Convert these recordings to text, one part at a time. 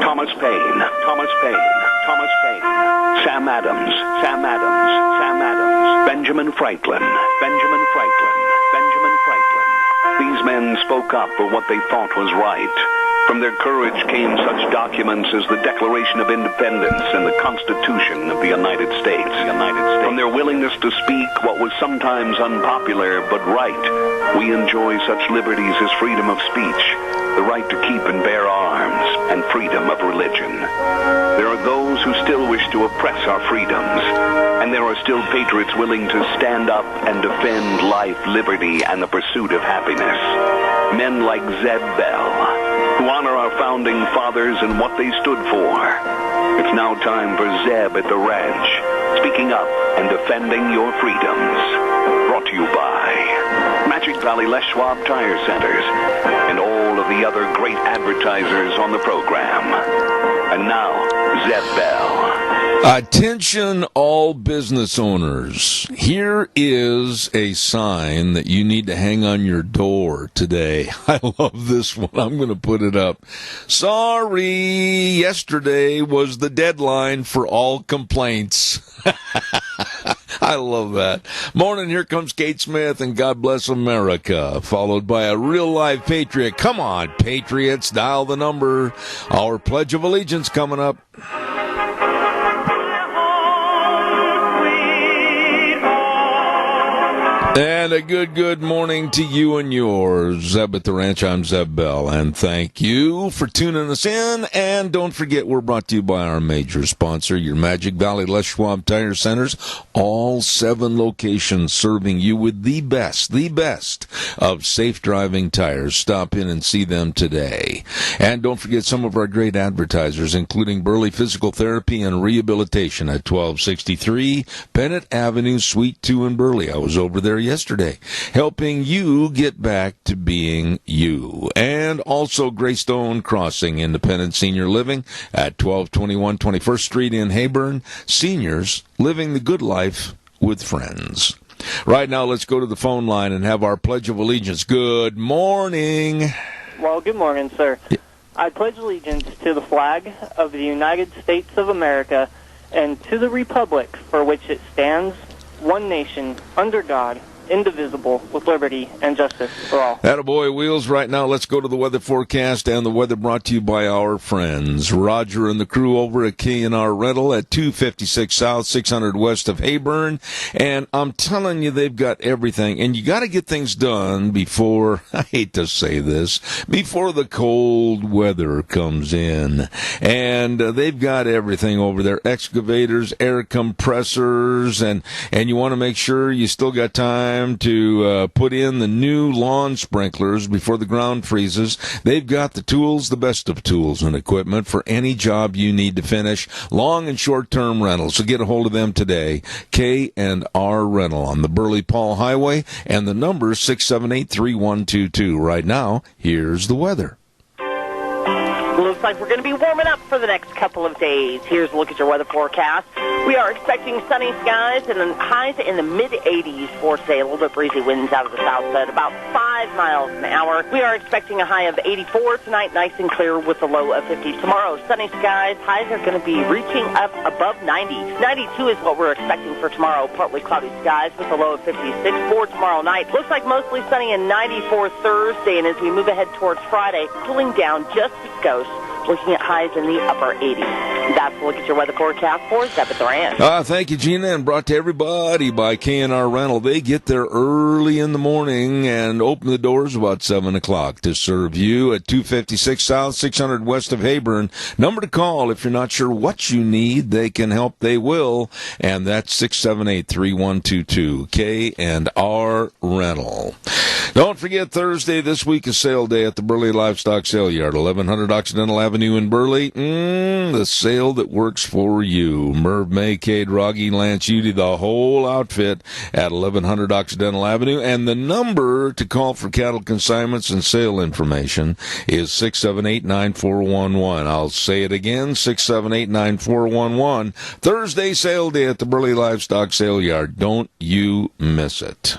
Thomas Paine, Thomas Paine, Thomas Paine, Sam Adams, Sam Adams, Sam Adams, Benjamin Franklin, Benjamin Franklin, Benjamin Franklin. These men spoke up for what they thought was right. From their courage came such documents as the Declaration of Independence and the Constitution of the United States. From their willingness to speak what was sometimes unpopular but right, we enjoy such liberties as freedom of speech, the right to keep and bear arms, and freedom of religion. There are those who still wish to oppress our freedoms, and there are still patriots willing to stand up and defend life, liberty, and the pursuit of happiness. Men like Zeb Bell, who honor our founding fathers and what they stood for. It's now time for Zeb at the ranch, speaking up and defending your freedoms. Brought to you by Magic Valley Les Schwab Tire Centers and all of the other great advertisers on the program. And now, Zeb Bell. Attention all business owners. Here is a sign that you need to hang on your door today. I love this one. I'm going to put it up. Sorry, yesterday was the deadline for all complaints. I love that. Morning, here comes Kate Smith and God Bless America, followed by a real-life patriot. Come on, patriots, dial the number. Our Pledge of Allegiance coming up. And a good morning to you and yours. Zeb at the Ranch, I'm Zeb Bell, and thank you for tuning us in. And don't forget, we're brought to you by our major sponsor, your Magic Valley Les Schwab Tire Centers. All 7 locations serving you with the best of safe driving tires. Stop in and see them today. And don't forget some of our great advertisers, including Burley Physical Therapy and Rehabilitation at 1263 Bennett Avenue, Suite 2 in Burley. I was over there yesterday, helping you get back to being you. And also Greystone Crossing Independent Senior Living at 1221 21st Street in Heyburn. Seniors living the good life with friends. Right now, let's go to the phone line and have our Pledge of Allegiance. Good morning. Well, good morning, sir. I pledge allegiance to the flag of the United States of America and to the republic for which it stands, one nation, under God, indivisible, with liberty and justice for all. Attaboy, Wheels. Right now, let's go to the weather forecast, and the weather brought to you by our friends Roger and the crew over at K&R Rental at 256 South, 600 west of Heyburn. And I'm telling you, they've got everything. And you got to get things done before, I hate to say this, before the cold weather comes in. And they've got everything over there, excavators, air compressors, and you want to make sure you still got time to put in the new lawn sprinklers before the ground freezes. They've got the tools, the best of tools and equipment for any job you need to finish. Long and short-term rentals. So get a hold of them today. K&R Rental on the Burley-Paul Highway, and the number is 678-3122. Right now, here's the weather. Looks like we're going to be warming up for the next couple of days. Here's a look at your weather forecast. We are expecting sunny skies and highs in the mid-80s for today. A little bit breezy winds out of the south side, about 5 miles an hour. We are expecting a high of 84 tonight, nice and clear with a low of 50. Tomorrow, sunny skies. Highs are going to be reaching up above 90. 92 is what we're expecting for tomorrow. Partly cloudy skies with a low of 56 for tomorrow night. Looks like mostly sunny and 94 Thursday. And as we move ahead towards Friday, cooling down just a skosh. Looking at highs in the upper 80s. That's a look at your weather forecast for Zeb at the Ranch. Thank you, Gina, and brought to everybody by K&R Rental. They get there early in the morning and open the doors about 7 o'clock to serve you at 256 South, 600 west of Heyburn. Number to call if you're not sure what you need. They can help. They will. And that's 678-3122. K&R Rental. Don't forget, Thursday this week is sale day at the Burley Livestock Sale Yard, 1100 Occidental Avenue in Burley. The sale that works for you. Merv, May, Cade, Rogge, Lance, Udy, the whole outfit at 1100 Occidental Avenue. And the number to call for cattle consignments and sale information is 678-9411. I'll say it again, 678-9411. Thursday sale day at the Burley Livestock Sale Yard. Don't you miss it.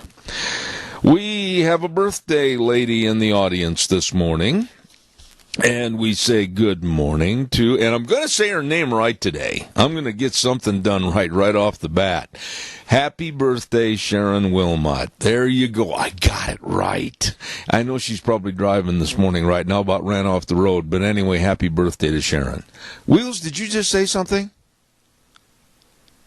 We have a birthday lady in the audience this morning. And we say good morning to, and I'm going to say her name right today. I'm going to get something done right off the bat. Happy birthday, Sharon Wilmot. There you go. I got it right. I know she's probably driving this morning right now, about ran off the road. But anyway, happy birthday to Sharon. Wheels, did you just say something?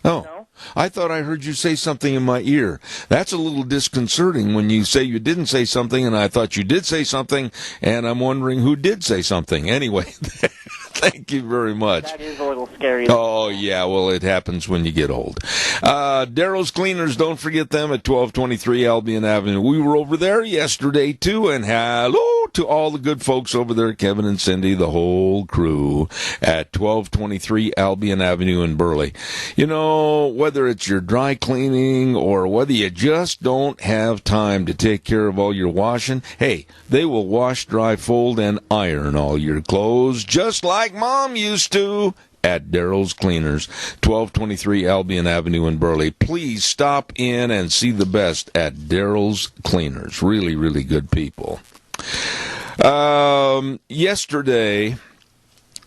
Oh. No. I thought I heard you say something in my ear. That's a little disconcerting when you say you didn't say something, and I thought you did say something, and I'm wondering who did say something. Anyway, thank you very much. That is a little scary. Oh, yeah, well, it happens when you get old. Darrow's Cleaners, don't forget them at 1223 Albion Avenue. We were over there yesterday, too, and hello to all the good folks over there, Kevin and Cindy, the whole crew at 1223 Albion Avenue in Burley. You know, whether it's your dry cleaning or whether you just don't have time to take care of all your washing, hey, they will wash, dry, fold, and iron all your clothes just like Mom used to at Darrow's Cleaners, 1223 Albion Avenue in Burley. Please stop in and see the best at Darrow's Cleaners. Really, really good people. Yesterday,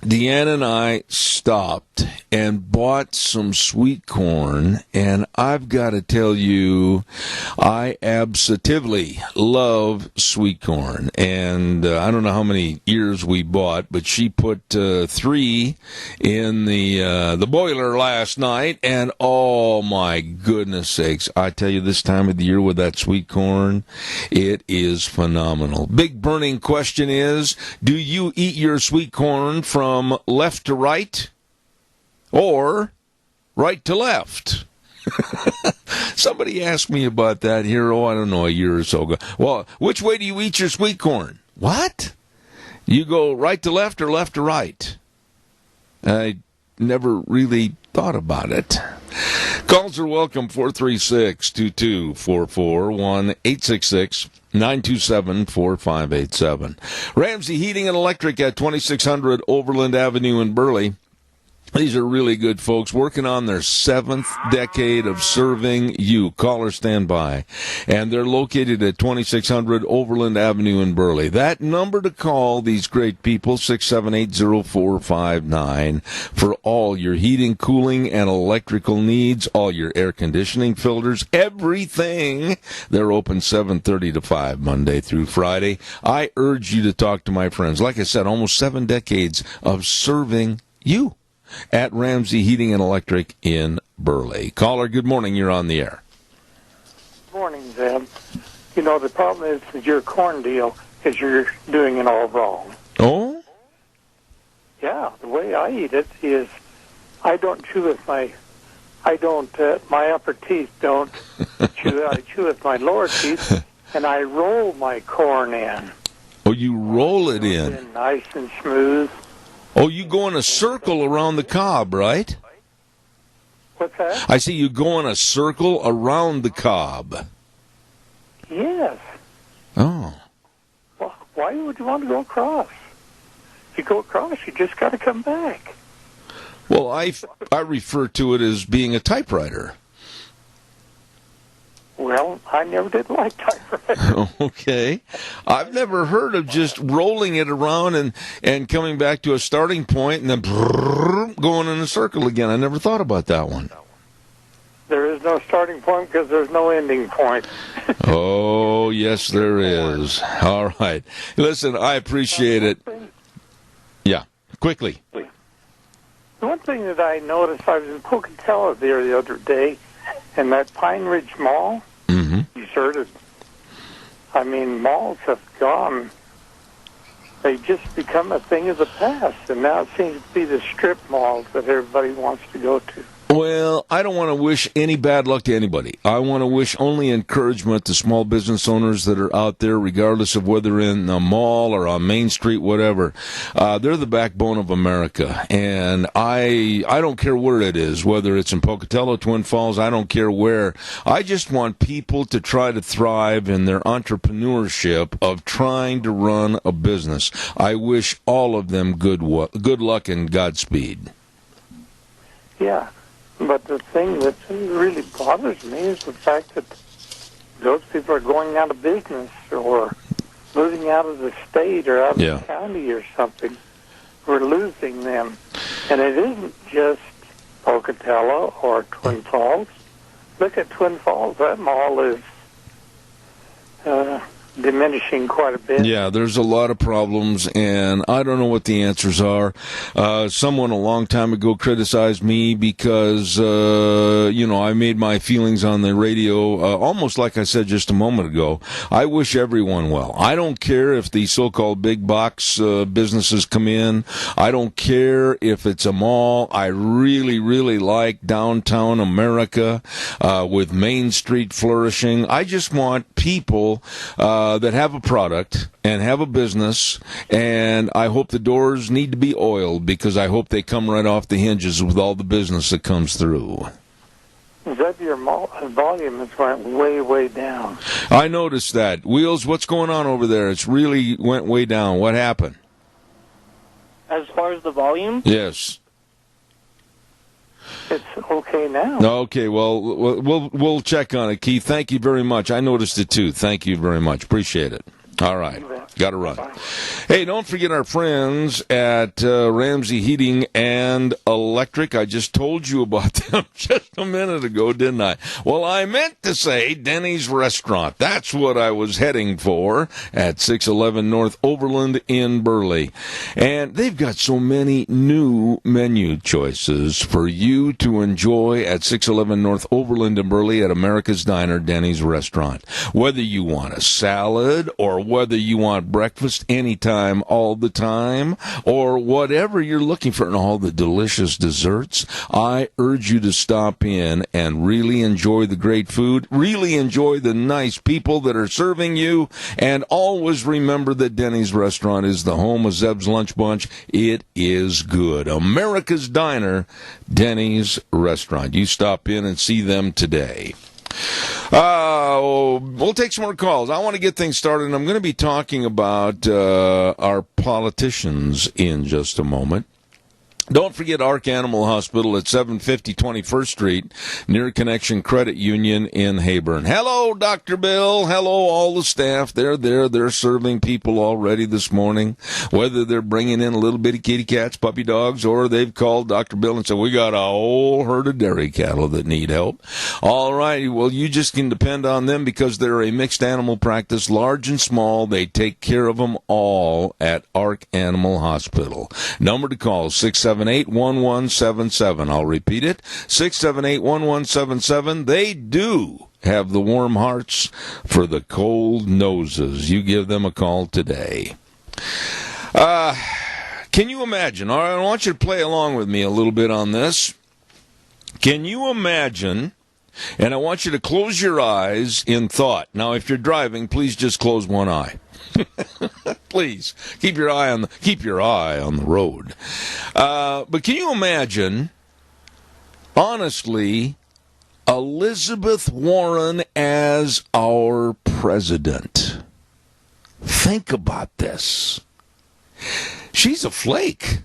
Deanna and I stopped and bought some sweet corn, and I've got to tell you, I absolutely love sweet corn. And I don't know how many ears we bought, but she put 3 in the boiler last night, and oh my goodness sakes, I tell you, this time of the year with that sweet corn, it is phenomenal. Big burning question is, do you eat your sweet corn from left to right or right to left? Somebody asked me about that here, I don't know, a year or so ago. Well, which way do you eat your sweet corn? What? You go right to left or left to right? I never really thought about it. Calls are welcome, 436-2244, 1-866-927-4587. Ramsey Heating and Electric at 2600 Overland Avenue in Burley. These are really good folks working on their 7th decade of serving you. Caller stand by. And they're located at 2600 Overland Avenue in Burley. That number to call these great people, 678-0459, for all your heating, cooling, and electrical needs, all your air conditioning filters, everything. They're open 7:30 to 5 Monday through Friday. I urge you to talk to my friends. Like I said, almost 7 decades of serving you at Ramsey Heating and Electric in Burley. Caller, good morning. You're on the air. Morning, Zeb. You know, the problem is with your corn deal is you're doing it all wrong. Oh? Yeah, the way I eat it is I don't chew with my upper teeth don't chew. I chew with my lower teeth, and I roll my corn in. Oh, you roll it in. Nice and smooth. Oh, you go in a circle around the cob, right? What's that? I see you go in a circle around the cob. Yes. Oh. Well, why would you want to go across? If you go across, you just got to come back. Well, I refer to it as being a typewriter. Well, I never did like typewriters. Okay. I've never heard of just rolling it around and coming back to a starting point and then going in a circle again. I never thought about that one. There is no starting point because there's no ending point. Oh, yes, there is. All right. Listen, I appreciate it. Yeah, quickly. The one thing that I noticed, I was in Pocatello there the other day, and that Pine Ridge Mall, deserted. I mean, malls have gone. They just become a thing of the past, and now it seems to be the strip malls that everybody wants to go to. Well, I don't want to wish any bad luck to anybody. I want to wish only encouragement to small business owners that are out there, regardless of whether in a mall or on Main Street, whatever. They're the backbone of America, and I don't care where it is, whether it's in Pocatello, Twin Falls, I don't care where. I just want people to try to thrive in their entrepreneurship of trying to run a business. I wish all of them good luck and Godspeed. Yeah. But the thing that really bothers me is the fact that those people are going out of business or moving out of the state or out of Yeah. the county or something. We're losing them. And it isn't just Pocatello or Twin Falls. Look at Twin Falls. That mall is diminishing quite a bit. Yeah, there's a lot of problems, and I don't know what the answers are. Someone a long time ago criticized me because, I made my feelings on the radio almost like I said just a moment ago. I wish everyone well. I don't care if the so-called big box businesses come in. I don't care if it's a mall. I really, really like downtown America with Main Street flourishing. I just want people that have a product and have a business, and I hope the doors need to be oiled because I hope they come right off the hinges with all the business that comes through. Zeb, your volume has went way, way down. I noticed that. Wheels, what's going on over there? It's really went way down. What happened? As far as the volume, Yes. It's okay now. Okay, well, we'll check on it, Keith. Thank you very much. I noticed it, too. Thank you very much. Appreciate it. All right. Got to run. Hey, don't forget our friends at Ramsey Heating and Electric. I just told you about them just a minute ago, didn't I? Well, I meant to say Denny's Restaurant. That's what I was heading for at 611 North Overland in Burley. And they've got so many new menu choices for you to enjoy at 611 North Overland in Burley at America's Diner, Denny's Restaurant. Whether you want a salad or whether you want breakfast anytime, all the time, or whatever you're looking for, and all the delicious desserts, I urge you to stop in and really enjoy the great food, really enjoy the nice people that are serving you, and always remember that Denny's Restaurant is the home of Zeb's Lunch Bunch. It is good. America's Diner, Denny's Restaurant. You stop in and see them today. We'll take some more calls. I want to get things started, and I'm going to be talking about our politicians in just a moment. Don't forget Ark Animal Hospital at 750 21st Street, near Connection Credit Union in Heyburn. Hello, Dr. Bill. Hello, all the staff. They're there. They're serving people already this morning, whether they're bringing in a little bitty kitty cats, puppy dogs, or they've called Dr. Bill and said, we got a whole herd of dairy cattle that need help. All right. Well, you just can depend on them because they're a mixed animal practice, large and small. They take care of them all at Ark Animal Hospital. Number to call, 678-1177. I'll repeat it, 678-1177. They do have the warm hearts for the cold noses. You give them a call today. Can you imagine? All right, I want you to play along with me a little bit on this. Can you imagine? And I want you to close your eyes in thought. Now, if you're driving, please just close one eye. Please keep your eye on the road. But can you imagine, honestly, Elizabeth Warren as our president? Think about this. She's a flake.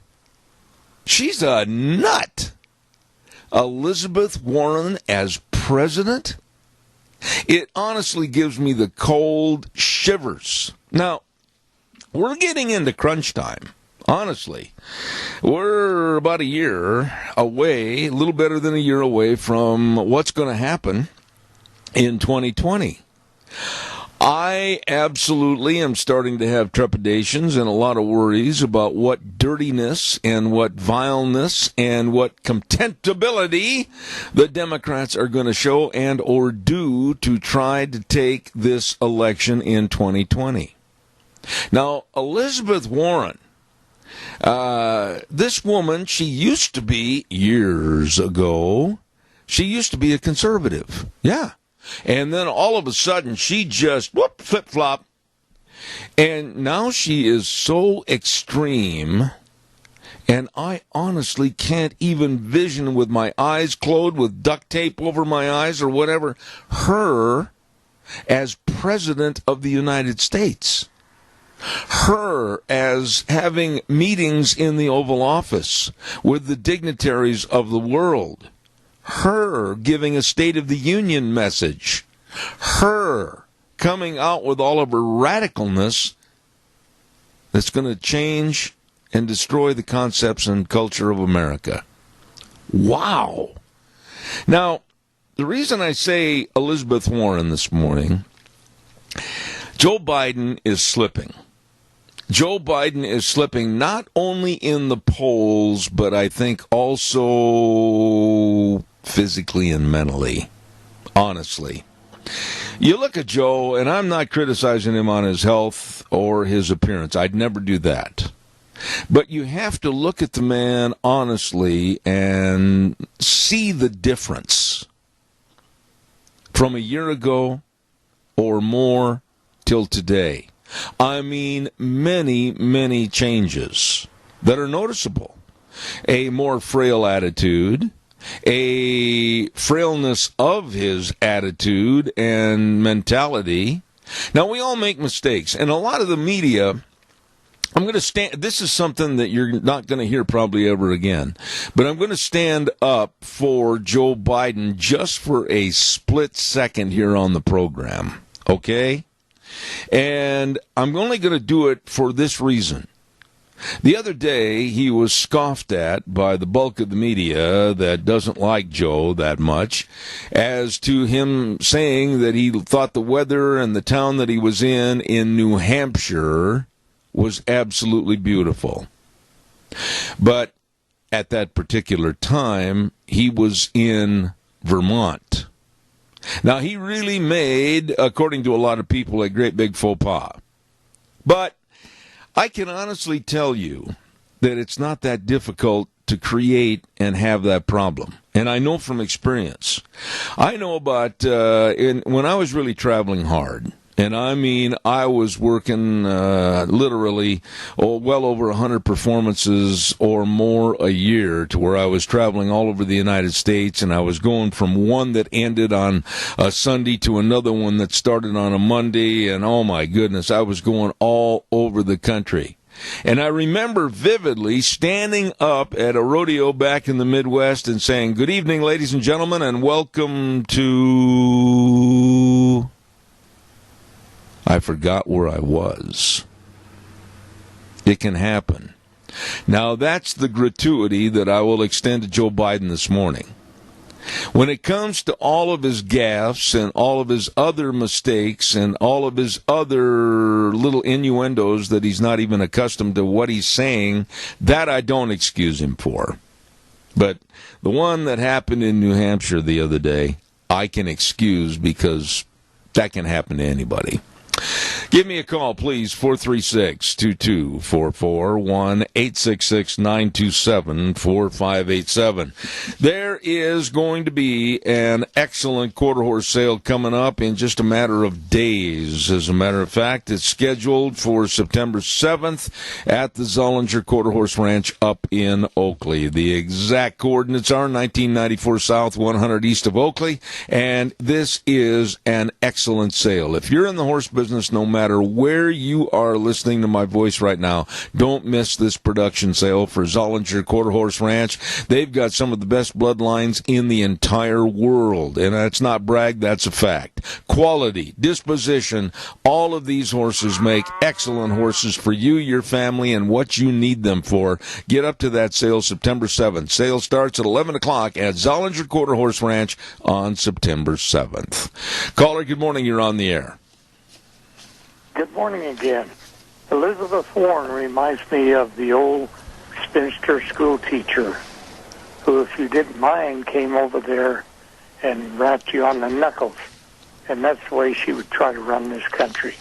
She's a nut. Elizabeth Warren as president? It honestly gives me the cold shivers. Now, we're getting into crunch time, honestly. We're about a year away, a little better than a year away from what's going to happen in 2020. I absolutely am starting to have trepidations and a lot of worries about what dirtiness and what vileness and what contemptibility the Democrats are going to show and or do to try to take this election in 2020. Now, Elizabeth Warren, this woman, she used to be, years ago, she used to be a conservative. Yeah. And then all of a sudden, she just, flip-flop. And now she is so extreme, and I honestly can't even vision with my eyes closed, with duct tape over my eyes or whatever, her as President of the United States. Her as having meetings in the Oval Office with the dignitaries of the world. Her giving a State of the Union message. Her coming out with all of her radicalness that's going to change and destroy the concepts and culture of America. Wow. Now, the reason I say Elizabeth Warren this morning, Joe Biden is slipping. Joe Biden is slipping not only in the polls, but I think also physically and mentally, honestly. You look at Joe, and I'm not criticizing him on his health or his appearance. I'd never do that. But you have to look at the man honestly and see the difference from a year ago or more till today. I mean, many, many changes that are noticeable. A more frail attitude, a frailness of his attitude and mentality. Now, we all make mistakes, and a lot of the media... I'm going to stand, this is something that you're not going to hear probably ever again, but I'm going to stand up for Joe Biden just for a split second here on the program, okay? And I'm only going to do it for this reason. The other day, he was scoffed at by the bulk of the media that doesn't like Joe that much as to him saying that he thought the weather and the town that he was in New Hampshire was absolutely beautiful. But at that particular time, he was in Vermont. Now, he really made, according to a lot of people, a great big faux pas. But I can honestly tell you that it's not that difficult to create and have that problem. And I know from experience. I know about when I was really traveling hard. And I mean, I was working literally well over 100 performances or more a year, to where I was traveling all over the United States, and I was going from one that ended on a Sunday to another one that started on a Monday, and oh my goodness, I was going all over the country. And I remember vividly standing up at a rodeo back in the Midwest and saying, "Good evening, ladies and gentlemen, and welcome to..." I forgot where I was. It can happen. Now, that's the gratuity that I will extend to Joe Biden this morning. When it comes to all of his gaffes and all of his other mistakes and all of his other little innuendos that he's not even accustomed to what he's saying, that I don't excuse him for. But the one that happened in New Hampshire the other day, I can excuse, because that can happen to anybody. Give me a call, please, 436-2244, 1-866-927-4587. There is going to be an excellent quarter horse sale coming up in just a matter of days. As a matter of fact, it's scheduled for September 7th at the Zollinger Quarter Horse Ranch up in Oakley. The exact coordinates are 1994 South, 100 East of Oakley, and this is an excellent sale. If you're in the horse business, no matter where you are listening to my voice right now, don't miss this production sale for Zollinger Quarter Horse Ranch. They've got some of the best bloodlines in the entire world, and that's not brag, that's a fact. Quality, disposition, all of these horses make excellent horses for you, your family, and what you need them for. Get up to that sale September 7th. Sale starts at 11 o'clock at Zollinger Quarter Horse Ranch on September 7th. Caller, good morning. You're on the air. Good morning again. Elizabeth Warren reminds me of the old spinster school teacher who, if you didn't mind, came over there and rapped you on the knuckles. And that's the way she would try to run this country.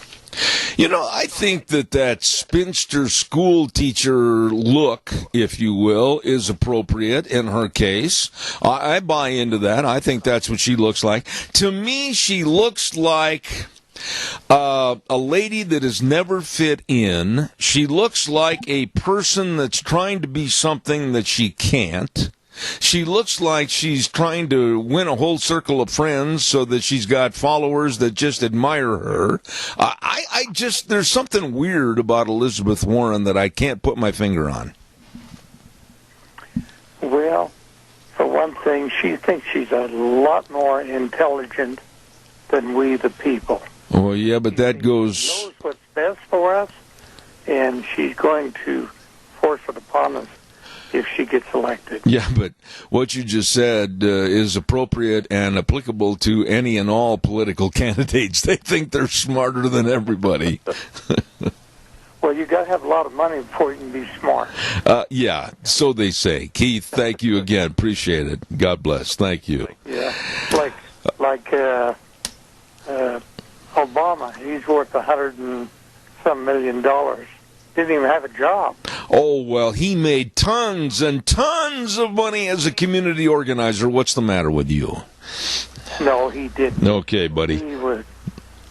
You know, I think that spinster school teacher look, if you will, is appropriate in her case. I buy into that. I think that's what she looks like. To me, she looks like a lady that has never fit in. She looks like a person that's trying to be something that she can't. She looks like she's trying to win a whole circle of friends so that she's got followers that just admire her. I just, there's something weird about Elizabeth Warren that I can't put my finger on. Well, for one thing, she thinks she's a lot more intelligent than we the people. Oh, yeah, but that She goes... knows what's best for us, and she's going to force it upon us if she gets elected. Yeah, but what you just said is appropriate and applicable to any and all political candidates. They think they're smarter than everybody. Well, you got to have a lot of money before you can be smart. Yeah, so they say. Keith, thank you again. Appreciate it. God bless. Thank you. Yeah, like Obama, he's worth $100 and some million. Didn't even have a job. Oh, well, he made tons and tons of money as a community organizer. What's the matter with you? No, he didn't. Okay, buddy. He was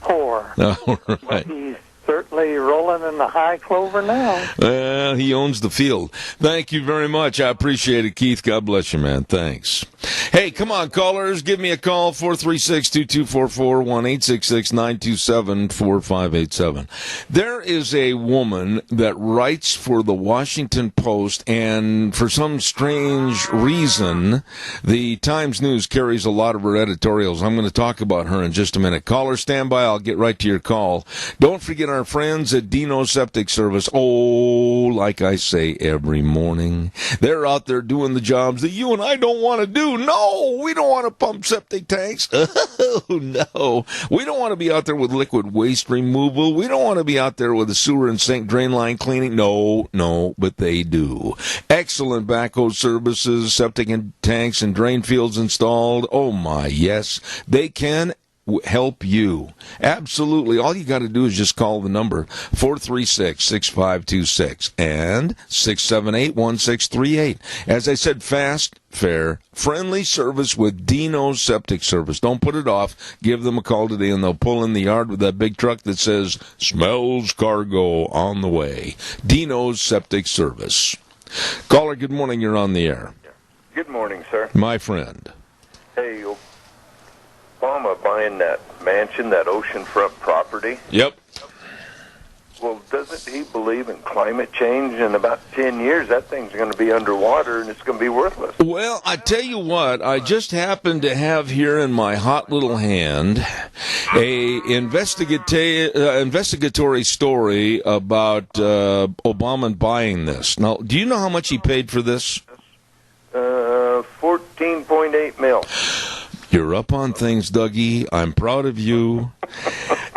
poor. All right. But he's certainly rolling in the high clover now. Well, he owns the field. Thank you very much. I appreciate it, Keith. God bless you, man. Thanks. Hey, come on, callers. Give me a call, 436-2244, 1-866-927-4587. There is a woman that writes for the Washington Post, and for some strange reason, the Times News carries a lot of her editorials. I'm going to talk about her in just a minute. Caller, stand by. I'll get right to your call. Don't forget our friends at Dino Septic Service. Oh, like I say every morning, they're out there doing the jobs that you and I don't want to do. No, we don't want to pump septic tanks. Oh, no. We don't want to be out there with liquid waste removal. We don't want to be out there with the sewer and sink drain line cleaning. No, but they do. Excellent backhoe services, septic and tanks and drain fields installed. Oh, my, yes. They can help you. Absolutely. All you got to do is just call the number 436-6526 and 678-1638. As I said, fast, fair, friendly service with Dino's Septic Service. Don't put it off. Give them a call today and they'll pull in the yard with that big truck that says, smells cargo on the way. Dino's Septic Service. Caller, good morning. You're on the air. Good morning, sir. My friend. Hey, Obama buying that mansion, that oceanfront property. Yep. Well, doesn't he believe in climate change? In about 10 years, that thing's going to be underwater and it's going to be worthless. Well, I tell you what, I just happen to have here in my hot little hand a investigatory story about Obama buying this. Now, do you know how much he paid for this? $14.8 million. You're up on things, Dougie. I'm proud of you.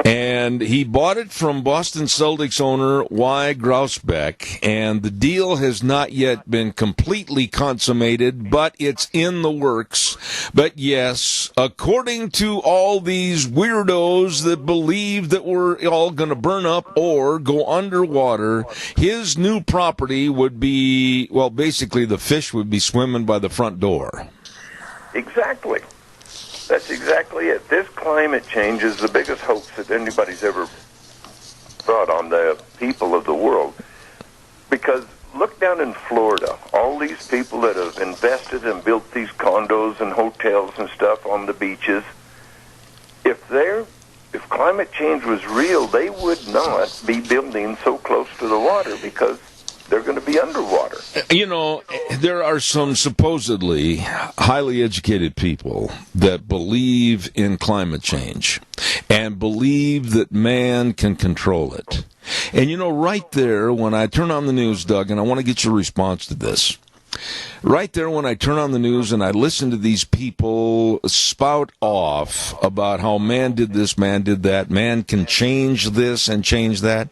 And he bought it from Boston Celtics owner Y. Grousbeck, and the deal has not yet been completely consummated, but it's in the works. But yes, according to all these weirdos that believe that we're all going to burn up or go underwater, his new property would be, well, basically the fish would be swimming by the front door. Exactly. That's exactly it. This climate change is the biggest hoax that anybody's ever brought on the people of the world. Because look down in Florida, all these people that have invested and built these condos and hotels and stuff on the beaches, if climate change was real, they would not be building so close to the water because they're going to be underwater. You know, there are some supposedly highly educated people that believe in climate change and believe that man can control it. And, you know, right there, when I turn on the news, Doug, and I want to get your response to this, right there when I turn on the news and I listen to these people spout off about how man did this, man did that, man can change this and change that,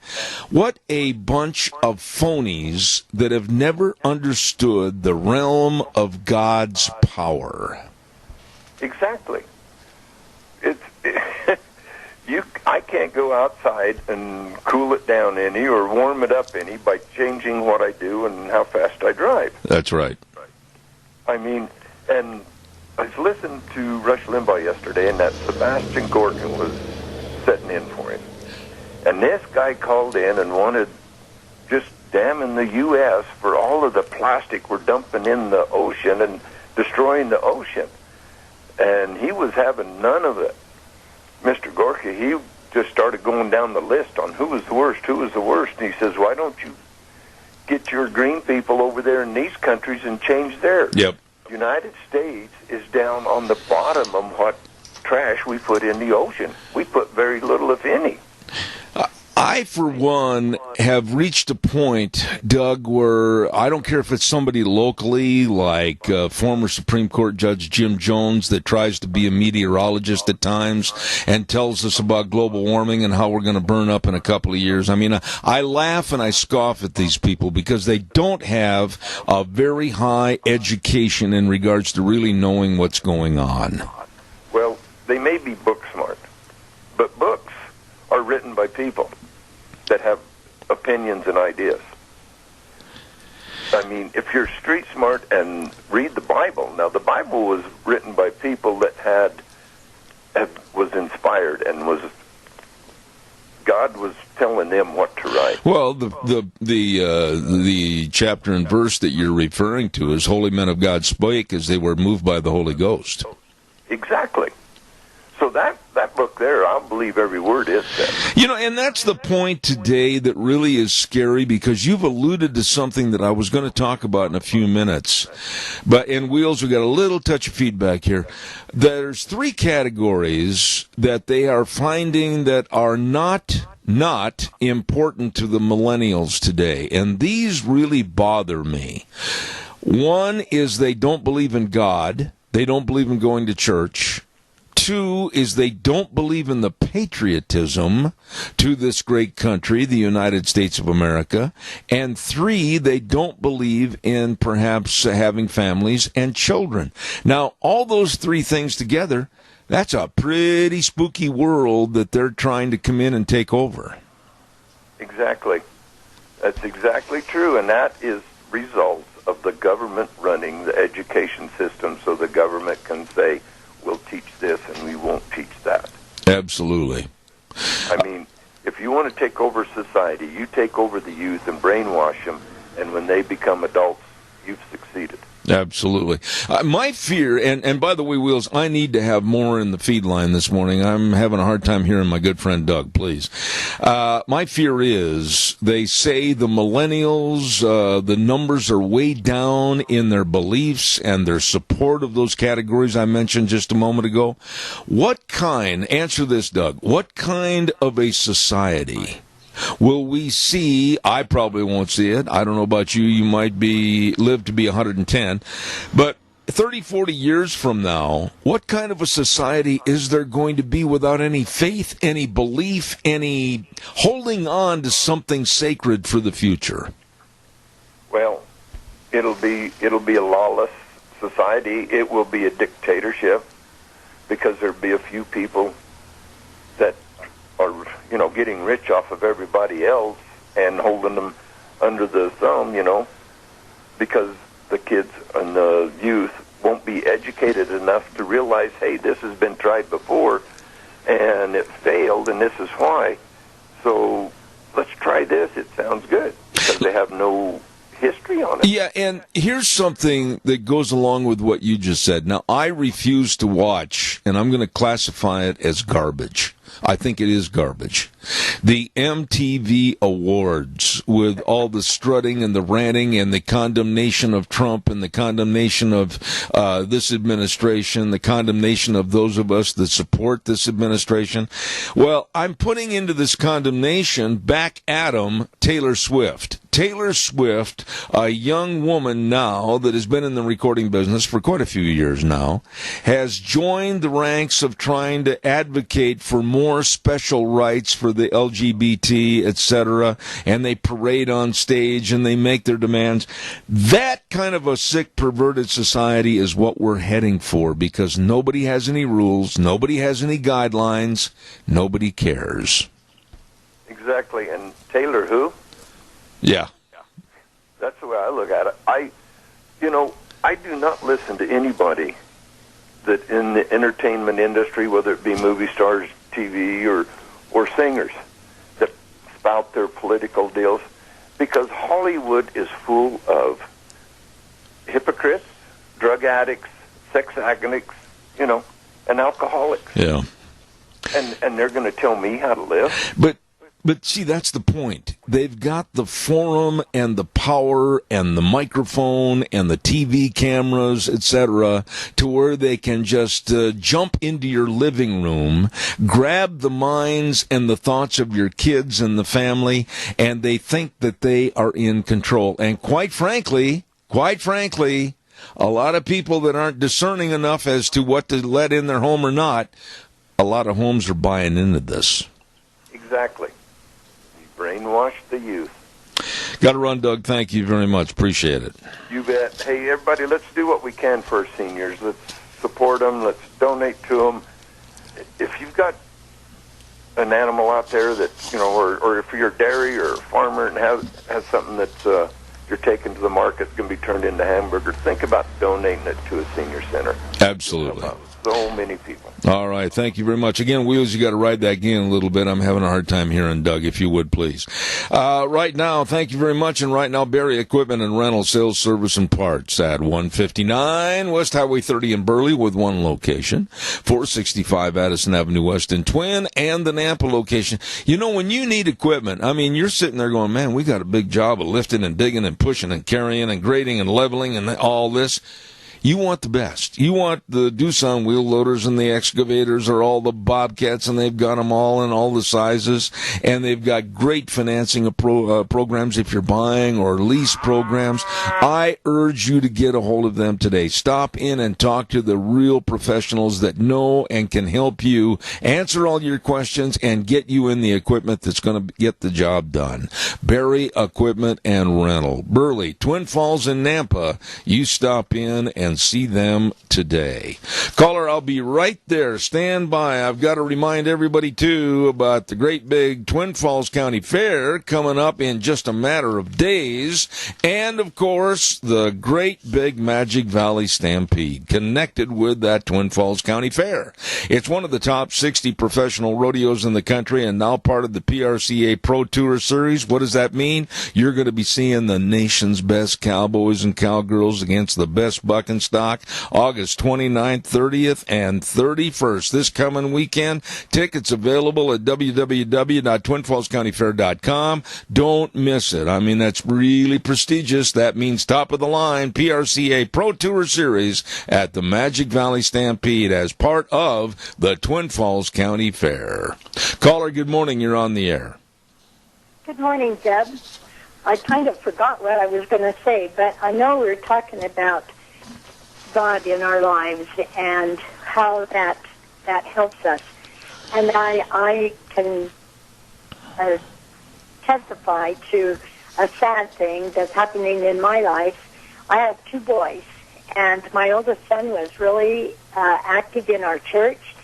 what a bunch of phonies that have never understood the realm of God's power. Exactly. I can't go outside and cool it down any or warm it up any by changing what I do and how fast I drive. That's right. I mean, and I was listening to Rush Limbaugh yesterday, and that Sebastian Gorkin was sitting in for him. And this guy called in and wanted just damning the U.S. for all of the plastic we're dumping in the ocean and destroying the ocean. And he was having none of it. Mr. Gorka, he just started going down the list on who was the worst, and he says, why don't you get your green people over there in these countries and change theirs? Yep. The United States is down on the bottom of what trash we put in the ocean. We put very little, if any. I, for one, have reached a point, Doug, where I don't care if it's somebody locally, like former Supreme Court Judge Jim Jones, that tries to be a meteorologist at times and tells us about global warming and how we're going to burn up in a couple of years. I mean, I laugh and I scoff at these people because they don't have a very high education in regards to really knowing what's going on. Well, they may be book smart, but books are written by people that have opinions and ideas. I mean, if you're street smart and read the Bible, now the Bible was written by people that was inspired and God was telling them what to write. Well, the chapter and verse that you're referring to is holy men of God spake as they were moved by the Holy Ghost. Exactly. So that book there, I'll believe every word it says. You know, and that's the point today that really is scary, because you've alluded to something that I was going to talk about in a few minutes. But in Wheels, we got a little touch of feedback here. There's 3 categories that they are finding that are not important to the millennials today, and these really bother me. One is they don't believe in God. They don't believe in going to church. 2 is they don't believe in the patriotism to this great country, the United States of America. And 3, they don't believe in perhaps having families and children. Now, all those 3 things together, that's a pretty spooky world that they're trying to come in and take over. Exactly. That's exactly true, and that is results of the government running the education system, so the government can say, we'll teach this and we won't teach that. Absolutely. I mean, if you want to take over society, you take over the youth and brainwash them, and when they become adults, you've succeeded. Absolutely. My fear, and by the way, Wheels, I need to have more in the feed line this morning. I'm having a hard time hearing my good friend Doug, please. My fear is they say the millennials, the numbers are way down in their beliefs and their support of those categories I mentioned just a moment ago. Answer this, Doug, what kind of a society will we see? I probably won't see it. I don't know about you. You might live to be 110. But 30, 40 years from now, what kind of a society is there going to be without any faith, any belief, any holding on to something sacred for the future? Well, it'll be a lawless society. It will be a dictatorship, because there'll be a few people that are, getting rich off of everybody else and holding them under the thumb, because the kids and the youth won't be educated enough to realize, hey, this has been tried before and it failed, and this is why. So let's try this. It sounds good, because they have no history on it. Yeah, and here's something that goes along with what you just said. Now, I refuse to watch, and I'm going to classify it as garbage. I think it is garbage. The MTV Awards, with all the strutting and the ranting and the condemnation of Trump and the condemnation of this administration, the condemnation of those of us that support this administration. Well, I'm putting into this condemnation back at Taylor Swift. Taylor Swift, a young woman now that has been in the recording business for quite a few years now, has joined the ranks of trying to advocate for more special rights for the LGBT, etc., and they parade on stage and they make their demands. That kind of a sick, perverted society is what we're heading for, because nobody has any rules, nobody has any guidelines, nobody cares. Exactly, and Taylor who? Yeah. That's the way I look at it. I do not listen to anybody that in the entertainment industry, whether it be movie stars, TV, or singers, that spout their political deals, because Hollywood is full of hypocrites, drug addicts, sex addicts, and alcoholics. Yeah. And they're going to tell me how to live. But see, that's the point. they've got the forum and the power and the microphone and the TV cameras, etc., to where they can just jump into your living room, grab the minds and the thoughts of your kids and the family, and they think that they are in control. And quite frankly, a lot of people that aren't discerning enough as to what to let in their home or not, a lot of homes are buying into this. Exactly. You brainwash the youth. Got to run, Doug. Thank you very much. Appreciate it. You bet. Hey, everybody, let's do what we can for our seniors. Let's support them. Let's donate to them. If you've got an animal out there that, or if you're a dairy or a farmer and has something that you're taking to the market that's going to be turned into hamburgers, think about donating it to a senior center. Absolutely. So many people. All right. Thank you very much. Again, Wheels, you got to ride that again a little bit. I'm having a hard time hearing Doug, if you would, please. Right now, thank you very much. And right now, Barry Equipment and Rental Sales, Service, and Parts at 159 West Highway 30 in Burley with one location, 465 Addison Avenue West in Twin, and the Nampa location. When you need equipment, you're sitting there going, man, we got a big job of lifting and digging and pushing and carrying and grading and leveling and all this. You want the best. You want the Doosan wheel loaders and the excavators or all the Bobcats, and they've got them all in all the sizes. And they've got great financing programs if you're buying or lease programs. I urge you to get a hold of them today. Stop in and talk to the real professionals that know and can help you answer all your questions and get you in the equipment that's going to get the job done. Barry Equipment and Rental. Burley, Twin Falls, and Nampa. You stop in and see them today. Caller, I'll be right there. Stand by. I've got to remind everybody, too, about the great big Twin Falls County Fair coming up in just a matter of days. And, of course, the great big Magic Valley Stampede connected with that Twin Falls County Fair. It's one of the top 60 professional rodeos in the country and now part of the PRCA Pro Tour Series. What does that mean? You're going to be seeing the nation's best cowboys and cowgirls against the best buck and stock, August 29th, 30th, and 31st. This coming weekend, tickets available at www.twinfallscountyfair.com. Don't miss it. That's really prestigious. That means top of the line PRCA Pro Tour Series at the Magic Valley Stampede as part of the Twin Falls County Fair. Caller, good morning. You're on the air. Good morning, Deb. I kind of forgot what I was going to say, but I know we were talking about God in our lives and how that helps us. And I can testify to a sad thing that's happening in my life. I have two boys, and my oldest son was really active in our church,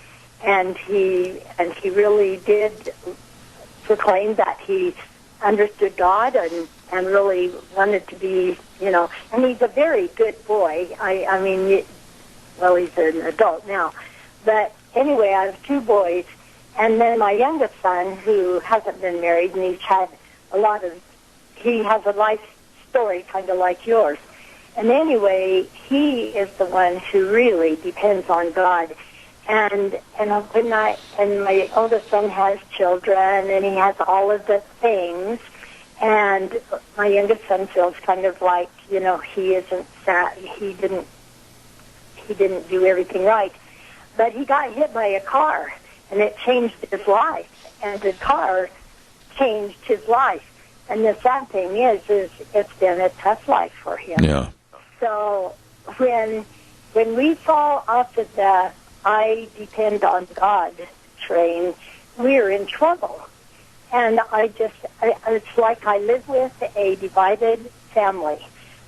and he really did proclaim that he understood God and really wanted to be, and he's a very good boy. He's an adult now. But anyway, I have two boys, and then my youngest son, who hasn't been married, and he has a life story kind of like yours. And anyway, he is the one who really depends on God. And my oldest son has children, and he has all of the things. And my youngest son feels kind of like, he isn't sad. He didn't do everything right. But he got hit by a car, and it changed his life. And the car changed his life. And the sad thing is it's been a tough life for him. Yeah. So when we fall off of the I depend on God train, we're in trouble. And it's like I live with a divided family.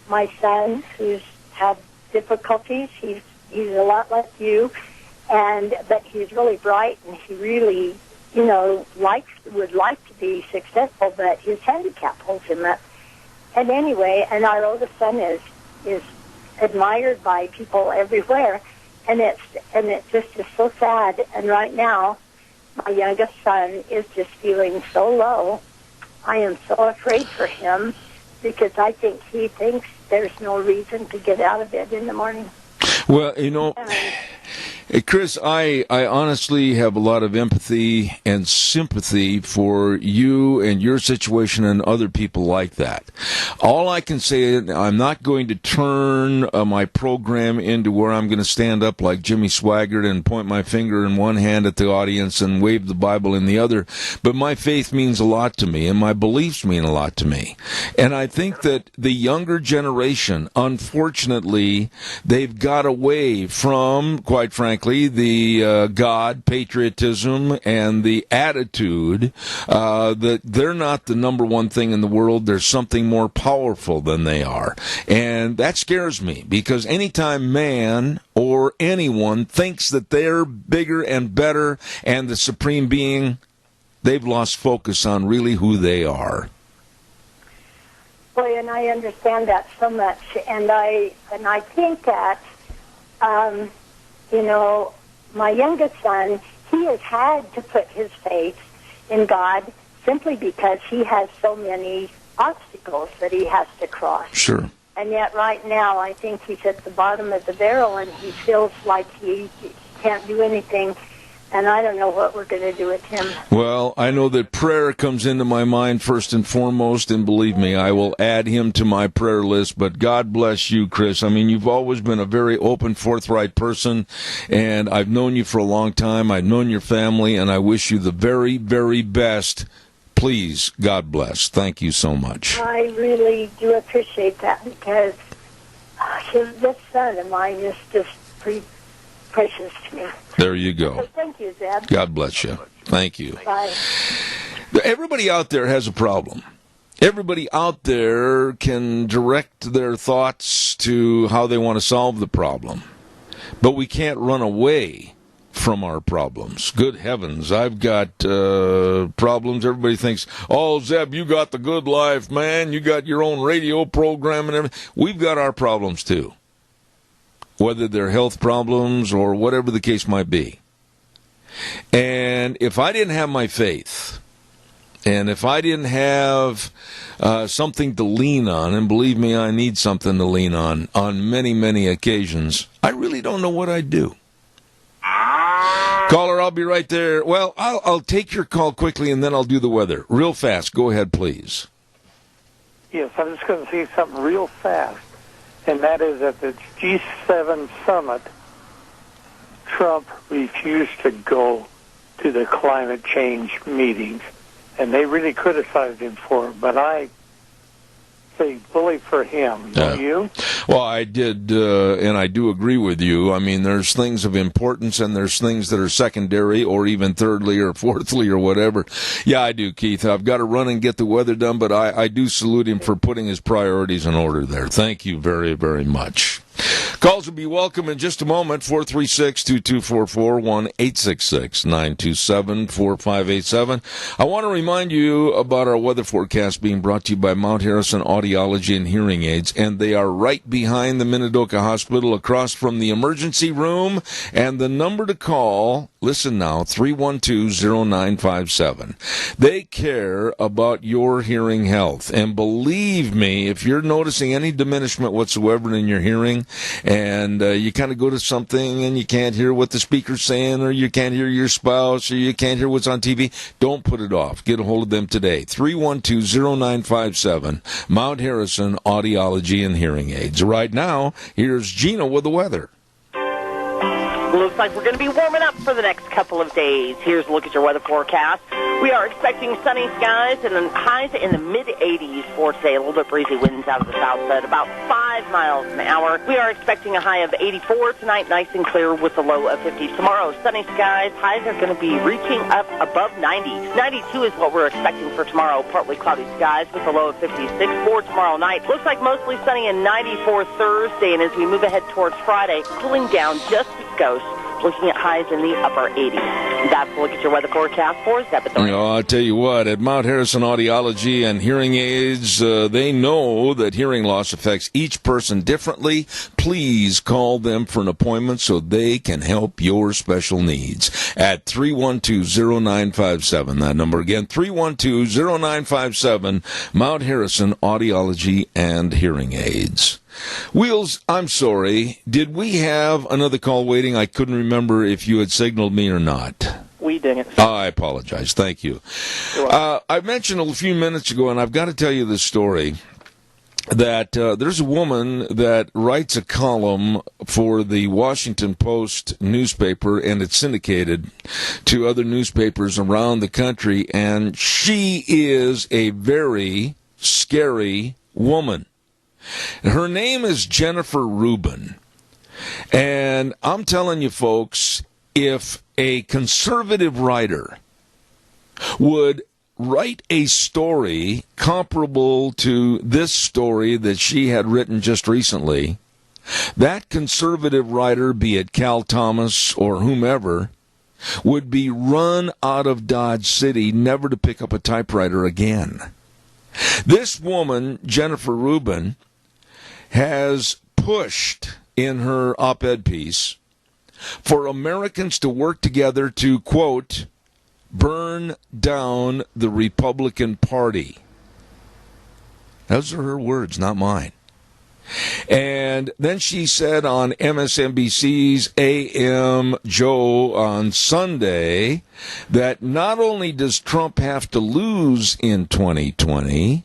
My son, who's had difficulties, he's a lot like you, but he's really bright, and he really, would like to be successful, but his handicap holds him up. And anyway, and our oldest son is admired by people everywhere, and it just is so sad. And right now, my youngest son is just feeling so low. I am so afraid for him because I think he thinks there's no reason to get out of bed in the morning. Well, Hey, Chris, I honestly have a lot of empathy and sympathy for you and your situation and other people like that. All I can say is I'm not going to turn my program into where I'm going to stand up like Jimmy Swaggart and point my finger in one hand at the audience and wave the Bible in the other, but my faith means a lot to me and my beliefs mean a lot to me. And I think that the younger generation, unfortunately, they've got away from, quite frankly, the God, patriotism, and the attitude that they're not the number one thing in the world. There's something more powerful than they are. And that scares me, because anytime man or anyone thinks that they're bigger and better and the supreme being, they've lost focus on really who they are. Boy, and I understand that so much, and I think that, my youngest son, he has had to put his faith in God simply because he has so many obstacles that he has to cross. Sure. And yet right now, I think he's at the bottom of the barrel, and he feels like he can't do anything. And I don't know what we're going to do with him. Well, I know that prayer comes into my mind first and foremost, and believe me, I will add him to my prayer list. But God bless you, Chris. I mean, you've always been a very open, forthright person, and I've known you for a long time. I've known your family, and I wish you the very, very best. Please, God bless. Thank you so much. I really do appreciate that, because this son of mine is just pretty precious to me. There you go. So thank you, Zeb. God bless you. Thank you. Bye. Everybody out there has a problem. Everybody out there can direct their thoughts to how they want to solve the problem. But we can't run away from our problems. Good heavens, I've got problems. Everybody thinks, oh, Zeb, you got the good life, man. You got your own radio program and everything. We've got our problems, too, whether they're health problems or whatever the case might be. And if I didn't have my faith, and if I didn't have something to lean on, and believe me, I need something to lean on many, many occasions, I really don't know what I'd do. Caller, I'll be right there. Well, I'll take your call quickly, and then I'll do the weather. Real fast. Go ahead, please. Yes, I'm just going to say something real fast, and that is at the G7 summit, Trump refused to go to the climate change meetings, and they really criticized him for it, but I say bully for him. Don't you? Well, I did, and I do agree with you. I mean, there's things of importance, and there's things that are secondary, or even thirdly or fourthly or whatever. Yeah, I do, Keith. I've got to run and get the weather done, but I do salute him for putting his priorities in order there. Thank you very, very much. Calls will be welcome in just a moment. 436-2244, 1-866-927-4587. I want to remind you about our weather forecast being brought to you by Mount Harrison Audiology and Hearing Aids, and they are right behind the Minidoka Hospital, across from the emergency room. And the number to call, listen now, 312-0957. They care about your hearing health. And believe me, if you're noticing any diminishment whatsoever in your hearing, and you kind of go to something and you can't hear what the speaker's saying, or you can't hear your spouse, or you can't hear what's on TV, don't put it off. Get a hold of them today. 312-0957, Mount Harrison Audiology and Hearing Aids. Right now, here's Gina with the weather. Looks like we're going to be warming up for the next couple of days. Here's a look at your weather forecast. We are expecting sunny skies and highs in the mid-80s for today. A little bit breezy winds out of the south at about 5 miles an hour. We are expecting a high of 84 tonight, nice and clear with a low of 50. Tomorrow, sunny skies. Highs are going to be reaching up above 90. 92 is what we're expecting for tomorrow. Partly cloudy skies with a low of 56 for tomorrow night. Looks like mostly sunny and 94 Thursday. And as we move ahead towards Friday, cooling down just a skosh, looking at highs in the upper 80s. That's a look at your weather forecast for Zeb at the Ranch. I'll tell you what, at Mount Harrison Audiology and Hearing Aids, they know that hearing loss affects each person differently. Please call them for an appointment so they can help your special needs at 312-0957. That number again, 312-0957, Mount Harrison Audiology and Hearing Aids. Wheels, I'm sorry. Did we have another call waiting? I couldn't remember if you had signaled me or not. We didn't. I apologize. Thank you. I mentioned a few minutes ago, and I've got to tell you this story, that there's a woman that writes a column for the Washington Post newspaper, and it's syndicated to other newspapers around the country, and she is a very scary woman. Her name is Jennifer Rubin, and I'm telling you folks, if a conservative writer would write a story comparable to this story that she had written just recently, that conservative writer, be it Cal Thomas or whomever, would be run out of Dodge City, never to pick up a typewriter again. This woman, Jennifer Rubin, has pushed in her op-ed piece for Americans to work together to, quote, burn down the Republican Party. Those are her words, not mine. And then she said on MSNBC's AM Joe on Sunday that not only does Trump have to lose in 2020,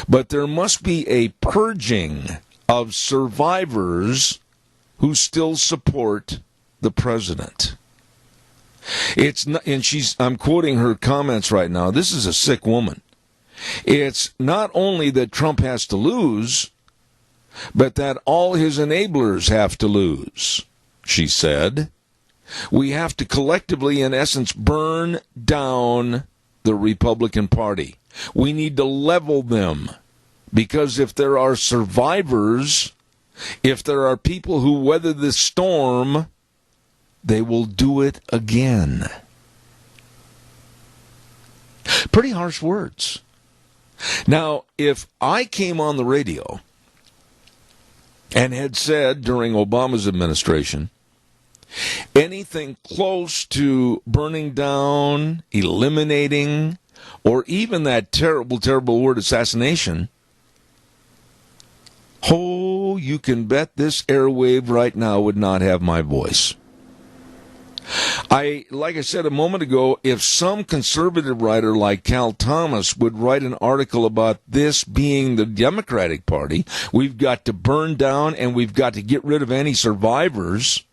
but there must be a purging of survivors who still support the president. It's not, and I'm quoting her comments right now. This is a sick woman. It's not only that Trump has to lose, but that all his enablers have to lose, she said. We have to collectively, in essence, burn down the Republican Party. We need to level them, because if there are survivors, if there are people who weather the storm, they will do it again. Pretty harsh words. Now, if I came on the radio and had said during Obama's administration anything close to burning down, eliminating, or even that terrible, terrible word assassination, oh, you can bet this airwave right now would not have my voice. Like I said a moment ago, if some conservative writer like Cal Thomas would write an article about this being the Democratic Party, we've got to burn down and we've got to get rid of any survivors.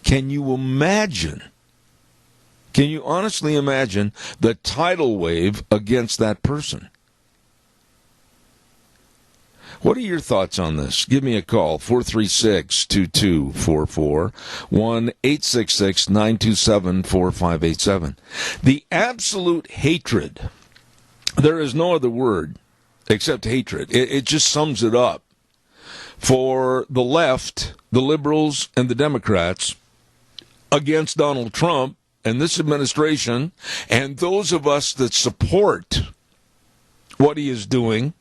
Can you imagine? Can you honestly imagine the tidal wave against that person? What are your thoughts on this? Give me a call, 436-2244, 1-866-927-4587. The absolute hatred, there is no other word except hatred. It just sums it up. For the left, the liberals, and the Democrats against Donald Trump and this administration, and those of us that support what he is doing,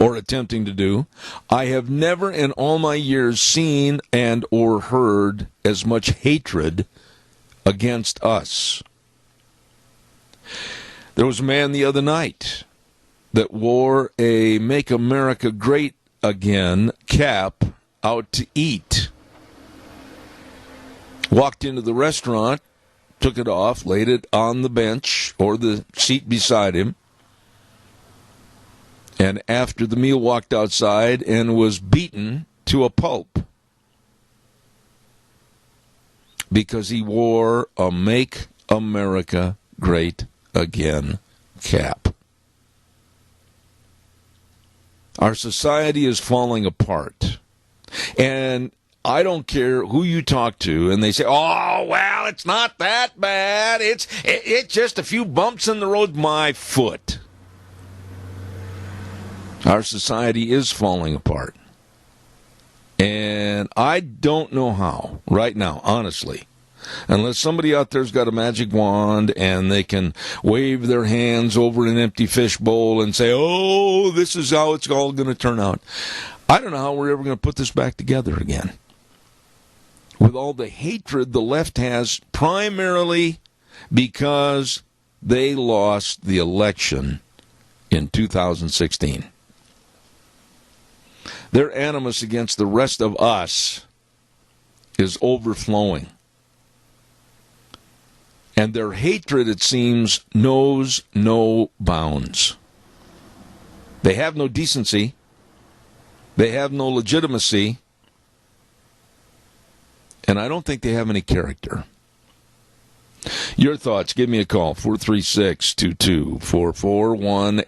or attempting to do, I have never in all my years seen and or heard as much hatred against us. There was a man the other night that wore a Make America Great Again cap out to eat. Walked into the restaurant, took it off, laid it on the bench or the seat beside him, and after the meal walked outside and was beaten to a pulp because he wore a Make America Great Again cap. Our society is falling apart. And I don't care who you talk to, and they say, oh, well, it's not that bad. It's just a few bumps in the road. My foot. Our society is falling apart. And I don't know how right now, honestly, unless somebody out there's got a magic wand and they can wave their hands over an empty fishbowl and say, oh, this is how it's all going to turn out. I don't know how we're ever going to put this back together again. With all the hatred the left has, primarily because they lost the election in 2016. Their animus against the rest of us is overflowing. And their hatred, it seems, knows no bounds. They have no decency. They have no legitimacy. And I don't think they have any character. Your thoughts, give me a call, 436-2244,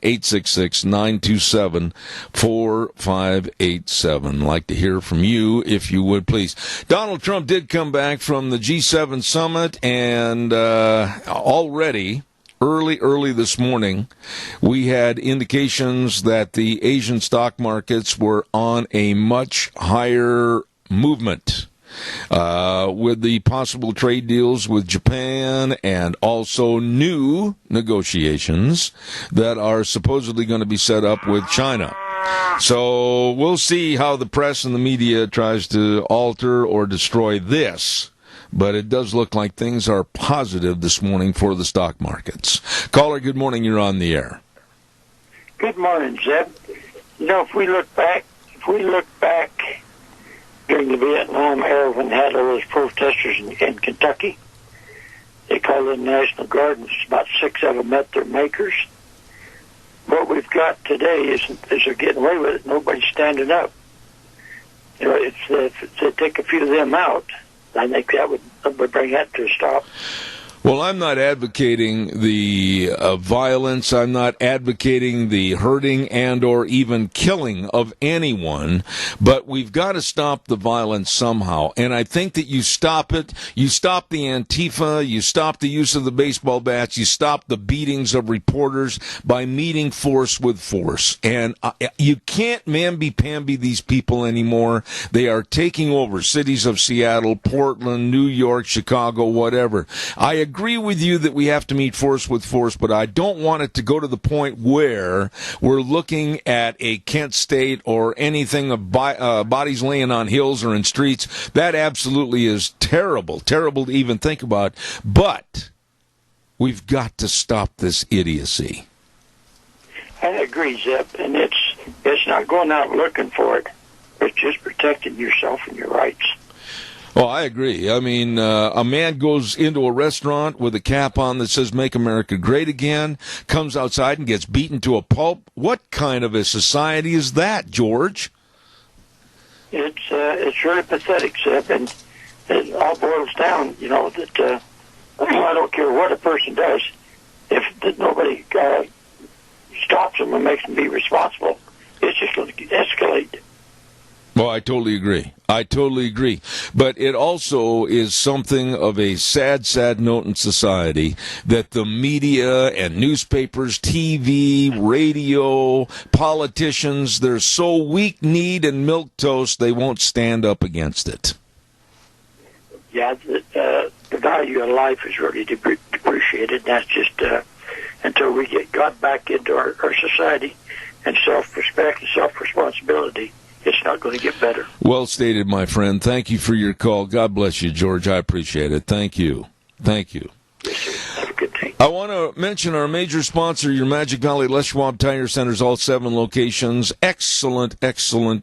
1-866-927-4587. Like to hear from you, if you would, please. Donald Trump did come back from the G7 summit, and already, early this morning, we had indications that the Asian stock markets were on a much higher movement. With the possible trade deals with Japan and also new negotiations that are supposedly going to be set up with China. So we'll see how the press and the media tries to alter or destroy this. But it does look like things are positive this morning for the stock markets. Caller, good morning. You're on the air. Good morning, Zeb. You know, if we look back during the Vietnam era when they had all those protesters in Kentucky, they called them National Guard, and about 6 of them met their makers. What we've got today is they're getting away with it. Nobody's standing up. You know, if they take a few of them out, I think that would bring that to a stop. Well, I'm not advocating the violence. I'm not advocating the hurting and or even killing of anyone, but we've got to stop the violence somehow. And I think that you stop it. You stop the Antifa. You stop the use of the baseball bats. You stop the beatings of reporters by meeting force with force. And you can't mamby-pamby these people anymore. They are taking over cities of Seattle, Portland, New York, Chicago, whatever. I agree with you that we have to meet force with force, but I don't want it to go to the point where we're looking at a Kent State or anything of bodies laying on hills or in streets. That absolutely is terrible to even think about. But we've got to stop this idiocy. I agree, Zeb, and it's not going out looking for it. It's just protecting yourself and your rights. Oh, I agree. I mean, a man goes into a restaurant with a cap on that says "Make America Great Again," comes outside and gets beaten to a pulp. What kind of a society is that, George? It's really pathetic, Zeb, and it all boils down, you know, that I don't care what a person does, if nobody stops them and makes them be responsible, it's just going to escalate. Well, I totally agree. But it also is something of a sad note in society that the media and newspapers, TV, radio, politicians, they're so weak-kneed and milquetoast they won't stand up against it. Yeah, the value of life is really depreciated. That's just until we got back into our society and self-respect and self-responsibility, it's not going to get better. Well stated, my friend. Thank you for your call. God bless you, George. I appreciate it. Thank you. Yes, sir. Have a good day. I want to mention our major sponsor, your Magic Valley Les Schwab Tire Centers, all 7 locations. Excellent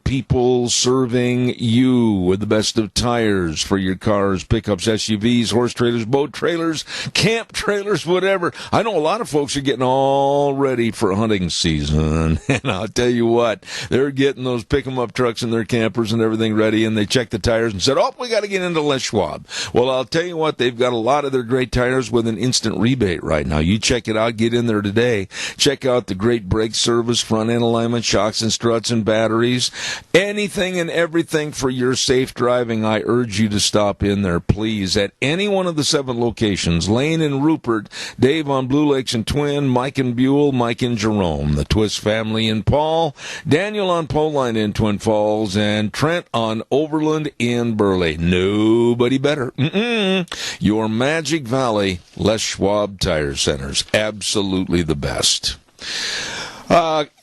people serving you with the best of tires for your cars, pickups, SUVs, horse trailers, boat trailers, camp trailers, whatever. I know a lot of folks are getting all ready for hunting season. And I'll tell you what, they're getting those pick-em-up trucks and their campers and everything ready, and they check the tires and said, we got to get into Les Schwab. Well, I'll tell you what, they've got a lot of their great tires with an instant rebate right now. You check it out. Get in there today. Check out the great brake service, front end alignment, shocks and struts and batteries. Anything and everything for your safe driving. I urge you to stop in there, please, at any one of the 7 locations. Lane and Rupert, Dave on Blue Lakes and Twin, Mike and Buell, Mike and Jerome, the Twist family in Paul, Daniel on Pole Line in Twin Falls, and Trent on Overland in Burley. Nobody better. Your Magic Valley Les Schwab Tire Centers. Absolutely the best.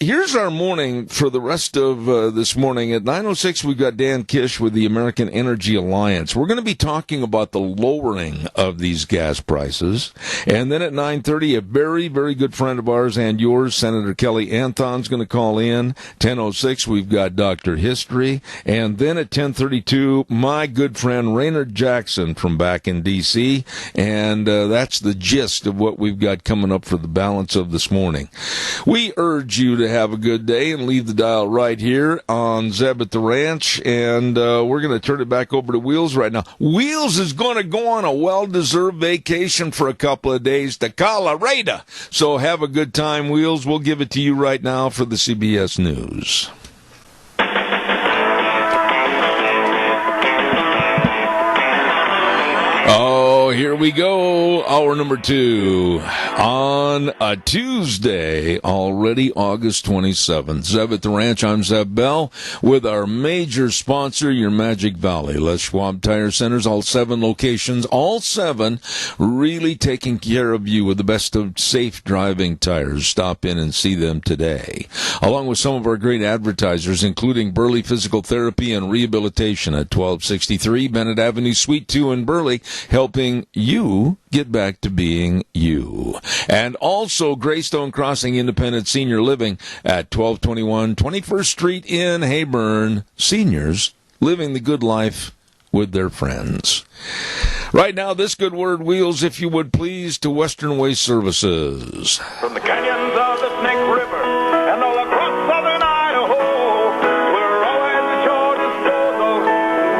Here's our morning for the rest of this morning. At 9:06, we've got Dan Kish with the American Energy Alliance. We're going to be talking about the lowering of these gas prices. And then at 9:30, a very, very good friend of ours and yours, Senator Kelly Anthon's going to call in. 10:06, we've got Dr. History. And then at 10:32, my good friend Raynard Jackson from back in D.C. And that's the gist of what we've got coming up for the balance of this morning. We urge you to have a good day and leave the dial right here on Zeb at the Ranch, and we're going to turn it back over to Wheels right now. Wheels is going to go on a well-deserved vacation for a couple of days to Colorado, so have a good time, Wheels. We'll give it to you right now for the CBS News. Oh, here we go. Hour number 2 on a Tuesday, already August 27th. Zeb at the Ranch, I'm Zeb Bell with our major sponsor, your Magic Valley. Les Schwab Tire Centers, all 7 locations, all 7 really taking care of you with the best of safe driving tires. Stop in and see them today. Along with some of our great advertisers, including Burley Physical Therapy and Rehabilitation at 1263 Bennett Avenue, Suite 2 in Burley, helping you get back to being you. And also Greystone Crossing Independent Senior Living at 1221 21st Street in Heyburn. Seniors living the good life with their friends. Right now, this good word, Wheels, if you would please, to Western Waste Services. From the canyons of the Snake River and all across southern Idaho, we're always at your disposal.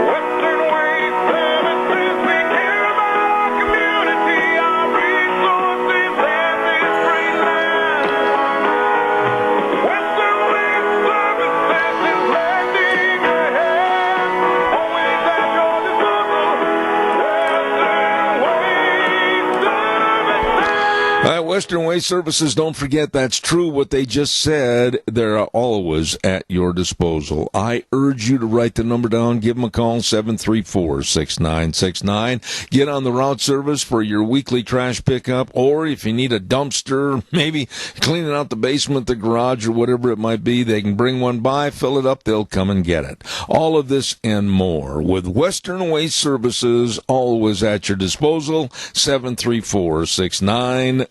Western Waste Services, we care about our community, our resources, and this great land. Western Waste Services is lending a hand, always at your disposal. Western Waste Services, don't forget, that's true what they just said. They're always at your disposal. I urge you to write the number down. Give them a call, 734-6969. Get on the route service for your weekly trash pickup, or if you need a dumpster, maybe cleaning out the basement, the garage, or whatever it might be, they can bring one by, fill it up, they'll come and get it. All of this and more with Western Waste Services, always at your disposal, 734-6969.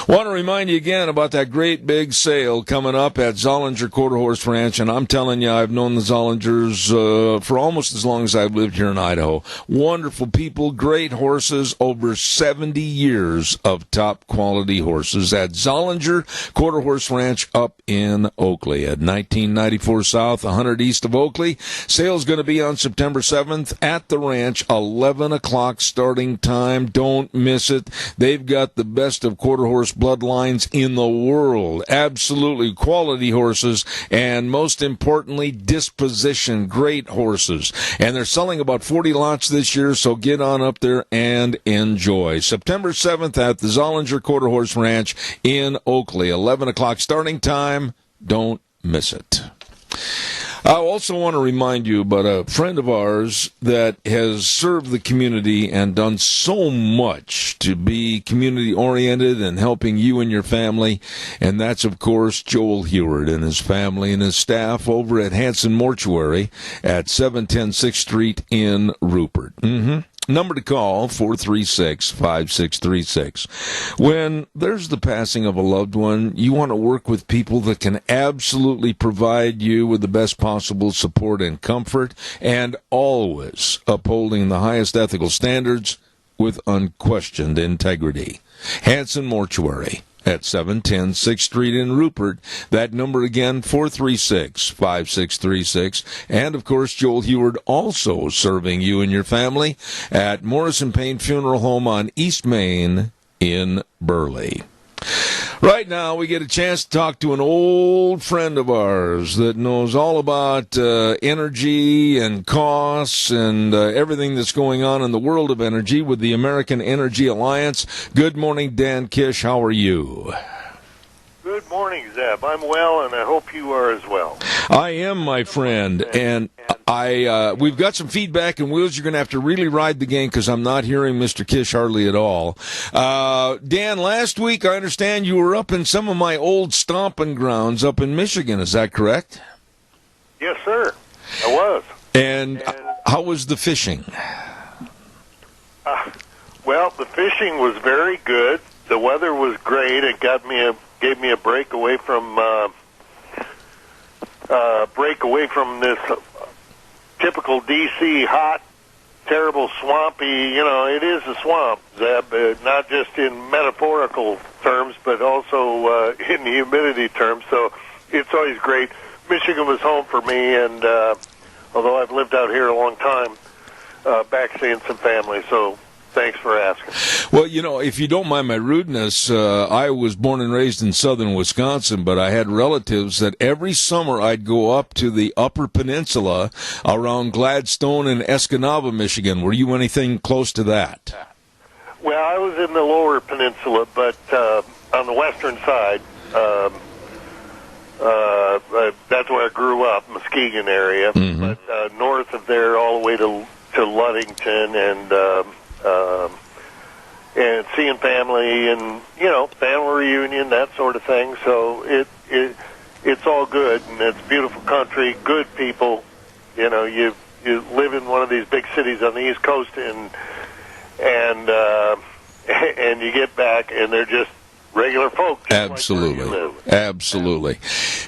Want to remind you again about that great big sale coming up at Zollinger Quarter Horse Ranch, and I'm telling you, I've known the Zollingers for almost as long as I've lived here in Idaho. Wonderful people, great horses, over 70 years of top quality horses at Zollinger Quarter Horse Ranch up in Oakley at 1994 South, 100 east of Oakley. Sale's going to be on September 7th at the ranch, 11 o'clock starting time. Don't miss it. They've got the best of quarter horse bloodlines in the world. Absolutely quality horses, and most importantly, disposition, great horses. And they're selling about 40 lots this year, so get on up there and enjoy. September 7th at the Zollinger Quarter Horse Ranch in Oakley, 11 o'clock starting time. Don't miss it. I also want to remind you about a friend of ours that has served the community and done so much to be community-oriented and helping you and your family, and that's, of course, Joel Heward and his family and his staff over at Hanson Mortuary at 710 6th Street in Rupert. Number to call, 436-5636. When there's the passing of a loved one, you want to work with people that can absolutely provide you with the best possible support and comfort, and always upholding the highest ethical standards with unquestioned integrity. Hanson Mortuary at 710 6th Street in Rupert. That number again, 436-5636. And, of course, Joel Heward also serving you and your family at Morrison Payne Funeral Home on East Main in Burley. Right now, we get a chance to talk to an old friend of ours that knows all about energy and costs and everything that's going on in the world of energy with the American Energy Alliance. Good morning, Dan Kish. How are you? Good morning, Zeb. I'm well, and I hope you are as well. I am, my friend. And We've got some feedback, and Wheels, you're going to have to really ride the game because I'm not hearing Mr. Kish hardly at all. Dan, last week I understand you were up in some of my old stomping grounds up in Michigan. Is that correct? Yes, sir. I was. And how was the fishing? Well, the fishing was very good. The weather was great. It gave me a break away from this typical D.C. hot, terrible, swampy. It is a swamp, Zeb, not just in metaphorical terms, but also in the humidity terms. So it's always great. Michigan was home for me, and although I've lived out here a long time, back seeing some family. So thanks for asking. Well, if you don't mind my rudeness, I was born and raised in southern Wisconsin, but I had relatives that every summer I'd go up to the Upper Peninsula around Gladstone and Escanaba, Michigan. Were you anything close to that? Well, I was in the Lower Peninsula, but on the western side, that's where I grew up, Muskegon area. Mm-hmm. But north of there, all the way to Ludington and seeing family and family reunion, that sort of thing. So it's all good, and it's beautiful country, good people. You live in one of these big cities on the East Coast, and you get back, and they're just regular folks. Absolutely.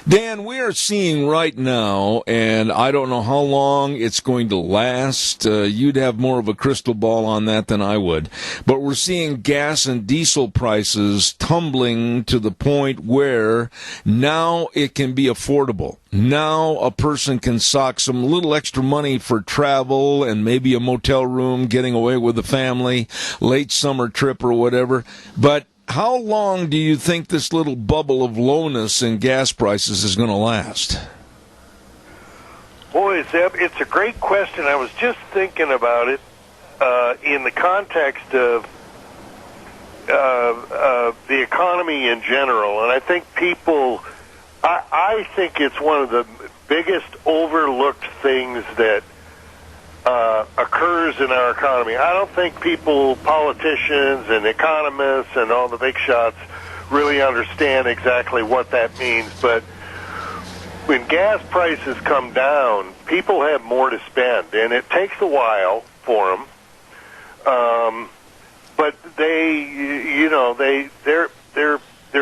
Dan, we are seeing right now, and I don't know how long it's going to last. You'd have more of a crystal ball on that than I would. But we're seeing gas and diesel prices tumbling to the point where now it can be affordable. Now a person can sock some little extra money for travel and maybe a motel room, getting away with the family, late summer trip or whatever. But how long do you think this little bubble of lowness in gas prices is going to last? Boy, Zeb, it's a great question. I was just thinking about it in the context of the economy in general, and I think I think it's one of the biggest overlooked things that occurs in our economy. I don't think politicians and economists and all the big shots really understand exactly what that means. But when gas prices come down, people have more to spend, and it takes a while for them. But they're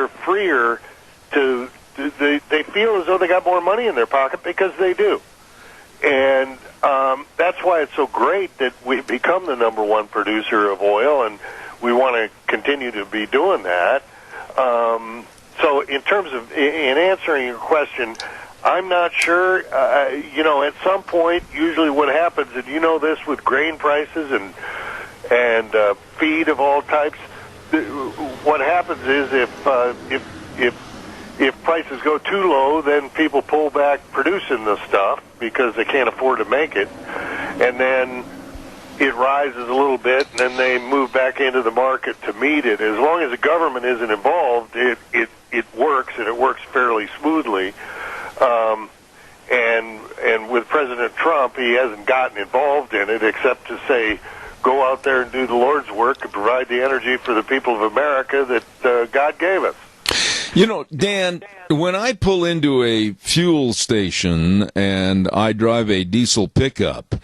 freer to. They feel as though they got more money in their pocket because they do. And that's why it's so great that we've become the number one producer of oil, and we want to continue to be doing that. So in terms of in answering your question, I'm not sure. At some point, usually what happens, and you know this with grain prices and feed of all types, what happens is if prices go too low, then people pull back producing the stuff because they can't afford to make it, and then it rises a little bit, and then they move back into the market to meet it. As long as the government isn't involved, it works, and it works fairly smoothly. And with President Trump, he hasn't gotten involved in it except to say, go out there and do the Lord's work and provide the energy for the people of America that God gave us. Dan, when I pull into a fuel station and I drive a diesel pickup,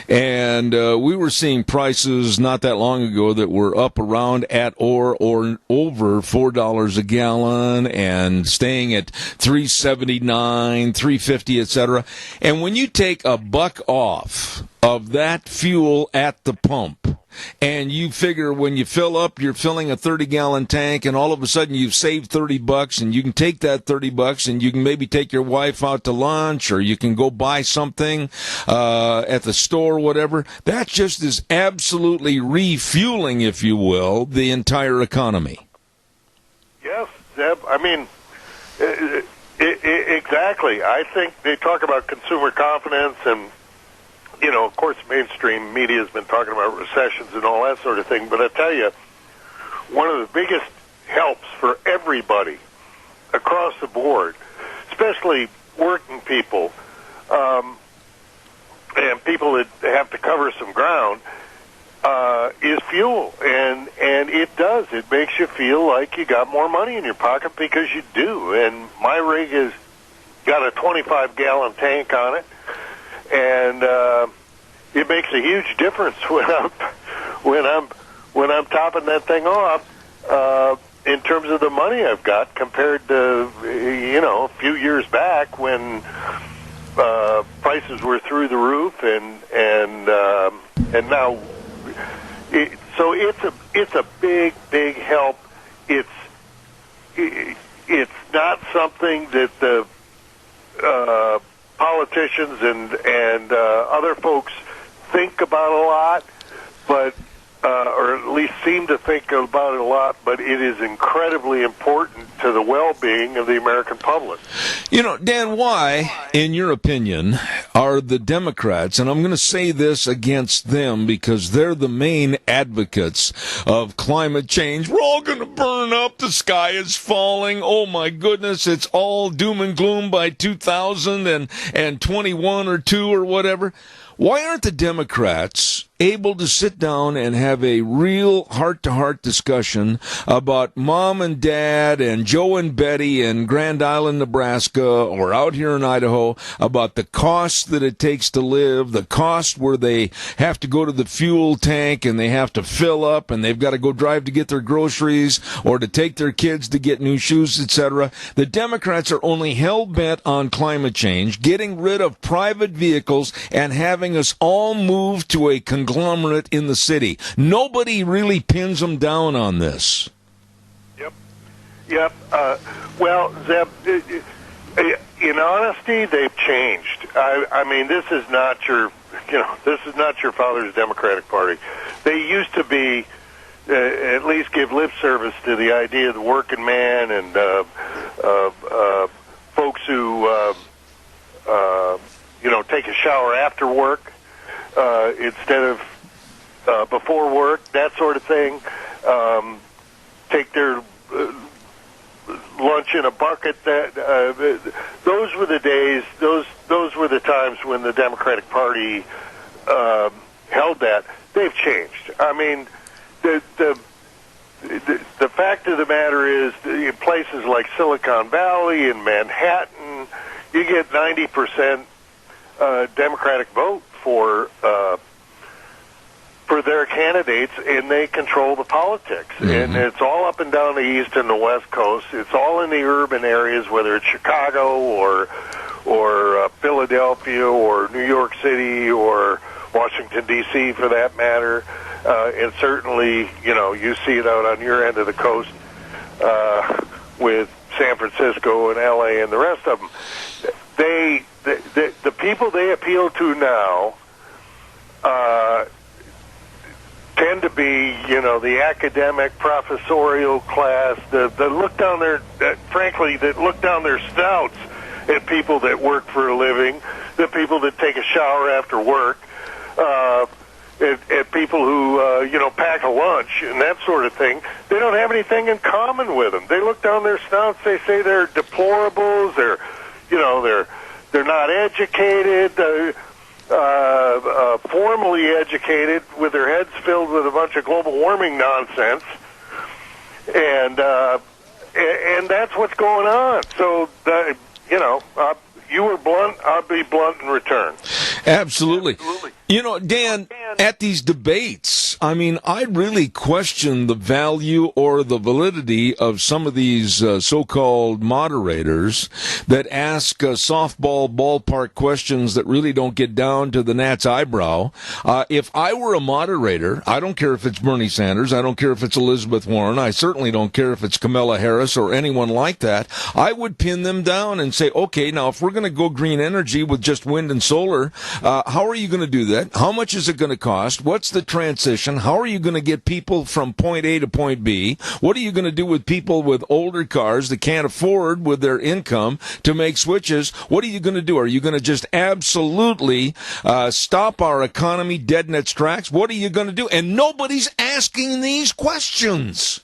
and we were seeing prices not that long ago that were up around at or over $4 a gallon and staying at $3.79, $3.50, etc. And when you take a buck off of that fuel at the pump, and you figure when you fill up, you're filling a 30-gallon tank, and all of a sudden you've saved $30, and you can take that $30 and you can maybe take your wife out to lunch, or you can go buy something at the store, whatever. That just is absolutely refueling, if you will, the entire economy. Yes, Zeb. I mean, exactly. I think they talk about consumer confidence and, of course, mainstream media has been talking about recessions and all that sort of thing. But I tell you, one of the biggest helps for everybody across the board, especially working people, people that have to cover some ground, is fuel, and it does. It makes you feel like you got more money in your pocket because you do. And my rig has got a 25-gallon tank on it, and it makes a huge difference when I'm topping that thing off. In terms of the money I've got compared to, a few years back when prices were through the roof, and now, so it's a big help. It's not something that the politicians and other folks think about a lot, but or at least seem to think about it a lot, but it is incredibly important to the well-being of the American public. Dan, why, in your opinion, are the Democrats, and I'm going to say this against them because they're the main advocates of climate change. We're all going to burn up. The sky is falling. Oh, my goodness. It's all doom and gloom by 2021 or 2 or whatever. Why aren't the Democrats able to sit down and have a real heart-to-heart discussion about Mom and Dad and Joe and Betty in Grand Island, Nebraska, or out here in Idaho, about the cost that it takes to live, the cost where they have to go to the fuel tank and they have to fill up and they've got to go drive to get their groceries or to take their kids to get new shoes, etc. The Democrats are only hell-bent on climate change, getting rid of private vehicles and having us all move to a conglomerate in the city. Nobody really pins them down on this. Yep. Well, Zeb, in honesty, they've changed. I mean, this is not your father's Democratic Party. They used to be, at least give lip service to the idea of the working man and folks who, take a shower after work instead of before work, that sort of thing. Take their lunch in a bucket. Those were the days. Those were the times when the Democratic Party held that. They've changed. I mean, the fact of the matter is, in places like Silicon Valley and Manhattan, you get 90% Democratic vote for their candidates, and they control the politics. Mm-hmm. And it's all up and down the East and the West Coast. It's all in the urban areas, whether it's Chicago or Philadelphia or New York City or Washington, D.C. for that matter. And certainly, you see it out on your end of the coast with San Francisco and L.A. and the rest of them. The people they appeal to now tend to be, the academic, professorial class that look down their, frankly, that look down their snouts at people that work for a living, the people that take a shower after work, at people who, pack a lunch and that sort of thing. They don't have anything in common with them. They look down their snouts. They say they're deplorables. They're not educated. Formally educated, with their heads filled with a bunch of global warming nonsense, and that's what's going on. So, you were blunt, I'll be blunt in return. Absolutely. Dan, at these debates, I mean, I really question the value or the validity of some of these so-called moderators that ask softball ballpark questions that really don't get down to the gnat's eyebrow. If I were a moderator, I don't care if it's Bernie Sanders, I don't care if it's Elizabeth Warren, I certainly don't care if it's Kamala Harris or anyone like that, I would pin them down and say, okay, now if we're going to go green energy with just wind and solar, how are you going to do that? How much is it going to cost? What's the transition? How are you going to get people from point A to point B? What are you going to do with people with older cars that can't afford with their income to make switches? What are you going to do? Are you going to just absolutely stop our economy dead in its tracks? What are you going to do? And nobody's asking these questions.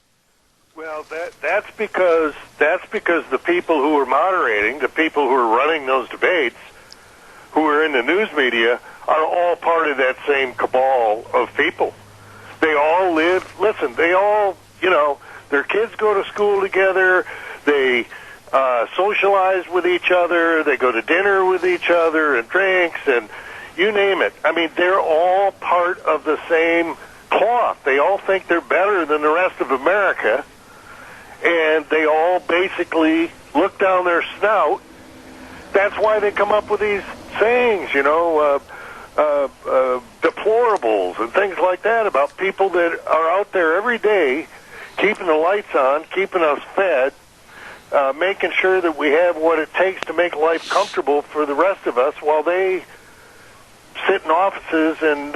Well, that's because the people who are moderating, the people who are running those debates, who are in the news media, are all part of that same cabal of people. They all live, listen, they all, their kids go to school together, they socialize with each other, they go to dinner with each other and drinks and you name it. I mean, they're all part of the same cloth. They all think they're better than the rest of America, and they all basically look down their snout. That's why they come up with these sayings, deplorables and things like that about people that are out there every day keeping the lights on, keeping us fed, making sure that we have what it takes to make life comfortable for the rest of us while they sit in offices and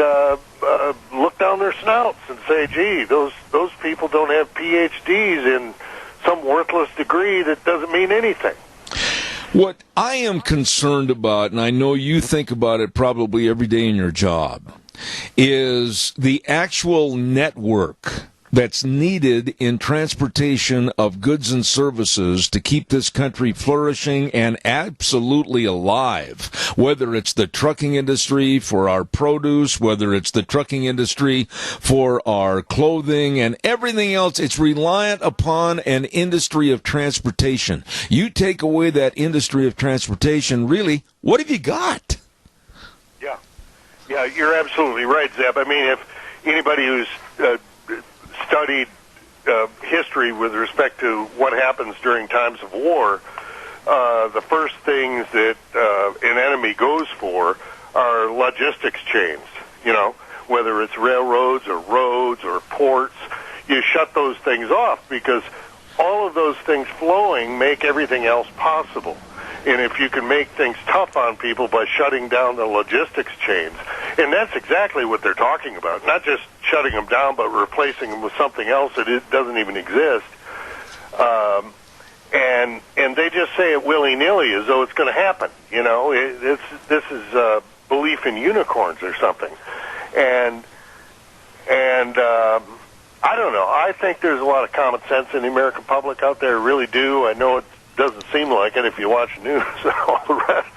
look down their snouts and say, gee, those people don't have PhDs in some worthless degree that doesn't mean anything. What I am concerned about, and I know you think about it probably every day in your job, is the actual network that's needed in transportation of goods and services to keep this country flourishing and absolutely alive. Whether it's the trucking industry for our produce, whether it's the trucking industry for our clothing and everything else, it's reliant upon an industry of transportation. You take away that industry of transportation, really, what have you got? Yeah, you're absolutely right, Zeb. I mean, if anybody who's studied history with respect to what happens during times of war, the first things that an enemy goes for are logistics chains, whether it's railroads or roads or ports. You shut those things off because all of those things flowing make everything else possible. And if you can make things tough on people by shutting down the logistics chains, and that's exactly what they're talking about, not just shutting them down, but replacing them with something else that doesn't even exist. And they just say it willy-nilly as though it's going to happen. This is belief in unicorns or something. And I don't know. I think there's a lot of common sense in the American public out there. I really do. I know it doesn't seem like it if you watch the news and all the rest.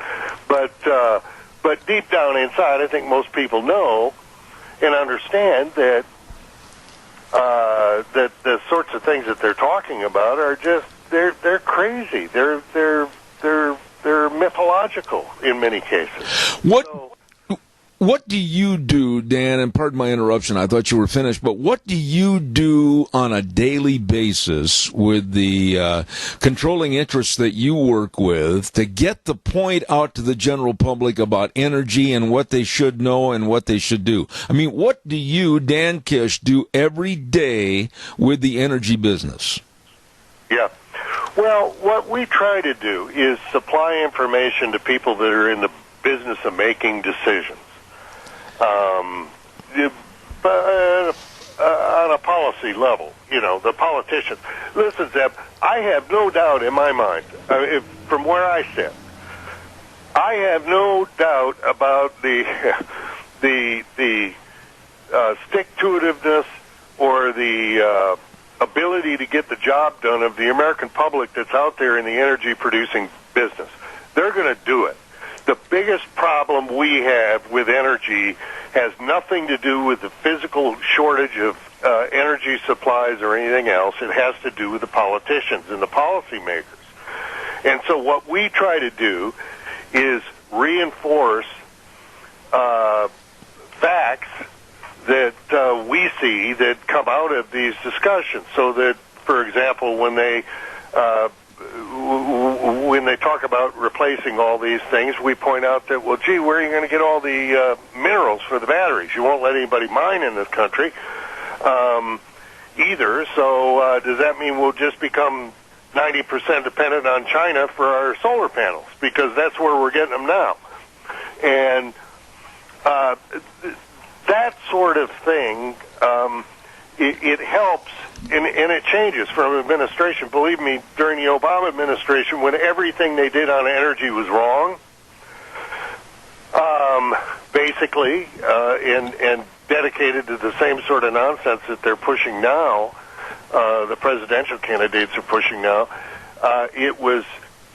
But deep down inside, I think most people know and understand that that the sorts of things that they're talking about are just they're crazy. They're mythological in many cases. What do you do, Dan, and pardon my interruption, I thought you were finished, but what do you do on a daily basis with the controlling interests that you work with to get the point out to the general public about energy and what they should know and what they should do? I mean, what do you, Dan Kish, do every day with the energy business? Yeah. Well, what we try to do is supply information to people that are in the business of making decisions. On a policy level, the politicians. Listen, Zeb, I have no doubt in my mind, from where I sit, I have no doubt about the stick-to-itiveness or the ability to get the job done of the American public that's out there in the energy-producing business. They're going to do it. The biggest problem we have with energy has nothing to do with the physical shortage of energy supplies or anything else. It has to do with the politicians and the policymakers. And so what we try to do is reinforce facts that we see that come out of these discussions. So that, for example, when they talk about replacing all these things, we point out that, well, gee, where are you going to get all the minerals for the batteries? You won't let anybody mine in this country either. So does that mean we'll just become 90% dependent on China for our solar panels? Because that's where we're getting them now. And that sort of thing, it helps. And it changes from administration. Believe me, during the Obama administration, when everything they did on energy was wrong, basically, and dedicated to the same sort of nonsense that they're pushing now, the presidential candidates are pushing now, it was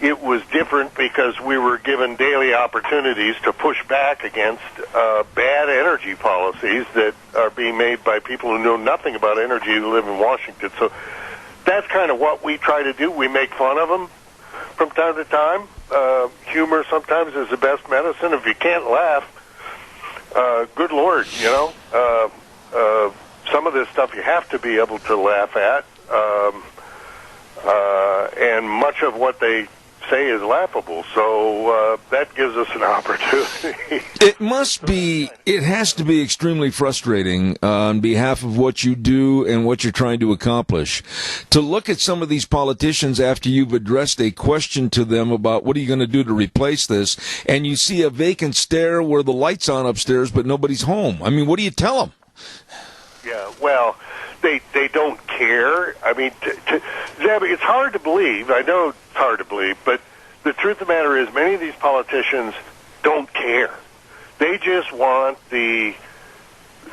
it was different because we were given daily opportunities to push back against bad energy policies that are being made by people who know nothing about energy who live in Washington. So that's kind of what we try to do. We make fun of them from time to time. Humor sometimes is the best medicine. If you can't laugh, good Lord, some of this stuff you have to be able to laugh at. And much of what they say is laughable, so that gives us an opportunity. It has to be extremely frustrating on behalf of what you do and what you're trying to accomplish. To look at some of these politicians after you've addressed a question to them about what are you going to do to replace this, and you see a vacant stare where the light's on upstairs but nobody's home. I mean, what do you tell them? Yeah, well, they don't care. I mean, Zeb, it's hard to believe. I know it's hard to believe, but the truth of the matter is many of these politicians don't care. They just want they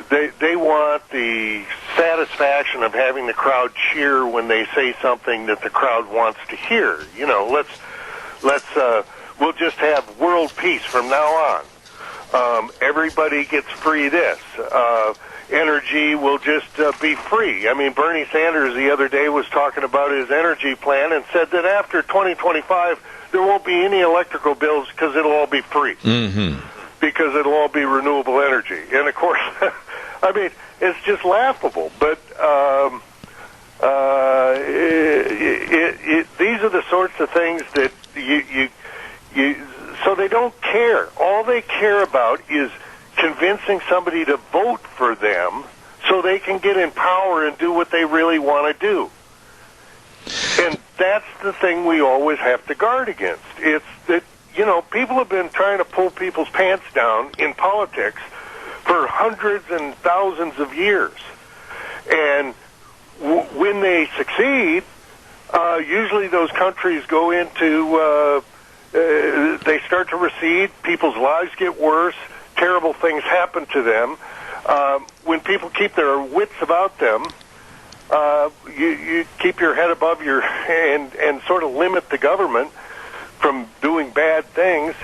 want the satisfaction of having the crowd cheer when they say something that the crowd wants to hear. We'll just have world peace from now on. Everybody gets free this. Energy will just be free. I mean, Bernie Sanders the other day was talking about his energy plan and said that after 2025 there won't be any electrical bills because it'll all be free. Mm-hmm. Because it'll all be renewable energy. And of course, I mean, it's just laughable. But these are the sorts of things that so they don't care. All they care about is convincing somebody to vote for them so they can get in power and do what they really want to do. And that's the thing we always have to guard against. It's that, people have been trying to pull people's pants down in politics for hundreds and thousands of years. And when they succeed, usually those countries go into, they start to recede, people's lives get worse, terrible things happen to them. When people keep their wits about them, you keep your head above your and sort of limit the government from doing bad things.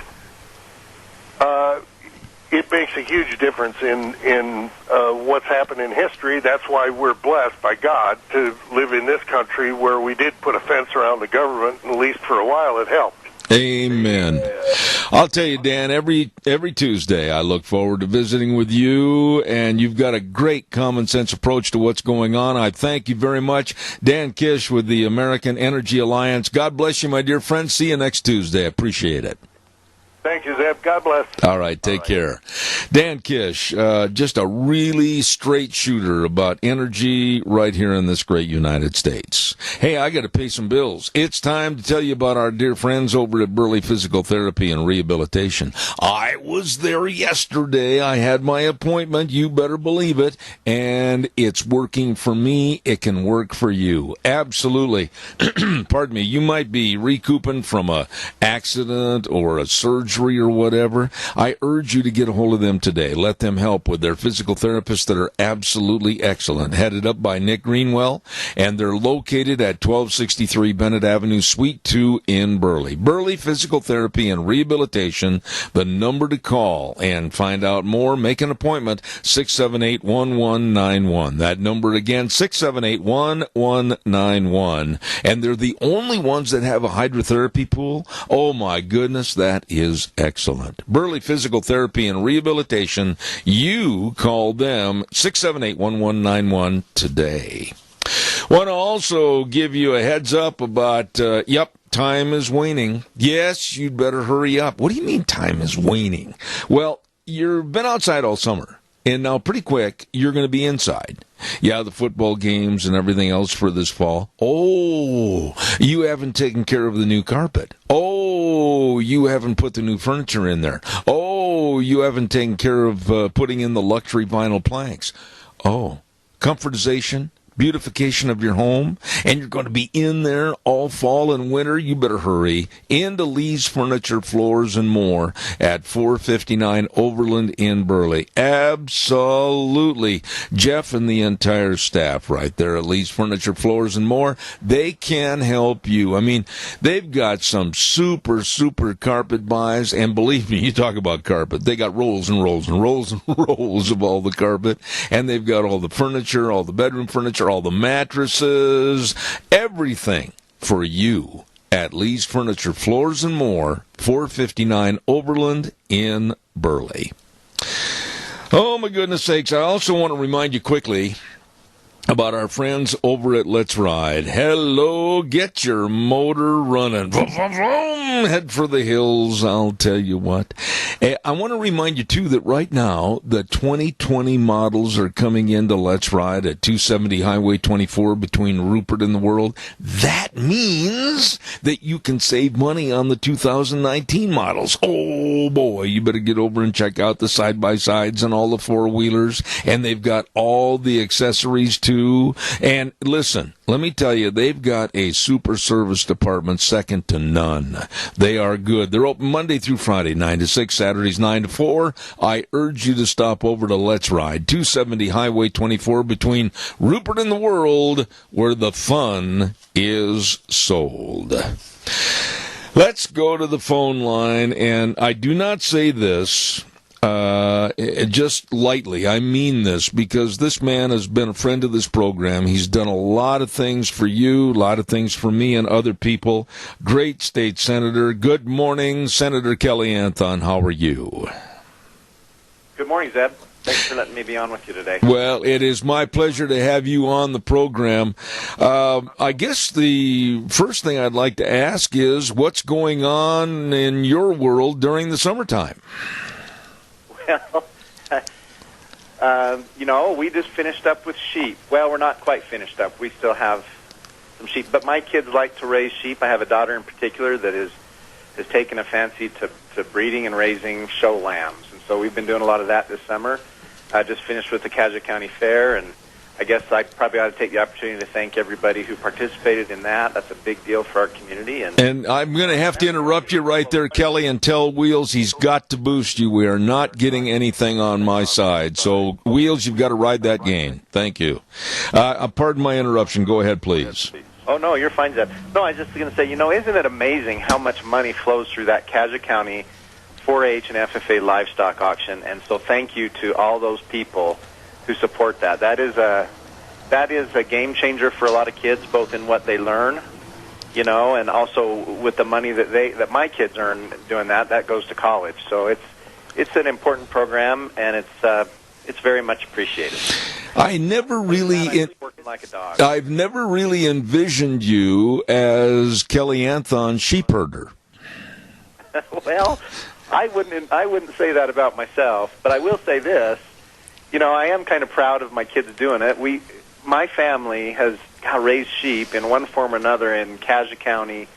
It makes a huge difference in what's happened in history. That's why we're blessed by God to live in this country where we did put a fence around the government, and at least for a while it helped. Amen. I'll tell you, Dan, every Tuesday I look forward to visiting with you, and you've got a great common sense approach to what's going on. I thank you very much. Dan Kish with the American Energy Alliance. God bless you, my dear friend. See you next Tuesday. I appreciate it. Thank you, Zeb. God bless. All right, take care. Dan Kish, just a really straight shooter about energy right here in this great United States. Hey, I got to pay some bills. It's time to tell you about our dear friends over at Burley Physical Therapy and Rehabilitation. I was there yesterday. I had my appointment. You better believe it. And it's working for me. It can work for you. Absolutely. Pardon me. You might be recouping from a accident or a surgery or whatever. I urge you to get a hold of them today. Let them help with their physical therapists that are absolutely excellent. Headed up by Nick Greenwell, and they're located at 1263 Bennett Avenue, Suite 2 in Burley. Burley Physical Therapy and Rehabilitation, the number to call and find out more. Make an appointment, 678-1191. That number again, 678-1191. And they're the only ones that have a hydrotherapy pool. Oh my goodness, that is excellent. Burley Physical Therapy and Rehabilitation. You call them 678-1191 today. Want to also give you a heads up about, time is waning. Yes, you'd better hurry up. What do you mean time is waning? Well, you've been outside all summer, and now pretty quick, you're going to be inside. Yeah, the football games and everything else for this fall. Oh, you haven't taken care of the new carpet. Oh, you haven't put the new furniture in there. Oh, you haven't taken care of putting in the luxury vinyl planks. Oh, comfortization, beautification of your home, and you're going to be in there all fall and winter, you better hurry into Lee's Furniture, Floors, and More at 459 Overland in Burley. Absolutely. Jeff and the entire staff right there at Lee's Furniture, Floors, and More, they can help you. I mean, they've got some super carpet buys, and believe me, you talk about carpet, they got rolls and rolls and rolls and rolls of all the carpet, and they've got all the furniture, all the bedroom furniture, all the mattresses, everything for you at Lee's Furniture, Floors, and More, 459 Overland in Burley. Oh, my goodness sakes. I also want to remind you quickly about our friends over at Let's Ride. Hello, get your motor running. Vroom, vroom, vroom. Head for the hills, I'll tell you what. I want to remind you, too, that right now, the 2020 models are coming into Let's Ride at 270 Highway 24 between Rupert and the World. That means that you can save money on the 2019 models. Oh, boy, you better get over and check out the side-by-sides and all the four-wheelers, and they've got all the accessories, too. And listen, let me tell you, they've got a super service department second to none. They are good. They're open Monday through Friday, 9 to 6, Saturdays 9 to 4. I urge you to stop over to Let's Ride, 270 Highway 24 between Rupert and the World, where the fun is sold. Let's go to the phone line, and I do not say this just lightly. I mean this because this man has been a friend of this program. He's done a lot of things for you, a lot of things for me and other people. Great state senator. Good morning, Senator Kelly Anthon. How are you? Good morning, Zeb. Thanks for letting me be on with you today. Well, it is my pleasure to have you on the program. I guess the first thing I'd like to ask is what's going on in your world during the summertime? Well, we just finished up with sheep. Well, we're not quite finished up. We still have some sheep. But my kids like to raise sheep. I have a daughter in particular that has taken a fancy to breeding and raising show lambs. And so we've been doing a lot of that this summer. I just finished with the Caddo County Fair, and I guess I probably ought to take the opportunity to thank everybody who participated in that. That's a big deal for our community. And I'm going to have to interrupt you right there, Kelly, and tell Wheels he's got to boost you. We are not getting anything on my side. So, Wheels, you've got to ride that gain. Thank you. Pardon my interruption. Go ahead, please. Oh, no, you're fine, Zeb. No, I was just going to say, isn't it amazing how much money flows through that Caddo County 4-H and FFA livestock auction? And so thank you to all those people who support that. That is a game changer for a lot of kids, both in what they learn, and also with the money that my kids earn doing that goes to college. So it's an important program, and it's very much appreciated. I've never really envisioned you as Kelly Anthon sheep herder. Well, I wouldn't say that about myself, but I will say this. I am kind of proud of my kids doing it. My family has raised sheep in one form or another in Caddo County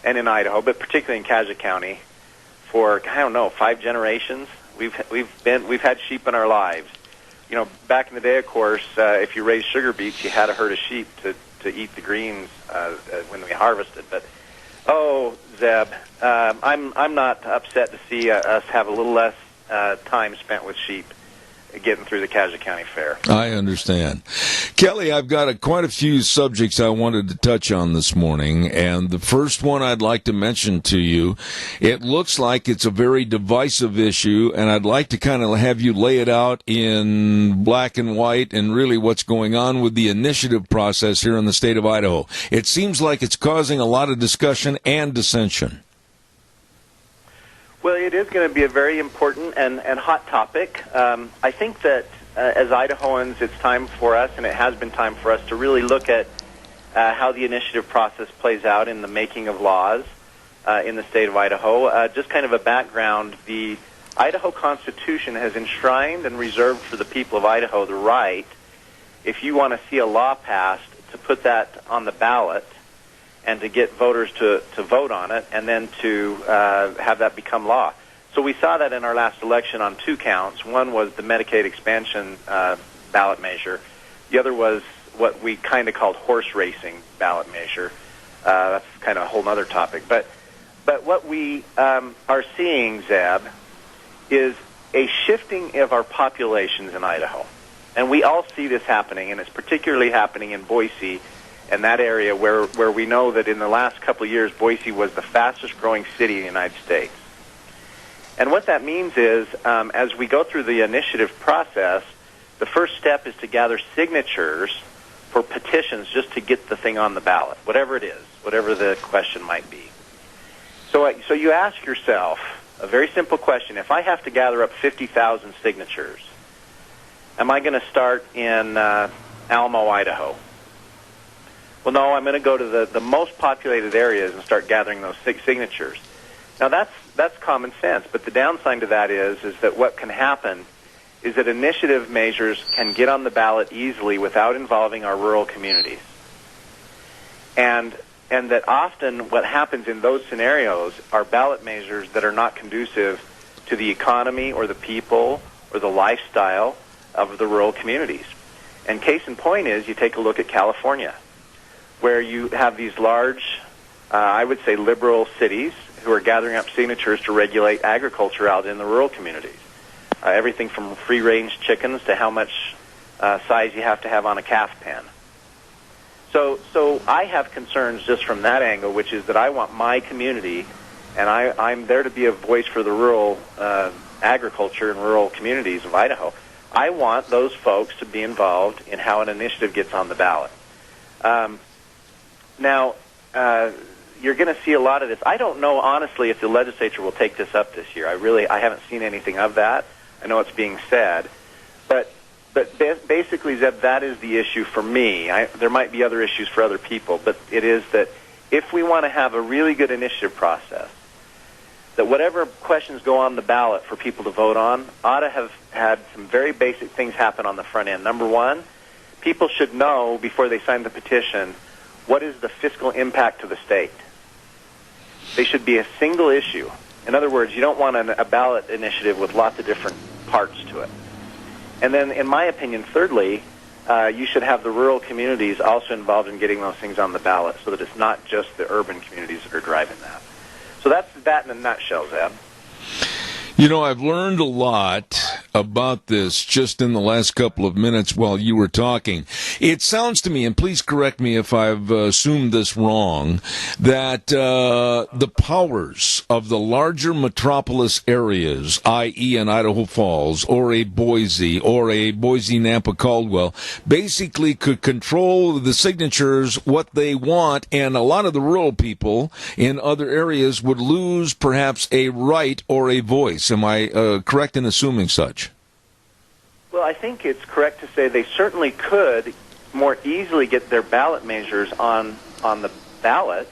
and in Idaho, but particularly in Caddo County for 5 generations. We've had sheep in our lives. Back in the day, of course, if you raised sugar beets, you had a herd of sheep to eat the greens when we harvested. But Zeb, I'm not upset to see us have a little less time spent with sheep getting through the Caddo County Fair. I understand. Kelly, I've got quite a few subjects I wanted to touch on this morning, and the first one I'd like to mention to you, it looks like it's a very divisive issue, and I'd like to kind of have you lay it out in black and white and really what's going on with the initiative process here in the state of Idaho. It seems like it's causing a lot of discussion and dissension. Well, it is going to be a very important and hot topic. I think that as Idahoans, it's time for us, and it has been time for us, to really look at how the initiative process plays out in the making of laws in the state of Idaho. Just kind of a background, the Idaho Constitution has enshrined and reserved for the people of Idaho the right, if you want to see a law passed, to put that on the ballot and to get voters to vote on it, and then to have that become law. So we saw that in our last election on 2 counts. One was the Medicaid expansion ballot measure. The other was what we kind of called horse racing ballot measure. That's kind of a whole other topic. But what we are seeing, Zeb, is a shifting of our populations in Idaho. And we all see this happening, and it's particularly happening in Boise and that area where we know that in the last couple of years, Boise was the fastest growing city in the United States. And what that means is, as we go through the initiative process, the first step is to gather signatures for petitions just to get the thing on the ballot, whatever it is, whatever the question might be. So you ask yourself a very simple question. If I have to gather up 50,000 signatures, am I going to start in Alamo, Idaho? Well, no, I'm going to go to the most populated areas and start gathering those signatures. Now, that's common sense, but the downside to that is that what can happen is that initiative measures can get on the ballot easily without involving our rural communities. And that often what happens in those scenarios are ballot measures that are not conducive to the economy or the people or the lifestyle of the rural communities. And case in point is you take a look at California, where you have these large, I would say liberal cities who are gathering up signatures to regulate agriculture out in the rural communities. Everything from free-range chickens to how much size you have to have on a calf pen. So I have concerns just from that angle, which is that I want my community, and I'm there to be a voice for the rural agriculture and rural communities of Idaho. I want those folks to be involved in how an initiative gets on the ballot. Now, you're going to see a lot of this. I don't know, honestly, if the legislature will take this up this year. I haven't seen anything of that. I know it's being said. But basically, Zeb, that is the issue for me. There might be other issues for other people, but it is that if we want to have a really good initiative process, that whatever questions go on the ballot for people to vote on ought to have had some very basic things happen on the front end. Number one, people should know before they sign the petition what is the fiscal impact to the state. They should be a single issue. In other words, you don't want a ballot initiative with lots of different parts to it. And then, in my opinion, thirdly, you should have the rural communities also involved in getting those things on the ballot so that it's not just the urban communities that are driving that. So that's that in a nutshell, Zeb. You know, I've learned a lot about this just in the last couple of minutes while you were talking. It sounds to me, and please correct me if I've assumed this wrong, that the powers of the larger metropolis areas, i.e. an Idaho Falls or a Boise Nampa Caldwell, basically could control the signatures what they want, and a lot of the rural people in other areas would lose perhaps a right or a voice. Am I correct in assuming such? Well, I think it's correct to say they certainly could more easily get their ballot measures on the ballot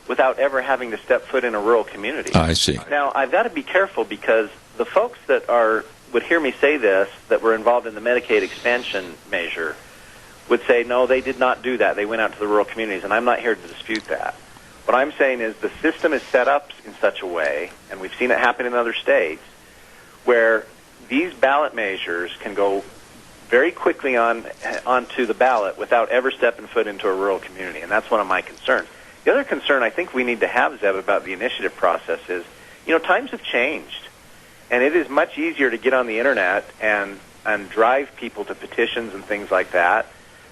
without ever having to step foot in a rural community. I see. Now, I've got to be careful because the folks that would hear me say this, that were involved in the Medicaid expansion measure, would say, no, they did not do that. They went out to the rural communities, and I'm not here to dispute that. What I'm saying is the system is set up in such a way, and we've seen it happen in other states, where these ballot measures can go very quickly onto the ballot without ever stepping foot into a rural community, and that's one of my concerns. The other concern I think we need to have, Zeb, about the initiative process is, times have changed, and it is much easier to get on the Internet and drive people to petitions and things like that.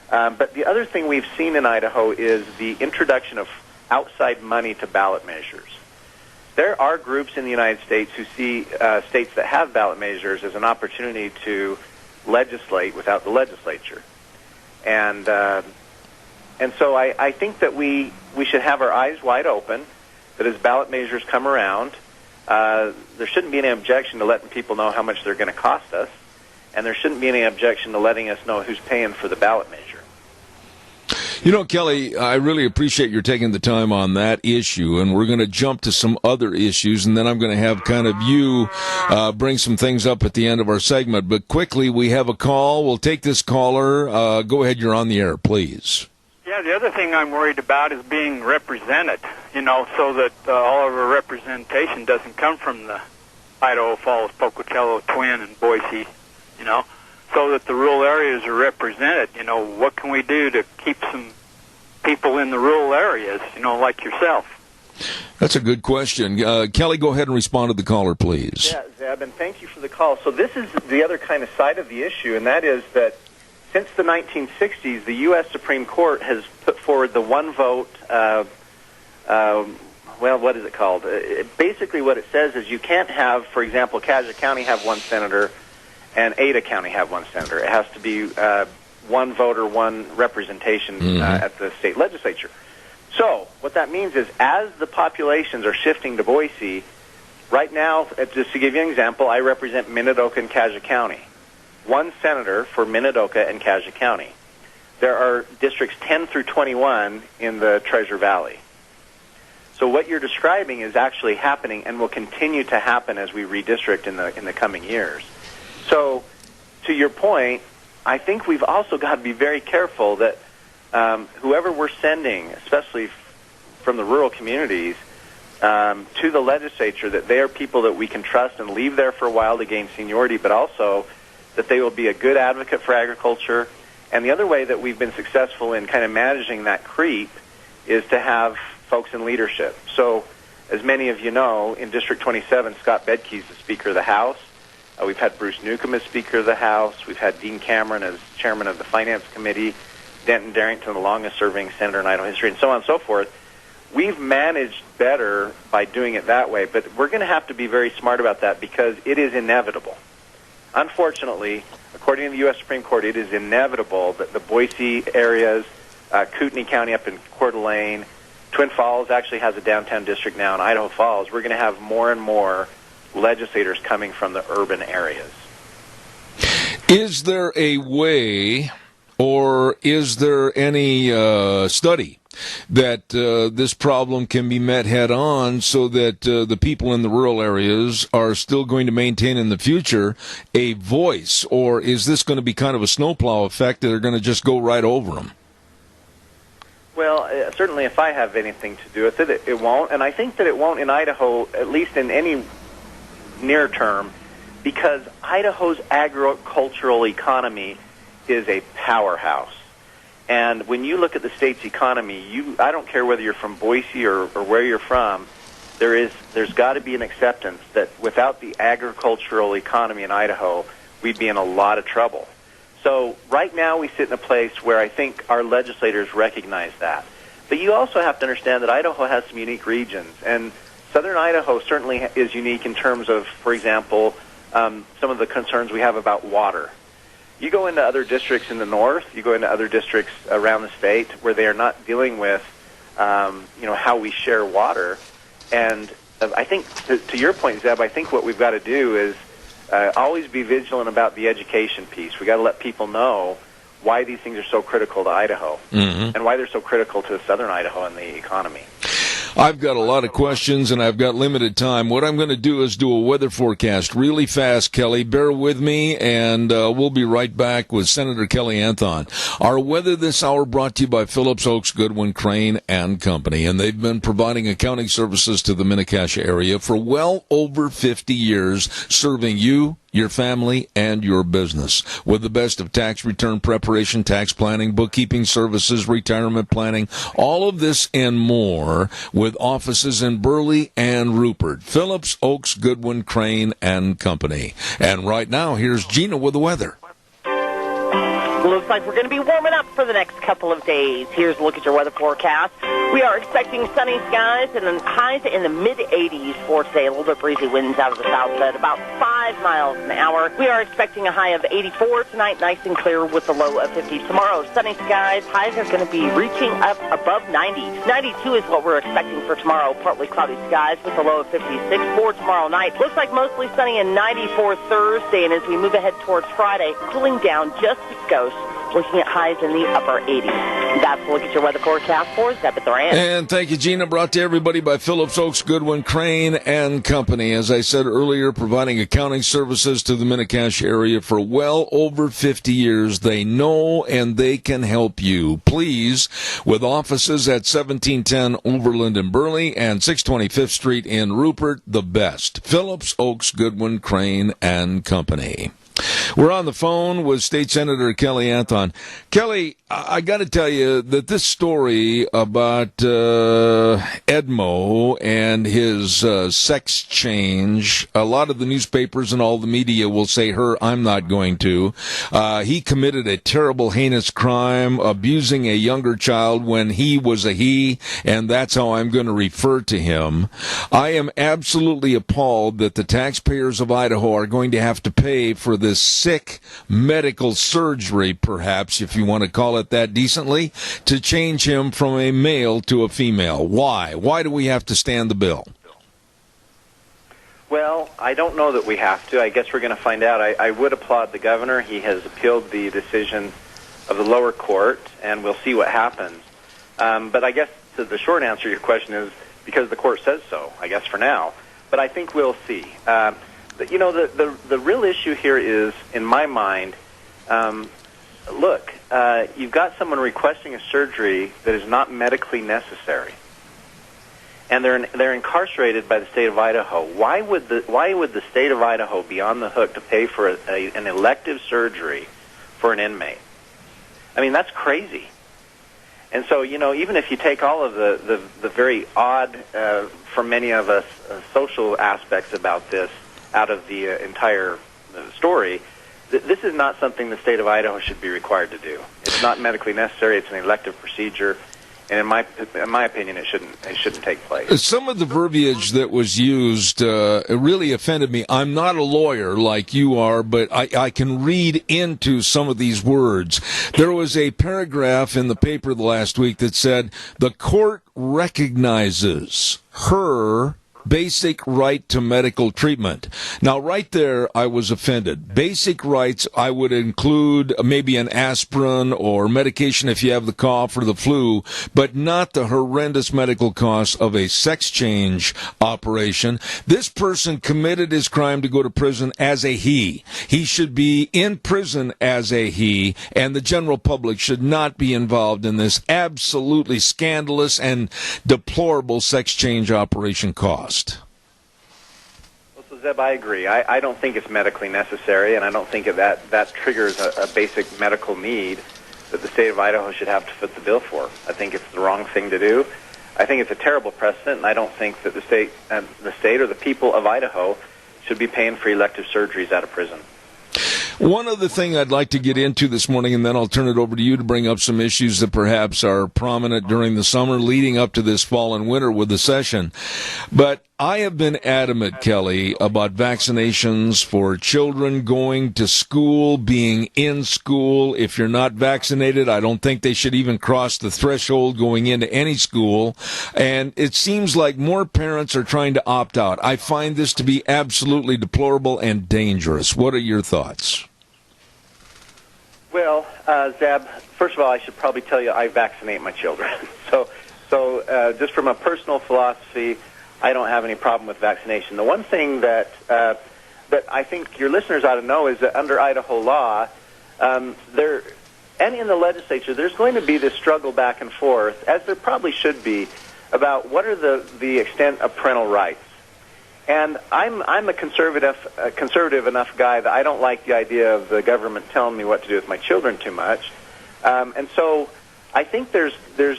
But the other thing we've seen in Idaho is the introduction of outside money to ballot measures. There are groups in the United States who see states that have ballot measures as an opportunity to legislate without the legislature. And so I think that we should have our eyes wide open, that as ballot measures come around, there shouldn't be any objection to letting people know how much they're going to cost us, and there shouldn't be any objection to letting us know who's paying for the ballot measure. Kelly, I really appreciate your taking the time on that issue, and we're going to jump to some other issues, and then I'm going to have kind of you bring some things up at the end of our segment. But quickly, we have a call. We'll take this caller. Go ahead. You're on the air, please. Yeah, the other thing I'm worried about is being represented, so that all of our representation doesn't come from the Idaho Falls, Pocatello, Twin, and Boise, so that the rural areas are represented. You know, what can we do to keep some people in the rural areas, you know, like yourself? That's a good question. Kelly, go ahead and respond to the caller, please. Yeah, Zeb, and thank you for the call. So this is the other kind of side of the issue, and that is that since the 1960s, the U.S. Supreme Court has put forward the one vote, well, what is it called? Basically what it says is you can't have, for example, Cassia County have one senator and Ada County have one senator. It has to be one voter, one representation at the state legislature. So what that means is as the populations are shifting to Boise, right now, just to give you an example, I represent Minidoka and Cassia County. One senator for Minidoka and Cassia County. There are districts 10 through 21 in the Treasure Valley. So what you're describing is actually happening and will continue to happen as we redistrict in the coming years. So to your point, I think we've also got to be very careful that whoever we're sending, especially from the rural communities, to the legislature, that they are people that we can trust and leave there for a while to gain seniority, but also that they will be a good advocate for agriculture. And the other way that we've been successful in kind of managing that creep is to have folks in leadership. So, as many of you know, in District 27, Scott Bedke is the Speaker of the House. We've had Bruce Newcomb as Speaker of the House. We've had Dean Cameron as Chairman of the Finance Committee. Denton Darrington, the longest-serving senator in Idaho history, and so on and so forth. We've managed better by doing it that way, but we're going to have to be very smart about that because it is inevitable. Unfortunately, according to the U.S. Supreme Court, it is inevitable that the Boise areas, Kootenai County up in Coeur d'Alene, Twin Falls actually has a downtown district now in Idaho Falls. We're going to have more and more legislators coming from the urban areas. Is there a way, or is there any study that this problem can be met head-on so that the people in the rural areas are still going to maintain in the future a voice, or is this going to be kind of a snowplow effect that they're going to just go right over them? Well, certainly if I have anything to do with it, it won't. And I think that it won't in Idaho, at least in any near term, because Idaho's agricultural economy is a powerhouse. And when you look at the state's economy, I don't care whether you're from Boise or where you're from, there's got to be an acceptance that without the agricultural economy in Idaho, we'd be in a lot of trouble. So right now we sit in a place where I think our legislators recognize that. But you also have to understand that Idaho has some unique regions, and southern Idaho certainly is unique in terms of, for example, some of the concerns we have about water. You go into other districts in the north, you go into other districts around the state where they are not dealing with, how we share water. And I think, to your point, Zeb, I think what we've got to do is always be vigilant about the education piece. We've got to let people know why these things are so critical to Idaho and why they're so critical to southern Idaho and the economy. I've got a lot of questions, and I've got limited time. What I'm going to do is do a weather forecast really fast, Kelly. Bear with me, and we'll be right back with Senator Kelly Anthon. Our weather this hour brought to you by Phillips Oaks, Goodwin, Crane, and Company, and they've been providing accounting services to the Mini-Cassia area for well over 50 years, serving you, your family, and your business with the best of tax return preparation, tax planning, bookkeeping services, retirement planning, all of this and more, with offices in Burley and Rupert. Phillips Oaks, Goodwin, Crane, and Company. And right now, here's Gina with the weather. Looks like we're going to be warming up for the next couple of days. Here's a look at your weather forecast. We are expecting sunny skies and highs in the mid-80s for today. A little bit breezy winds out of the south at about 5 miles an hour. We are expecting a high of 84 tonight, nice and clear with a low of 50. Tomorrow, sunny skies. Highs are going to be reaching up above 90. 92 is what we're expecting for tomorrow. Partly cloudy skies with a low of 56 for tomorrow night. Looks like mostly sunny and 90 for Thursday. And as we move ahead towards Friday, cooling down just a skosh. Looking at highs in the upper 80s. That's a look at your weather forecast for Zeb at the Ranch. And thank you, Gina. Brought to everybody by Phillips Oaks, Goodwin, Crane, and Company. As I said earlier, providing accounting services to the Mini-Cassia area for well over 50 years. They know and they can help you. Please, with offices at 1710 Overland in Burley and 625th Street in Rupert, the best. Phillips Oaks, Goodwin, Crane, and Company. We're on the phone with State Senator Kelly Anthon. Kelly, I got to tell you that this story about Edmo and his sex change, a lot of the newspapers and all the media will say I'm not going to. He committed a terrible, heinous crime, abusing a younger child when he was a he, and that's how I'm going to refer to him. I am absolutely appalled that the taxpayers of Idaho are going to have to pay for this sick medical surgery, perhaps, if you want to call it that decently, to change him from a male to a female. Why? Why do we have to stand the bill? Well, I don't know that we have to. I guess we're going to find out. I would applaud the governor. He has appealed the decision of the lower court, and we'll see what happens. But I guess the short answer to your question is because the court says so, I guess, for now. But I think we'll see. The real issue here is, in my mind, you've got someone requesting a surgery that is not medically necessary, and they're incarcerated by the state of Idaho. Why would the state of Idaho be on the hook to pay for an elective surgery for an inmate? I mean, that's crazy. And so, even if you take all of the very odd, for many of us, social aspects about this out of the entire story, this is not something the state of Idaho should be required to do. It's not medically necessary. It's an elective procedure, and in my opinion, it shouldn't take place. Some of the verbiage that was used really offended me. I'm not a lawyer like you are, but I can read into some of these words. There was a paragraph in the paper last week that said the court recognizes her basic right to medical treatment. Now, right there, I was offended. Basic rights, I would include maybe an aspirin or medication if you have the cough or the flu, but not the horrendous medical costs of a sex change operation. This person committed his crime to go to prison as a he. He should be in prison as a he, and the general public should not be involved in this absolutely scandalous and deplorable sex change operation cost. Well, so Zeb, I agree. I don't think it's medically necessary, and I don't think that triggers a basic medical need that the state of Idaho should have to foot the bill for. I think it's the wrong thing to do. I think it's a terrible precedent, and I don't think that the state or the people of Idaho should be paying for elective surgeries out of prison. One other thing I'd like to get into this morning, and then I'll turn it over to you to bring up some issues that perhaps are prominent during the summer leading up to this fall and winter with the session. But I have been adamant, Kelly, about vaccinations for children going to school, being in school. If you're not vaccinated, I don't think they should even cross the threshold going into any school. And it seems like more parents are trying to opt out. I find this to be absolutely deplorable and dangerous. What are your thoughts? Well, Zeb, first of all, I should probably tell you I vaccinate my children. So just from a personal philosophy, I don't have any problem with vaccination. The one thing that I think your listeners ought to know is that under Idaho law, and in the legislature, there's going to be this struggle back and forth, as there probably should be, about what are the extent of parental rights. And I'm a conservative enough guy that I don't like the idea of the government telling me what to do with my children too much. And so I think there's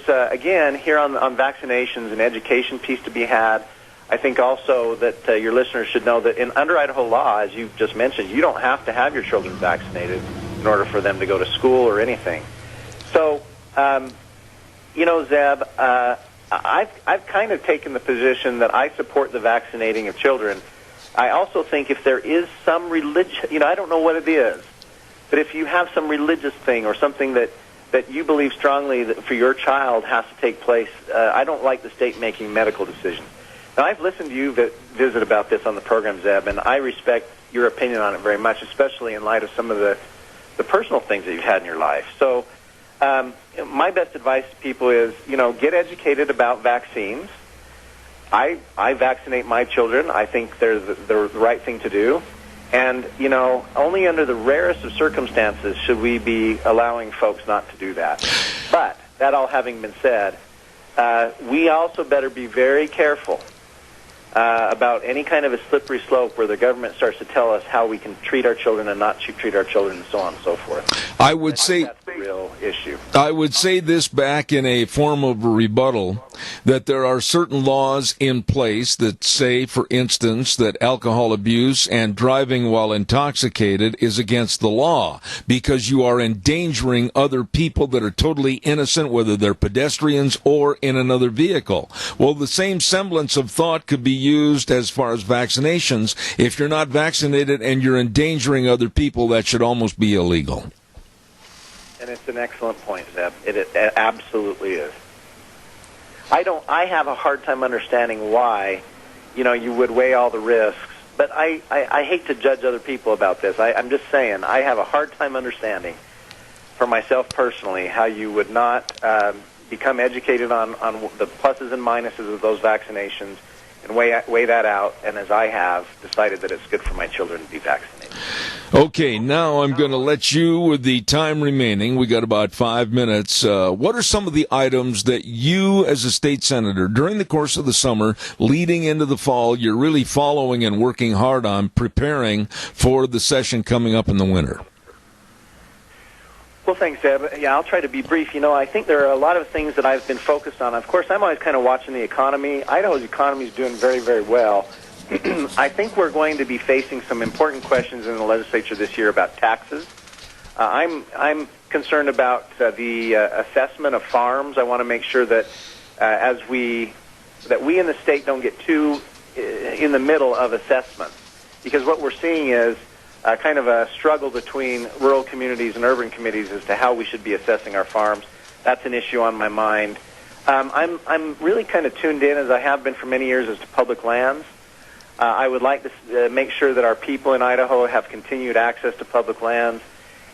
again, here on vaccinations, an education piece to be had. I think also that your listeners should know that under Idaho law, as you just mentioned, you don't have to have your children vaccinated in order for them to go to school or anything. So, Zeb, I've kind of taken the position that I support the vaccinating of children. I also think if there is some religion, I don't know what it is, but if you have some religious thing or something that you believe strongly that for your child has to take place, I don't like the state making medical decisions. Now, I've listened to you visit about this on the program, Zeb, and I respect your opinion on it very much, especially in light of some of the personal things that you've had in your life. So my best advice to people is, get educated about vaccines. I vaccinate my children. I think they're the right thing to do. And, only under the rarest of circumstances should we be allowing folks not to do that. But that all having been said, we also better be very careful about any kind of a slippery slope where the government starts to tell us how we can treat our children and not treat our children and so on and so forth. I would say that's the real issue. I would say this back in a form of a rebuttal, that there are certain laws in place that say, for instance, that alcohol abuse and driving while intoxicated is against the law because you are endangering other people that are totally innocent, whether they're pedestrians or in another vehicle. Well, the same semblance of thought could be used as far as vaccinations. If you're not vaccinated and you're endangering other people, that should almost be illegal. And it's an excellent point, Zeb. It absolutely is. I have a hard time understanding why, you would weigh all the risks. But I hate to judge other people about this. I'm just saying, I have a hard time understanding, for myself personally, how you would not become educated on the pluses and minuses of those vaccinations and weigh that out, and as I have, decided that it's good for my children to be vaccinated. Okay, now I'm going to let you, with the time remaining, we got about 5 minutes, what are some of the items that you, as a state senator, during the course of the summer, leading into the fall, you're really following and working hard on preparing for the session coming up in the winter? Well, thanks, Deb. Yeah, I'll try to be brief. I think there are a lot of things that I've been focused on. Of course, I'm always kind of watching the economy. Idaho's economy is doing very, very well. I think we're going to be facing some important questions in the legislature this year about taxes. I'm concerned about the assessment of farms. I want to make sure that we in the state don't get too in the middle of assessments, because what we're seeing is kind of a struggle between rural communities and urban communities as to how we should be assessing our farms. That's an issue on my mind. I'm really kind of tuned in, as I have been for many years, as to public lands. I would like to make sure that our people in Idaho have continued access to public lands,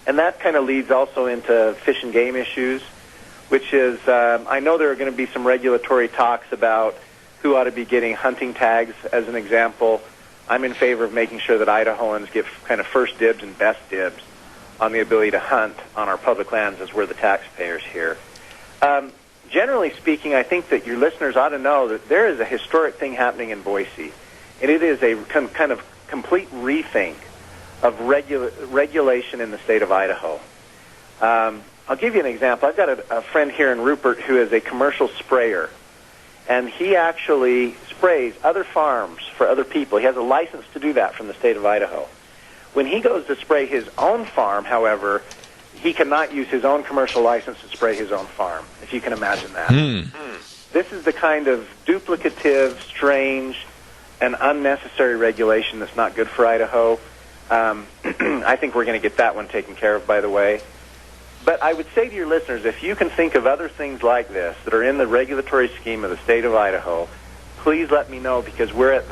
and that kind of leads also into fish and game issues, which is I know there are going to be some regulatory talks about who ought to be getting hunting tags, as an example. I'm in favor of making sure that Idahoans get kind of first dibs and best dibs on the ability to hunt on our public lands, as we're the taxpayers here. Generally speaking, I think that your listeners ought to know that there is a historic thing happening in Boise, and it is a kind of complete rethink of regulation in the state of Idaho. I'll give you an example. I've got a friend here in Rupert who is a commercial sprayer, and he actually sprays other farms for other people. He has a license to do that from the state of Idaho. When he goes to spray his own farm, however, he cannot use his own commercial license to spray his own farm, if you can imagine that. This is the kind of duplicative, strange, and unnecessary regulation that's not good for Idaho. I think we're going to get that one taken care of, by the way. But I would say to your listeners, if you can think of other things like this that are in the regulatory scheme of the state of Idaho, please let me know, because we're at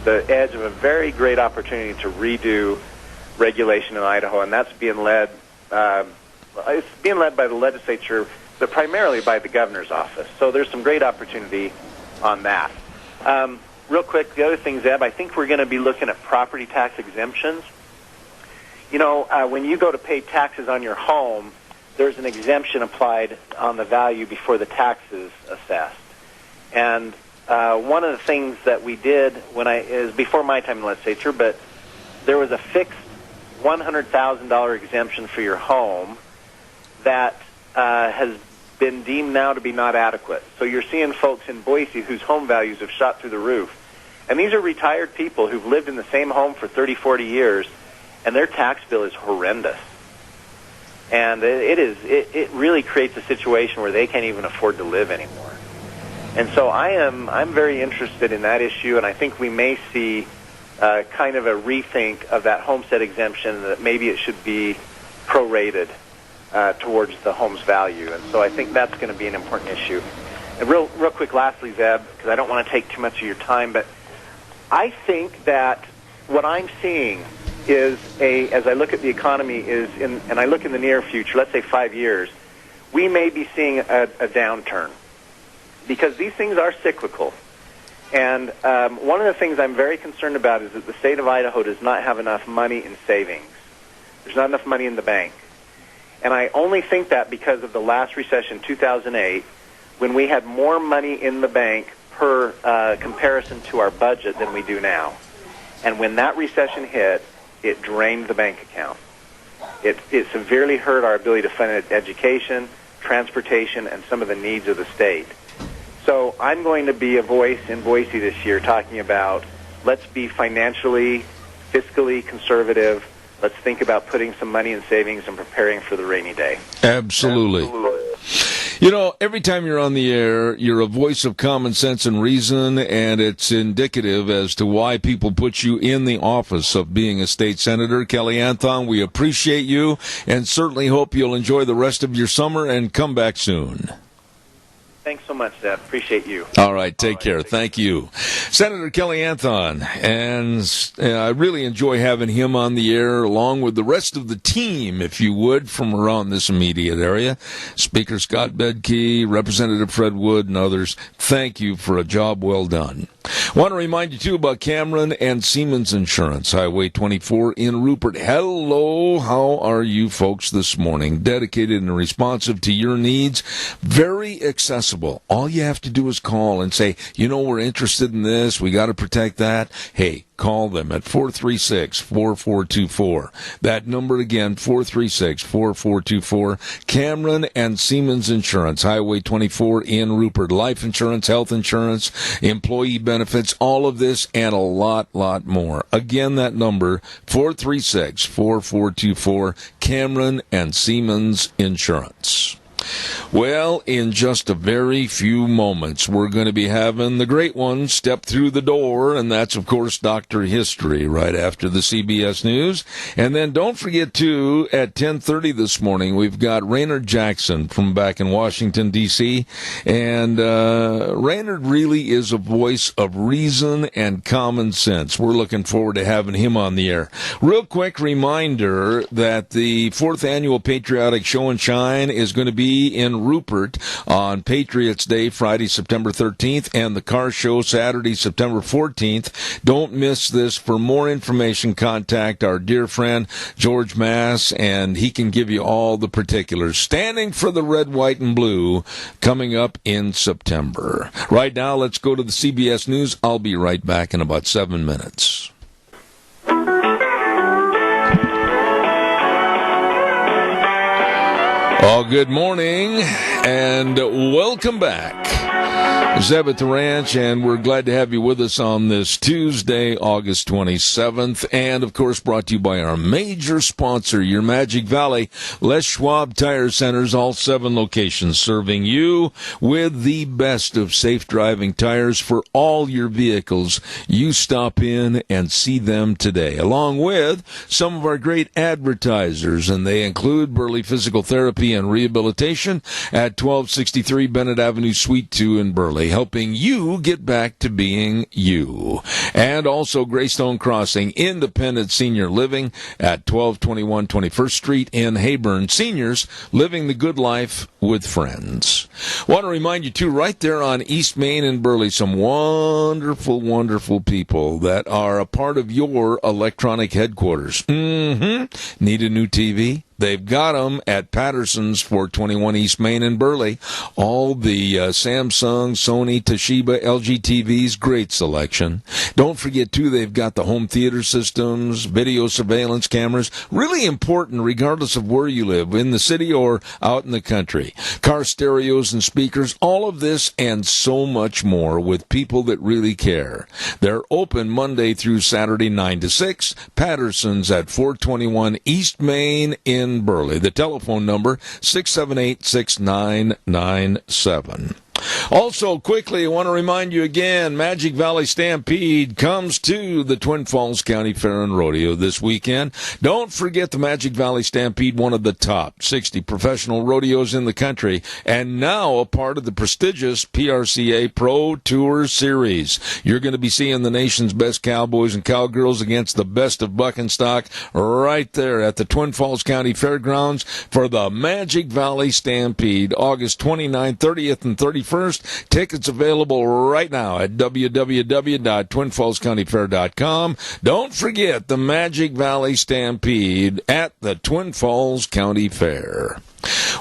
the edge of a very great opportunity to redo regulation in Idaho, and that's being led. It's being led by the legislature, but primarily by the governor's office. So there's some great opportunity on that. Real quick, the other thing, Zeb, I think we're going to be looking at property tax exemptions. When you go to pay taxes on your home, there's an exemption applied on the value before the tax is assessed. And one of the things that we did is before my time in the legislature, but there was a fixed $100,000 exemption for your home that has been deemed now to be not adequate. So you're seeing folks in Boise whose home values have shot through the roof. And these are retired people who've lived in the same home for 30, 40 years, and their tax bill is horrendous. And it really creates a situation where they can't even afford to live anymore. And so I'm very interested in that issue, and I think we may see kind of a rethink of that homestead exemption, that maybe it should be prorated towards the home's value. And so I think that's going to be an important issue. And real quick, lastly, Zeb, because I don't want to take too much of your time, but I think that what I'm seeing is as I look at the economy, and I look in the near future, let's say 5 years, we may be seeing a downturn, because these things are cyclical. And one of the things I'm very concerned about is that the state of Idaho does not have enough money in savings. There's not enough money in the bank. And I only think that because of the last recession, 2008, when we had more money in the bank per comparison to our budget than we do now. And when that recession hit, it drained the bank account. It severely hurt our ability to fund education, transportation, and some of the needs of the state. So I'm going to be a voice in Boise this year talking about let's be financially, fiscally conservative. Let's think about putting some money in savings and preparing for the rainy day. Absolutely. You know, every time you're on the air, you're a voice of common sense and reason, and it's indicative as to why people put you in the office of being a state senator. Kelly Anthon, we appreciate you and certainly hope you'll enjoy the rest of your summer and come back soon. Thanks so much, Deb. Appreciate you. All right, take care. Thank you. Senator Kelly Anthon, and I really enjoy having him on the air along with the rest of the team, if you would, from around this immediate area. Speaker Scott Bedke, Representative Fred Wood, and others, thank you for a job well done. I want to remind you, too, about Cameron and Siemens Insurance, Highway 24 in Rupert. Hello, how are you folks this morning? Dedicated and responsive to your needs, very accessible. All you have to do is call and say, you know, we're interested in this, we got to protect that. Hey, call them at 436-4424. That number again, 436-4424. Cameron and Siemens Insurance, Highway 24 in Rupert. Life insurance, health insurance, employee benefits, all of this and a lot more. Again, that number, 436-4424. Cameron and Siemens Insurance. Well, in just a very few moments, we're going to be having the great one step through the door, and that's, of course, Dr. History right after the CBS News. And then don't forget, too, at 10:30 this morning, we've got Raynard Jackson from back in Washington, D.C., and Raynard really is a voice of reason and common sense. We're looking forward to having him on the air. Real quick reminder that the 4th Annual Patriotic Show and Shine is going to be in Rupert on Patriots Day, Friday, September 13th, and the car show Saturday, September 14th. Don't miss this. For more information, contact our dear friend George Mass, and he can give you all the particulars. Standing for the red, white, and blue coming up in September. Right now, let's go to the CBS News. I'll be right back in about 7 minutes. Oh, good morning, and welcome back. Zeb at the Ranch, and we're glad to have you with us on this Tuesday, August 27th, and, of course, brought to you by our major sponsor, your Magic Valley, Les Schwab Tire Centers, all 7 locations, serving you with the best of safe driving tires for all your vehicles. You stop in and see them today, along with some of our great advertisers, and they include Burley Physical Therapy and Rehabilitation at 1263 Bennett Avenue, Suite 2 in Burley, helping you get back to being you. And also Greystone Crossing Independent Senior Living at 1221 21st Street in Hayburn. Seniors living the good life with friends. Want to remind you, too, right there on East Main in Burley, some wonderful, wonderful people that are a part of your electronic headquarters. Need a new TV? They've got them at Patterson's, 421 East Main in Burley. All the Samsung, Sony, Toshiba, LG TVs, great selection. Don't forget, too, they've got the home theater systems, video surveillance cameras. Really important regardless of where you live, in the city or out in the country. Car stereos and speakers, all of this and so much more with people that really care. They're open Monday through Saturday, 9 to 6. Patterson's at 421 East Main in Burley. The telephone number, 678-6997. Also, quickly, I want to remind you again, Magic Valley Stampede comes to the Twin Falls County Fair and Rodeo this weekend. Don't forget the Magic Valley Stampede, one of the top 60 professional rodeos in the country, and now a part of the prestigious PRCA Pro Tour Series. You're going to be seeing the nation's best cowboys and cowgirls against the best of buck and stock right there at the Twin Falls County Fairgrounds for the Magic Valley Stampede, August 29th, 30th, and 31st. Tickets available right now at www.twinfallscountyfair.com. Don't forget the Magic Valley Stampede at the Twin Falls County Fair.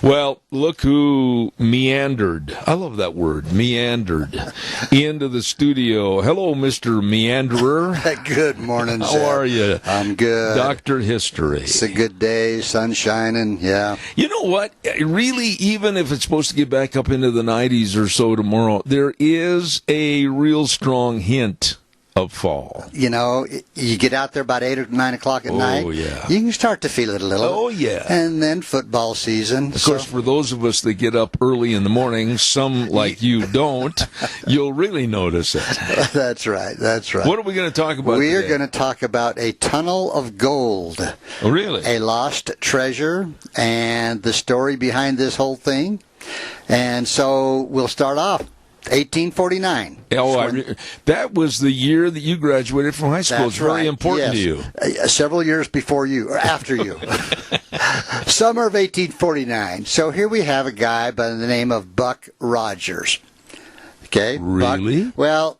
Well, look who meandered. I love that word, meandered, into the studio. Hello, Mr. Meanderer. Good morning, How Zeb. are you? I'm good. Dr. History. It's a good day, sun shining, yeah. You know what? Really, even if it's supposed to get back up into the 90s or so tomorrow, there is a real strong hint of fall. You know, you get out there about 8 or 9 o'clock at night. Oh, yeah. You can start to feel it a little. Oh, yeah. And then football season. Of course, for those of us that get up early in the morning, some like you don't, you'll really notice it. That's right. That's right. What are we going to talk about We are today? going to talk about a tunnel of gold. Oh, really? A lost treasure and the story behind this whole thing. And so we'll start off. 1849. Oh, that was the year that you graduated from high school. That's It's very right. important Yes. to you. Several years before you, or after you. Summer of 1849. So here we have a guy by the name of Buck Rogers. Okay? Really? Buck, well,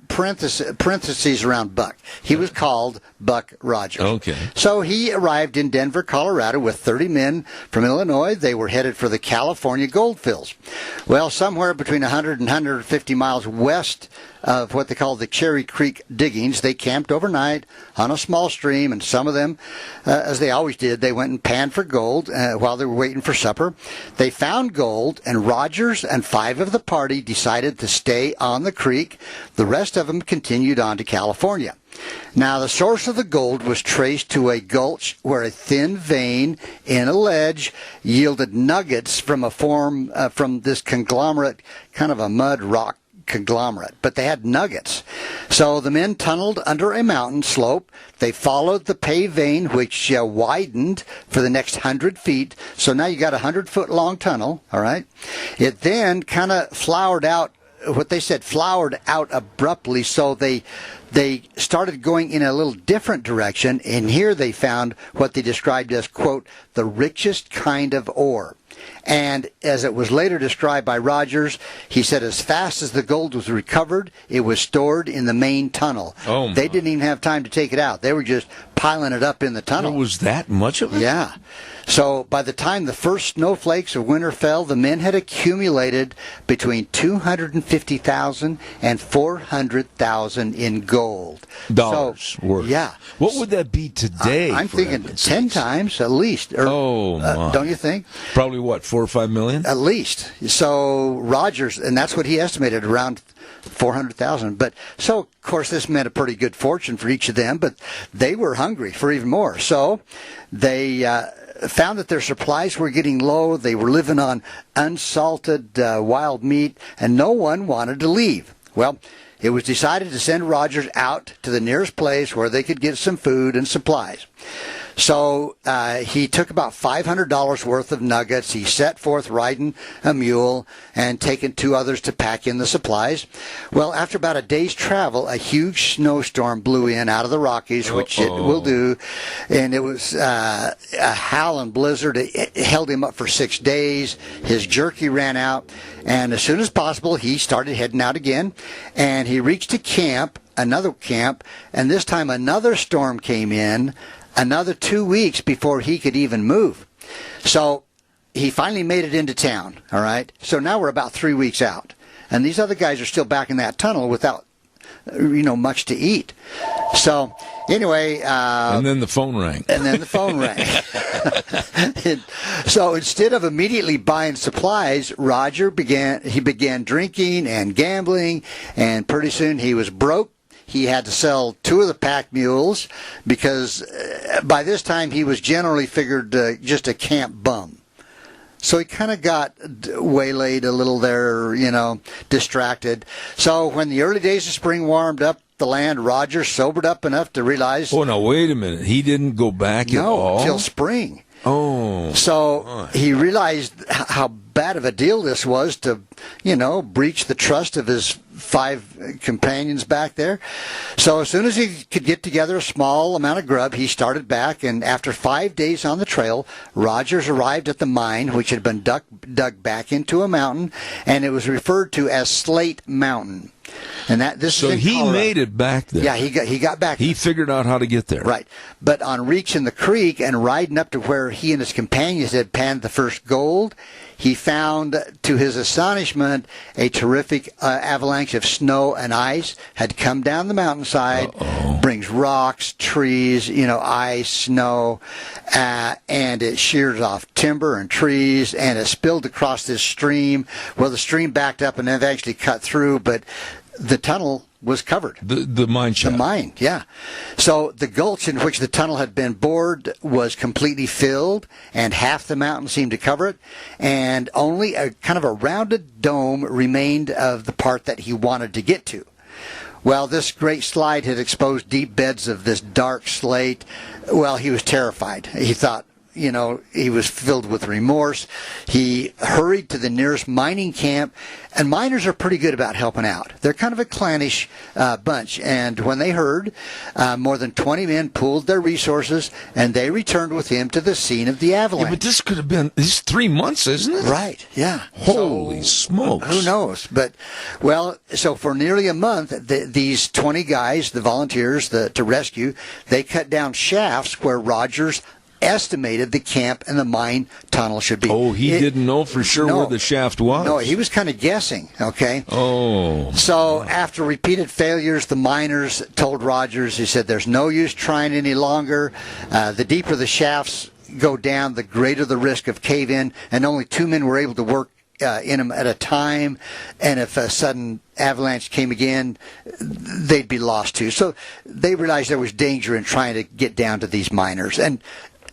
parentheses around Buck. He was called Buck Rogers. Okay. So he arrived in Denver, Colorado with 30 men from Illinois. They were headed for the California goldfields. Well, somewhere between 100 and 150 miles west of what they call the Cherry Creek diggings, they camped overnight on a small stream, and some of them, as they always did, they went and panned for gold while they were waiting for supper. They found gold, and Rogers and 5 of the party decided to stay on the creek. The rest of them continued on to California. Now, the source of the gold was traced to a gulch where a thin vein in a ledge yielded nuggets from from this conglomerate, kind of a mud rock conglomerate, but they had nuggets. So the men tunneled under a mountain slope. They followed the paved vein, which widened for the next 100 feet. So now you got a 100-foot long tunnel, all right? It then kind of flowered out abruptly, so they started going in a little different direction, and here they found what they described as, quote, the richest kind of ore. And as it was later described by Rogers, he said as fast as the gold was recovered, it was stored in the main tunnel. Oh, my. They didn't even have time to take it out. They were just piling it up in the tunnel. There was that much of it? Yeah. So by the time the first snowflakes of winter fell, the men had accumulated between $250,000 and $400,000 in gold. Dollars worth. Yeah. What would that be today? I'm for thinking heaven's 10 sakes? times at least. Oh, my. Don't you think? Probably what, 4 or 5 million? At least. So Rogers, and that's what he estimated, around 400,000. But so, of course, this meant a pretty good fortune for each of them, but they were hungry for even more. So they found that their supplies were getting low. They were living on unsalted wild meat, and no one wanted to leave. Well, it was decided to send Rogers out to the nearest place where they could get some food and supplies. So he took about $500 worth of nuggets. He set forth riding a mule and taking 2 others to pack in the supplies. Well, after about a day's travel, a huge snowstorm blew in out of the Rockies, which it will do. And it was a howling blizzard. It held him up for 6 days. His jerky ran out. And as soon as possible, he started heading out again. And he reached a camp, another camp, and this time another storm came in. Another 2 weeks before he could even move. So he finally made it into town, all right? So now we're about 3 weeks out. And these other guys are still back in that tunnel without, much to eat. So anyway... and then the phone rang. So instead of immediately buying supplies, Roger began drinking and gambling, and pretty soon he was broke. He had to sell 2 of the pack mules because by this time he was generally figured just a camp bum. So he kind of got waylaid a little there, distracted. So when the early days of spring warmed up the land, Roger sobered up enough to realize... Oh, no, wait a minute. He didn't go back at all? No, till spring. Oh. So he realized how bad of a deal this was to, breach the trust of his 5 companions back there. So as soon as he could get together a small amount of grub, he started back, and after 5 days on the trail, Rogers arrived at the mine, which had been dug back into a mountain, and it was referred to as Slate Mountain. And so he made it back there. Yeah, he got back there. He figured out how to get there. Right. But on reaching the creek and riding up to where he and his companions had panned the first gold, he found, to his astonishment, a terrific avalanche of snow and ice had come down the mountainside, brings rocks, trees, ice, snow, and it shears off timber and trees, and it spilled across this stream. Well, the stream backed up and eventually cut through, but the tunnel was covered. The mine shaft. The mine, yeah. So the gulch in which the tunnel had been bored was completely filled, and half the mountain seemed to cover it, and only a kind of a rounded dome remained of the part that he wanted to get to. Well, this great slide had exposed deep beds of this dark slate. Well, he was terrified. He thought, he was filled with remorse. He hurried to the nearest mining camp, and miners are pretty good about helping out. They're kind of a clannish bunch, and when they heard, more than 20 men pooled their resources, and they returned with him to the scene of the avalanche. Yeah, but this could have been 3 months, isn't it? Right, yeah. Holy smokes. Who knows? But, so for nearly a month, these 20 guys, the volunteers to rescue, they cut down shafts where Rogers estimated the camp and the mine tunnel should be. Oh, he didn't know for sure where the shaft was? No, he was kind of guessing, okay? Oh. So after repeated failures, the miners told Rogers, he said, there's no use trying any longer. The deeper the shafts go down, the greater the risk of cave-in, and only 2 men were able to work in them at a time, and if a sudden avalanche came again, they'd be lost too. So they realized there was danger in trying to get down to these miners, and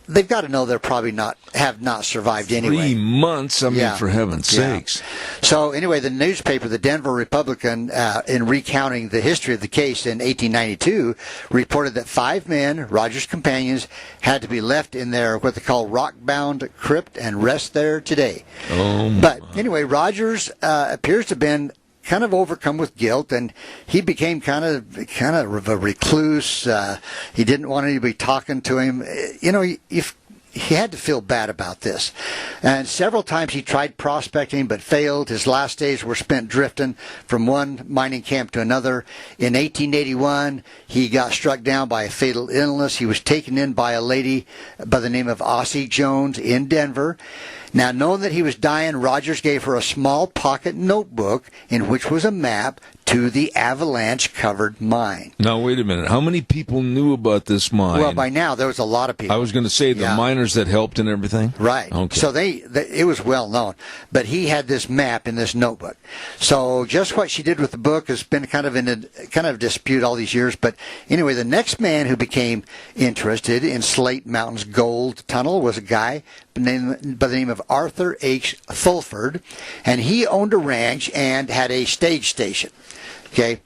they've got to know they're probably have not survived anyway. 3 months, for heaven's sakes. So anyway, the newspaper, the Denver Republican, in recounting the history of the case in 1892, reported that 5 men, Rogers' companions, had to be left in their what they call rock-bound crypt and rest there today. But anyway, Rogers appears to have been kind of overcome with guilt, and he became kind of a recluse. He didn't want anybody talking to him. He had to feel bad about this. And several times he tried prospecting but failed. His last days were spent drifting from one mining camp to another. In 1881, he got struck down by a fatal illness. He was taken in by a lady by the name of Ossie Jones in Denver. Now, knowing that he was dying, Rogers gave her a small pocket notebook in which was a map to the avalanche-covered mine. Now, wait a minute. How many people knew about this mine? Well, by now, there was a lot of people. I was going to say the miners that helped and everything? Right. Okay. So it was well known. But he had this map in this notebook. So just what she did with the book has been kind of dispute all these years. But anyway, the next man who became interested in Slate Mountain's gold tunnel was a guy by the name of Arthur H. Fulford, and he owned a ranch and had a stage station. Okay,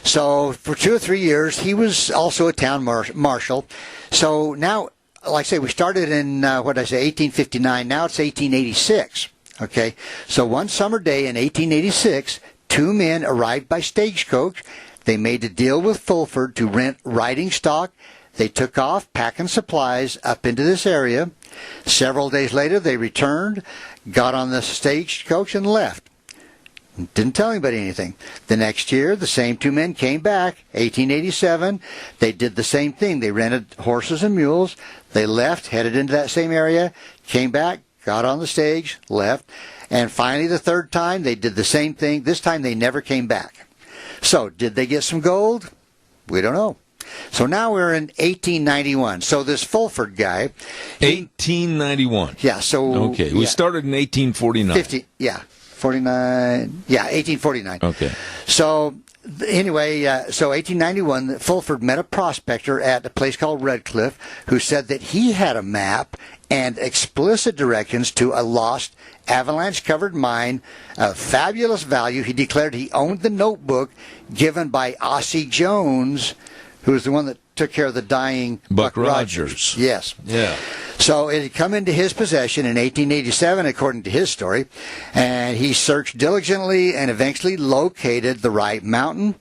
so for 2 or 3 years, he was also a town marshal. So now, like I say, we started in, 1859. Now it's 1886. Okay, so one summer day in 1886, 2 men arrived by stagecoach. They made a deal with Fulford to rent riding stock. They took off, packing supplies up into this area. Several days later, they returned, got on the stagecoach, and left. Didn't tell anybody anything. The next year, the same 2 men came back, 1887. They did the same thing. They rented horses and mules. They left, headed into that same area, came back, got on the stage, left. And finally, the 3rd time, they did the same thing. This time, they never came back. So, did they get some gold? We don't know. So now we're in 1891. So this Fulford guy... 1891. Yeah, so... Okay, we started in 1849. 1849. Okay. So anyway, 1891, Fulford met a prospector at a place called Red Cliff who said that he had a map and explicit directions to a lost avalanche-covered mine of fabulous value. He declared he owned the notebook given by Ossie Jones, who was the one that took care of the dying Buck Rogers. Yes. Yeah. So it had come into his possession in 1887, according to his story, and he searched diligently and eventually located the right mountain.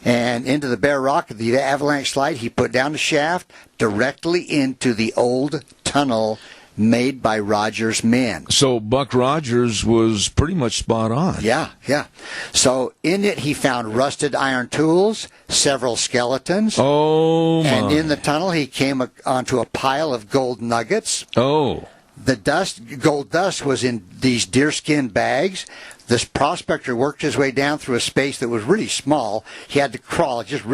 And into the bare rock of the avalanche slide, he put down the shaft directly into the old tunnel made by Rogers' men. So Buck Rogers was pretty much spot on. Yeah. So in it, he found rusted iron tools, several skeletons. Oh, my. And in the tunnel, he came onto a pile of gold nuggets. Oh. The gold dust was in these deerskin bags. This prospector worked his way down through a space that was really small. He had to crawl, just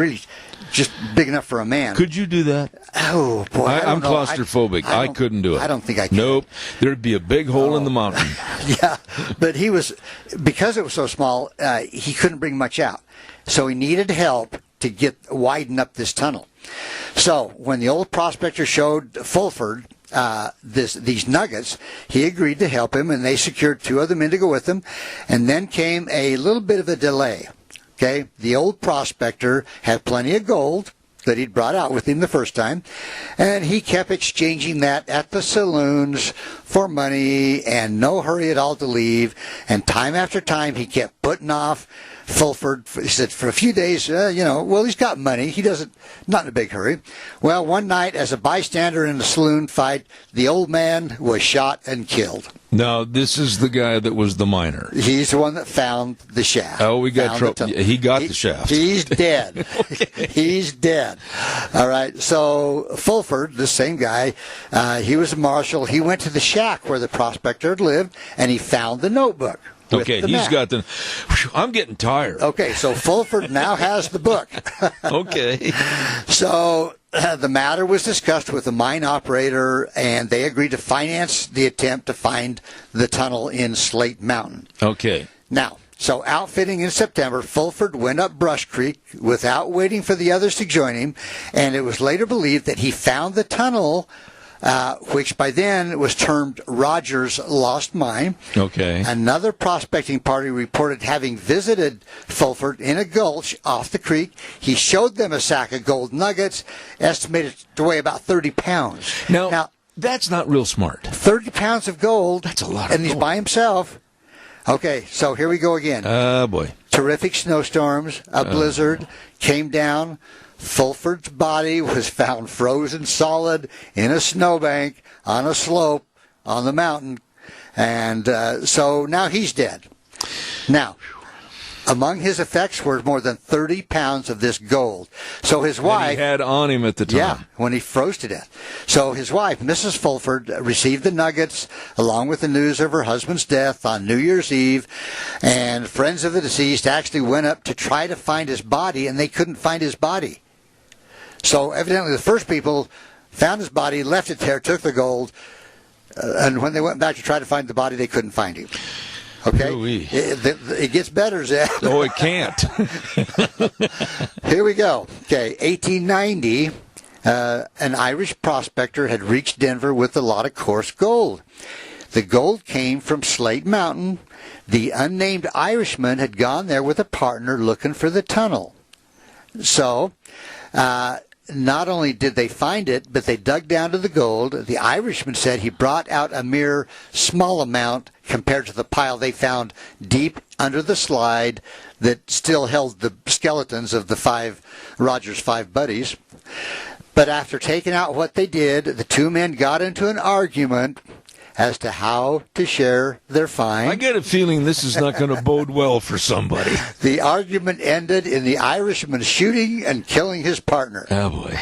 big enough for a man. Could you do that? Oh, boy. I'm claustrophobic. I couldn't do it. I don't think I could. Nope. There'd be a big hole in the mountain. Yeah, but because it was so small, he couldn't bring much out. So he needed help to widen up this tunnel. So when the old prospector showed Fulford these nuggets, he agreed to help him, and they secured 2 other men to go with him. And then came a little bit of a delay. Okay, the old prospector had plenty of gold that he'd brought out with him the first time, and he kept exchanging that at the saloons for money, and no hurry at all to leave. And time after time, he kept putting off Fulford. He said for a few days, he's got money. He not in a big hurry. Well, one night, as a bystander in a saloon fight, the old man was shot and killed. Now, this is the guy that was the miner. He's the one that found the shaft. Oh, we got trouble. He got the shaft. He's dead. Okay. He's dead. All right. So Fulford, the same guy, he was a marshal. He went to the shack where the prospector had lived, and he found the notebook. Okay, he's got the... I'm getting tired. Okay, so Fulford now has the book. Okay. So the matter was discussed with the mine operator, and they agreed to finance the attempt to find the tunnel in Slate Mountain. Okay. Now, so outfitting in September, Fulford went up Brush Creek without waiting for the others to join him, and it was later believed that he found the tunnel, which by then was termed Rogers' Lost Mine. Okay. Another prospecting party reported having visited Fulford in a gulch off the creek. He showed them a sack of gold nuggets, estimated to weigh about 30 pounds. Now that's not real smart. 30 pounds of gold. That's a lot of And he's gold. by himself. Okay, so here we go again. Oh, boy. Terrific snowstorms, a blizzard came down. Fulford's body was found frozen solid in a snowbank on a slope on the mountain. And so now he's dead. Now, among his effects were more than 30 pounds of this gold. So his wife... he had on him at the time. Yeah, when he froze to death. So his wife, Mrs. Fulford, received the nuggets along with the news of her husband's death on New Year's Eve. And friends of the deceased actually went up to try to find his body, and they couldn't find his body. So evidently the first people found his body, left it there, took the gold, and when they went back to try to find the body, they couldn't find him. Okay? It gets better, Zeb. Oh, it can't. Here we go. Okay, 1890, an Irish prospector had reached Denver with a lot of coarse gold. The gold came from Slate Mountain. The unnamed Irishman had gone there with a partner looking for the tunnel. So, not only did they find it, but they dug down to the gold. The Irishman said he brought out a mere small amount compared to the pile they found deep under the slide that still held the skeletons of the Rogers' 5 buddies. But after taking out what they did, the 2 men got into an argument as to how to share their find. I get a feeling this is not going to bode well for somebody. The argument ended in the Irishman shooting and killing his partner. Oh, boy.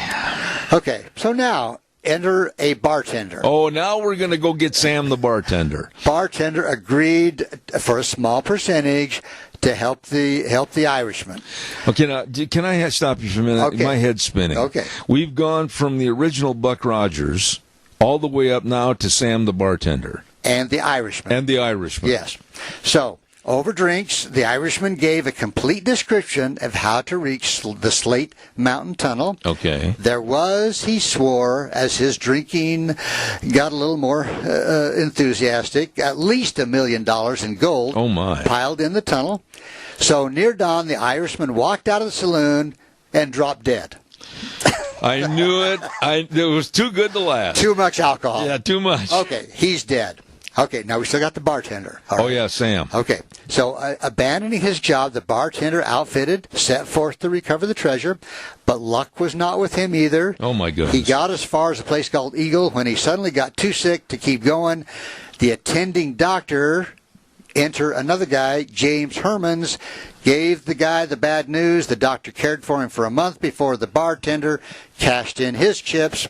Okay, so now enter a bartender. Oh, now we're going to go get Sam the bartender. Bartender agreed for a small percentage to help the Irishman. Okay, now, can I stop you for a minute? Okay. My head's spinning. Okay. We've gone from the original Buck Rogers all the way up now to Sam the bartender. And the Irishman. Yes. So, over drinks, the Irishman gave a complete description of how to reach the Slate Mountain Tunnel. Okay. There was, he swore, as his drinking got a little more enthusiastic, at least $1 million in gold piled in the tunnel. So near dawn, the Irishman walked out of the saloon and dropped dead. I knew it. It was too good to last. Too much alcohol. Yeah, too much. Okay, he's dead. Okay, now we still got the bartender. All Oh, right. yeah, Sam. Okay, so abandoning his job, the bartender outfitted, set forth to recover the treasure, but luck was not with him either. Oh, my goodness. He got as far as a place called Eagle when he suddenly got too sick to keep going. The attending doctor, enter another guy, James Hermans, gave the guy the bad news. The doctor cared for him for a month before the bartender cashed in his chips.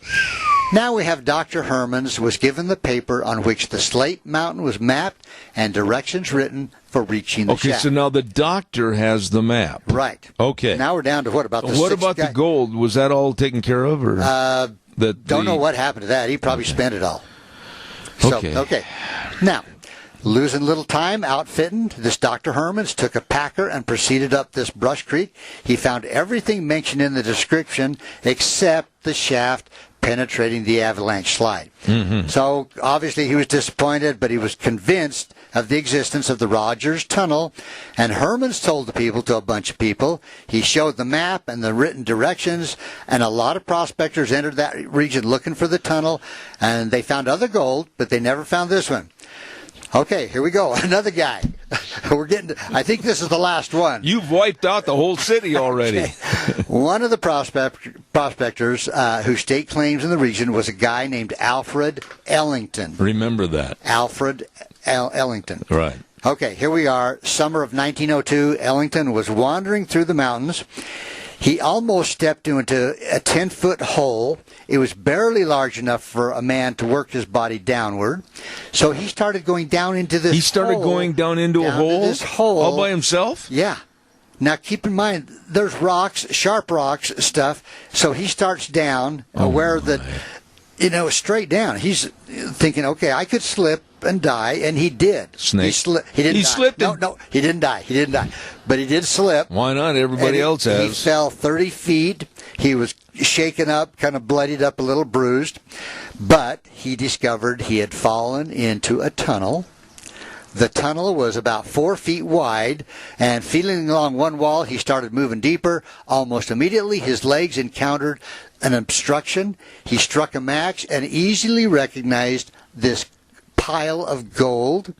Now we have Dr. Hermans was given the paper on which the Slate Mountain was mapped and directions written for reaching the Okay, shaft. so now the doctor has the map. Right. Okay. Now we're down to what about the What sixth about guy? the gold? Was that all taken care of? Or Don't know what happened to that. He probably spent it all. So, Okay. Now, losing little time outfitting, this Dr. Hermans took a packer and proceeded up this brush creek. He found everything mentioned in the description except the shaft penetrating the avalanche slide. Mm-hmm. So obviously he was disappointed, but he was convinced of the existence of the Rogers Tunnel. And Hermans told the people to a bunch of people. He showed the map and the written directions, and a lot of prospectors entered that region looking for the tunnel, and they found other gold, but they never found this one. Okay, here we go. Another guy. We're getting to, I think this is the last one. You've wiped out the whole city already. Okay. One of the prospectors who staked claims in the region was a guy named Alfred Ellington. Remember that. Alfred Ellington. Right. Okay, here we are. Summer of 1902. Ellington was wandering through the mountains. He almost stepped into a 10-foot hole. It was barely large enough for a man to work his body downward. So he started going down into this hole. He started going down into a hole? This hole. All by himself? Yeah. Now, keep in mind, there's rocks, sharp rocks, stuff. So he starts down where straight down. He's thinking, okay, I could slip and die, and he did. Snake. He didn't die. Slipped. No, he didn't die. He didn't die. But he did slip. Why not? Everybody else has. He fell 30 feet. He was shaken up, kind of bloodied up, a little bruised. But he discovered he had fallen into a tunnel. The tunnel was about 4 feet wide, and feeling along one wall, he started moving deeper. Almost immediately, his legs encountered an obstruction. He struck a match and easily recognized this pile of gold,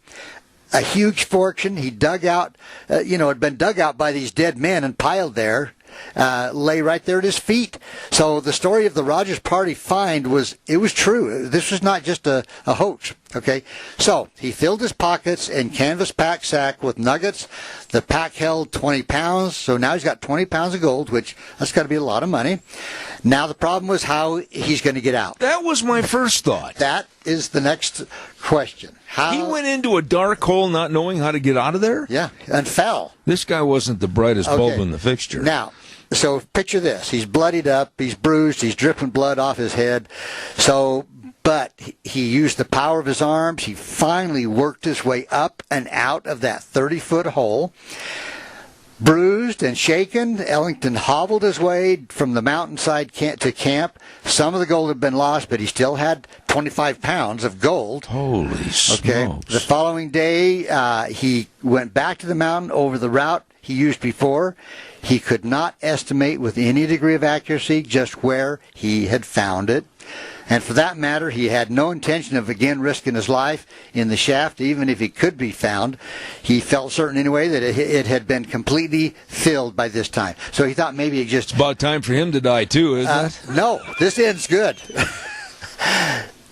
a huge fortune. He dug out, had been dug out by these dead men and piled there. Lay right there at his feet. So the story of the Rogers Party find was true. This was not just a hoax. Okay, so he filled his pockets and canvas pack sack with nuggets. The pack held 20 pounds, so now he's got 20 pounds of gold, which that's got to be a lot of money. Now the problem was how he's going to get out. That was my first thought. That is the next question. How he went into a dark hole not knowing how to get out of there? Yeah, and fell. This guy wasn't the brightest bulb in the fixture. Now, so picture this. He's bloodied up, he's bruised, he's dripping blood off his head. But he used the power of his arms. He finally worked his way up and out of that 30-foot hole. Bruised and shaken, Ellington hobbled his way from the mountainside to camp. Some of the gold had been lost, but he still had 25 pounds of gold. Holy smokes. Okay. The following day, he went back to the mountain over the route he used before. He could not estimate with any degree of accuracy just where he had found it. And for that matter, he had no intention of again risking his life in the shaft, even if he could be found. He felt certain anyway that it had been completely filled by this time. So he thought maybe it just... It's about time for him to die too, isn't it? No, this ends good.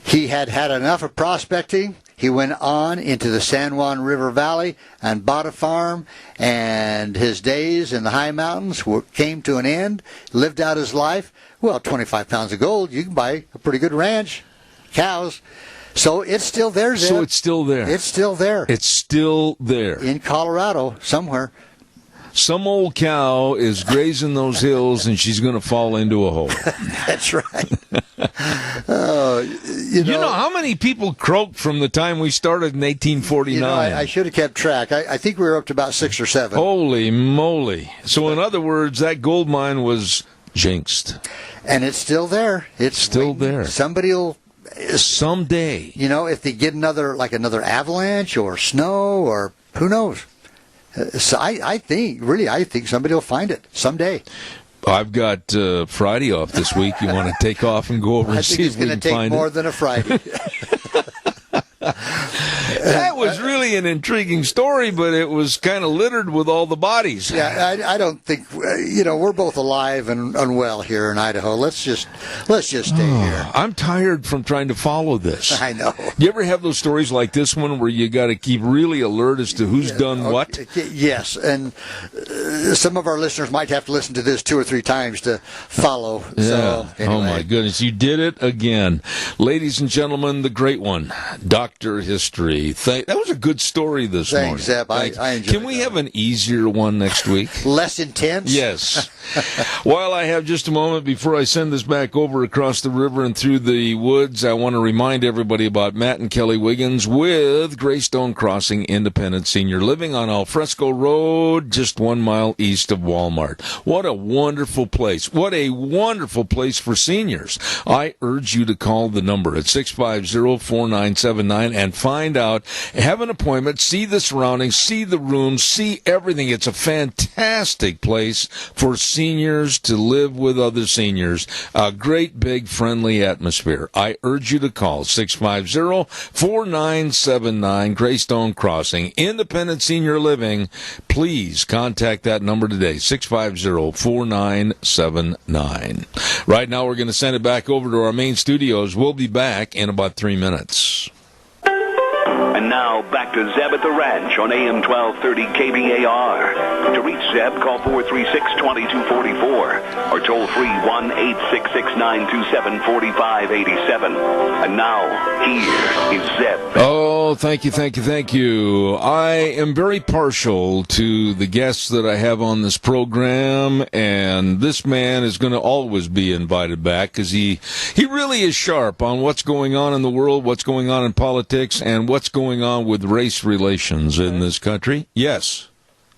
He had had enough of prospecting. He went on into the San Juan River Valley and bought a farm, and his days in the high mountains came to an end, lived out his life. Well, 25 pounds of gold, you can buy a pretty good ranch, cows. So it's still there, Zeb. So it's still there. It's still there. It's still there. In Colorado, somewhere. Some old cow is grazing those hills, and she's going to fall into a hole. That's right. You know how many people croaked from the time we started in 1849? I should have kept track. I think we were up to about 6 or 7. Holy moly. So in other words, that gold mine was jinxed. And it's still there. It's still there. Somebody will... Someday. If they get another avalanche or snow or who knows. So I think somebody will find it someday. I've got Friday off this week. You want to take off and go over and see if we can find it? I think it's going to take more than a Friday. That was really an intriguing story, but it was kind of littered with all the bodies. Yeah, I don't think we're both alive and well here in Idaho. Let's just stay here. I'm tired from trying to follow this. I know. You ever have those stories like this one where you got to keep really alert as to who's done what? Yes, and some of our listeners might have to listen to this 2 or 3 times to follow. Yeah. So, anyway. Oh my goodness, you did it again, ladies and gentlemen. The great one, Dr. History. That was a good story this morning. Thanks, Zeb. I enjoyed Can we have an easier one next week? Less intense? Yes. While I have just a moment before I send this back over across the river and through the woods, I want to remind everybody about Matt and Kelly Wiggins with Greystone Crossing Independent Senior Living on Alfresco Road, just 1 mile east of Walmart. What a wonderful place. What a wonderful place for seniors. I urge you to call the number at 650-4979 and find out, have an appointment, see the surroundings, see the rooms, see everything. It's a fantastic place for seniors to live with other seniors. A great, big, friendly atmosphere. I urge you to call 650-4979, Greystone Crossing, Independent Senior Living. Please contact that number today, 650-4979. Right now, we're going to send it back over to our main studios. We'll be back in about 3 minutes. And now, back to Zeb at the Ranch on AM 1230 KBAR. To reach Zeb, call 436-2244 or toll free 1-866-927-4587. And now, here is Zeb. Oh, thank you. I am very partial to the guests that I have on this program, and this man is going to always be invited back because he really is sharp on what's going on in the world, what's going on in politics, and what's going on with race relations in this country. Yes.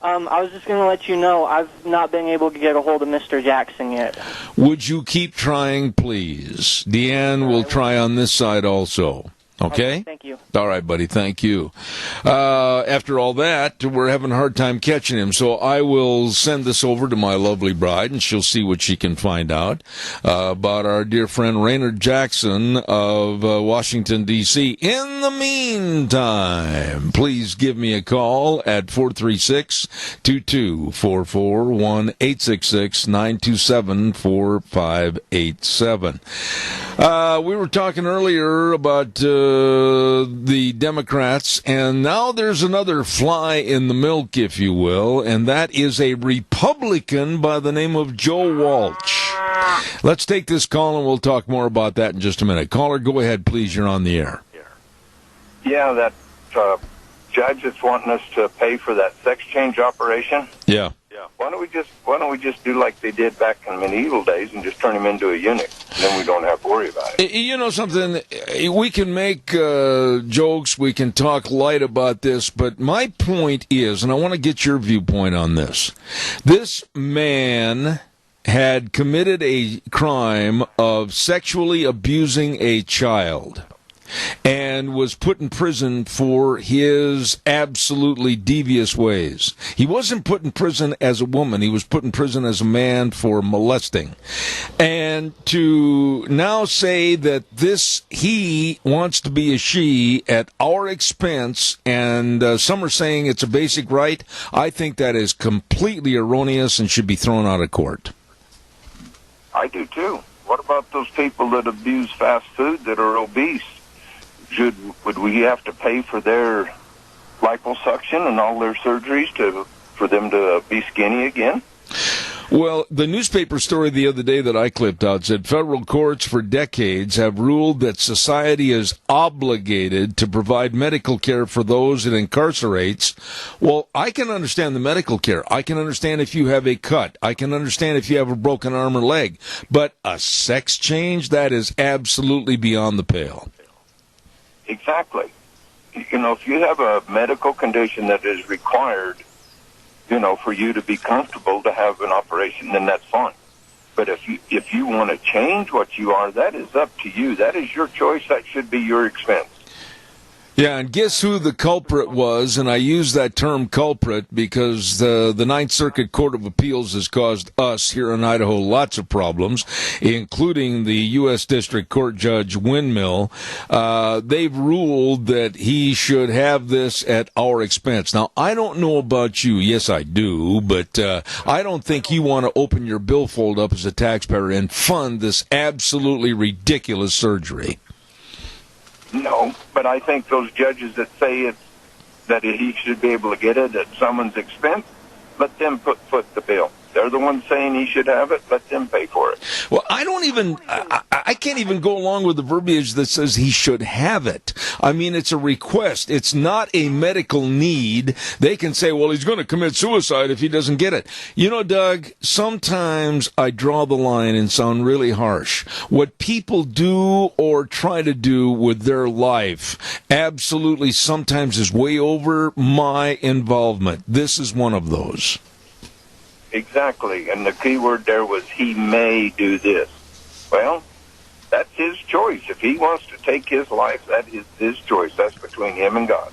I was just going to let you know I've not been able to get a hold of Mr. Jackson yet. Would you keep trying, please? Deanne will try on this side also. Okay? Thank you. All right, buddy. Thank you. After all that, we're having a hard time catching him, so I will send this over to my lovely bride, and she'll see what she can find out about our dear friend Raynard Jackson of Washington, D.C. In the meantime, please give me a call at 436-2244, 1-866-927-4587. We were talking earlier about the Democrats, and now there's another fly in the milk, if you will, and that is a Republican by the name of Joe Walsh. Let's take this call, and we'll talk more about that in just a minute. Caller, go ahead, please. You're on the air. Yeah, that judge that's wanting us to pay for that sex change operation. Yeah. Why don't we just do like they did back in medieval days and just turn him into a eunuch, and then we don't have to worry about it. You know something? We can make jokes, we can talk light about this, but my point is, and I want to get your viewpoint on this. This man had committed a crime of sexually abusing a child and was put in prison for his absolutely devious ways. He wasn't put in prison as a woman. He was put in prison as a man for molesting. And to now say that he wants to be a she at our expense, and some are saying it's a basic right, I think that is completely erroneous and should be thrown out of court. I do too. What about those people that abuse fast food that are obese? Would we have to pay for their liposuction and all their surgeries for them to be skinny again? Well, the newspaper story the other day that I clipped out said federal courts for decades have ruled that society is obligated to provide medical care for those it incarcerates. Well, I can understand the medical care. I can understand if you have a cut. I can understand if you have a broken arm or leg. But a sex change, that is absolutely beyond the pale. Exactly. You know, if you have a medical condition that is required, for you to be comfortable to have an operation, then that's fine. But if you want to change what you are, that is up to you. That is your choice. That should be your expense. Yeah, and guess who the culprit was? And I use that term culprit because the Ninth Circuit Court of Appeals has caused us here in Idaho lots of problems, including the U.S. District Court Judge Windmill. They've ruled that he should have this at our expense. Now, I don't know about you. Yes, I do. But I don't think you want to open your billfold up as a taxpayer and fund this absolutely ridiculous surgery. No, but I think those judges that say that he should be able to get it at someone's expense, let them foot the bill. They're the ones saying he should have it. Let them pay for it. Well, I can't even go along with the verbiage that says he should have it. I mean, it's a request. It's not a medical need. They can say, well, he's going to commit suicide if he doesn't get it. You know, Doug, sometimes I draw the line and sound really harsh. What people do or try to do with their life absolutely sometimes is way over my involvement. This is one of those. Exactly, and the key word there was he may do this. Well, that's his choice. If he wants to take his life, that is his choice. That's between him and God.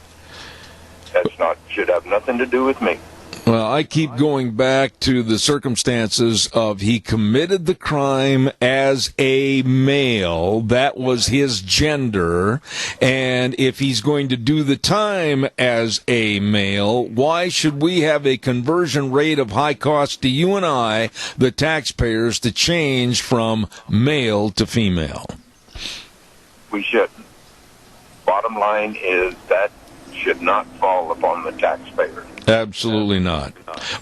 Should have nothing to do with me. Well, I keep going back to the circumstances of he committed the crime as a male. That was his gender. And if he's going to do the time as a male, why should we have a conversion rate of high cost to you and I, the taxpayers, to change from male to female? We shouldn't. Bottom line is that should not fall upon the taxpayer. Absolutely not.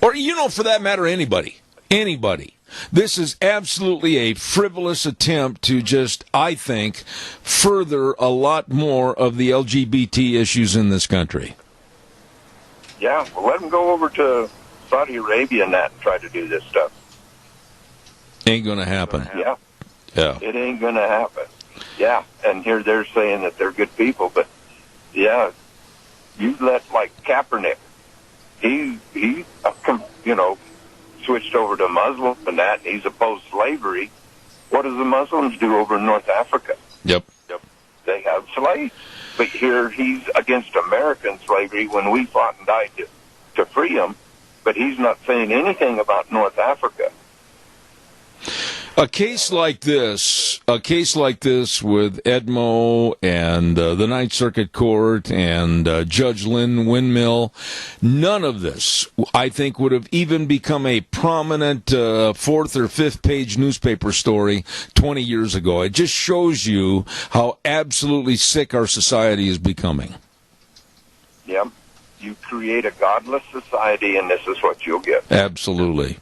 Or, for that matter, anybody. Anybody. This is absolutely a frivolous attempt to just, I think, further a lot more of the LGBT issues in this country. Yeah, well, let them go over to Saudi Arabia and try to do this stuff. Ain't going to happen. Yeah. It ain't going to happen. Yeah, and here they're saying that they're good people, but, yeah, you let, like, Kaepernick, he switched over to Muslim and he's opposed slavery. What do the Muslims do over in North Africa? Yep. They have slaves. But here he's against American slavery when we fought and died to free them, but he's not saying anything about North Africa. A case like this with Edmo and the Ninth Circuit Court and Judge Lynn Windmill, none of this, I think, would have even become a prominent fourth or fifth page newspaper story 20 years ago. It just shows you how absolutely sick our society is becoming. Yep. You create a godless society, and this is what you'll get. Absolutely.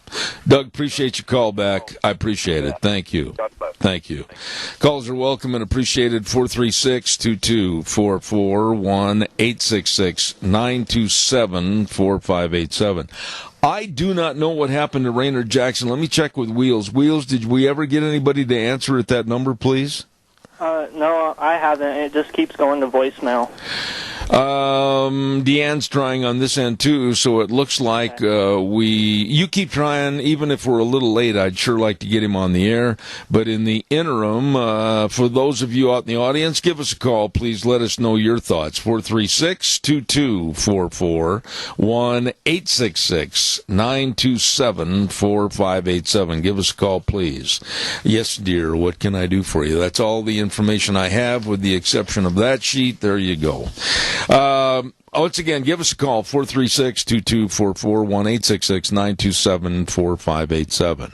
Doug, appreciate your call back. I appreciate it. Thank you. Thank you. Calls are welcome and appreciated. 436-2244, 1-866-927-4587. I do not know what happened to Raynard Jackson. Let me check with Wheels. Wheels, did we ever get anybody to answer at that number, please? No, I haven't. It just keeps going to voicemail. Deanne's trying on this end too, so it looks like you keep trying. Even if we're a little late, I'd sure like to get him on the air. But in the interim, for those of you out in the audience, give us a call. Please let us know your thoughts. 436-2244, 1-866-927-4587. Give us a call, please. Yes, dear, what can I do for you? That's all the information I have, with the exception of that sheet. There you go. Once again, give us a call, 436-2244, 1-866-927-4587.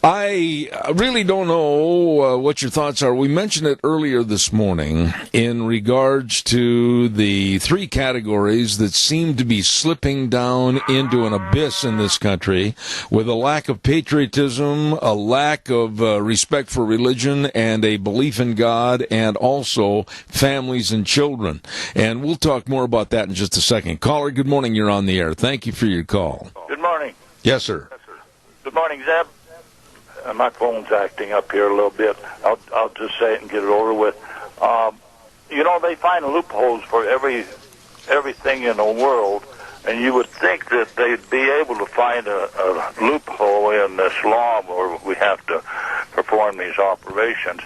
I really don't know what your thoughts are. We mentioned it earlier this morning in regards to the three categories that seem to be slipping down into an abyss in this country, with a lack of patriotism, a lack of respect for religion, and a belief in God, and also families and children. And we'll talk more about that in just a second. Caller, good morning. You're on the air. Thank you for your call. Good morning. Yes, sir. Good morning, Zeb. My phone's acting up here a little bit. I'll just say it and get it over with. They find loopholes for everything in the world, and you would think that they'd be able to find a loophole in this law where we have to perform these operations.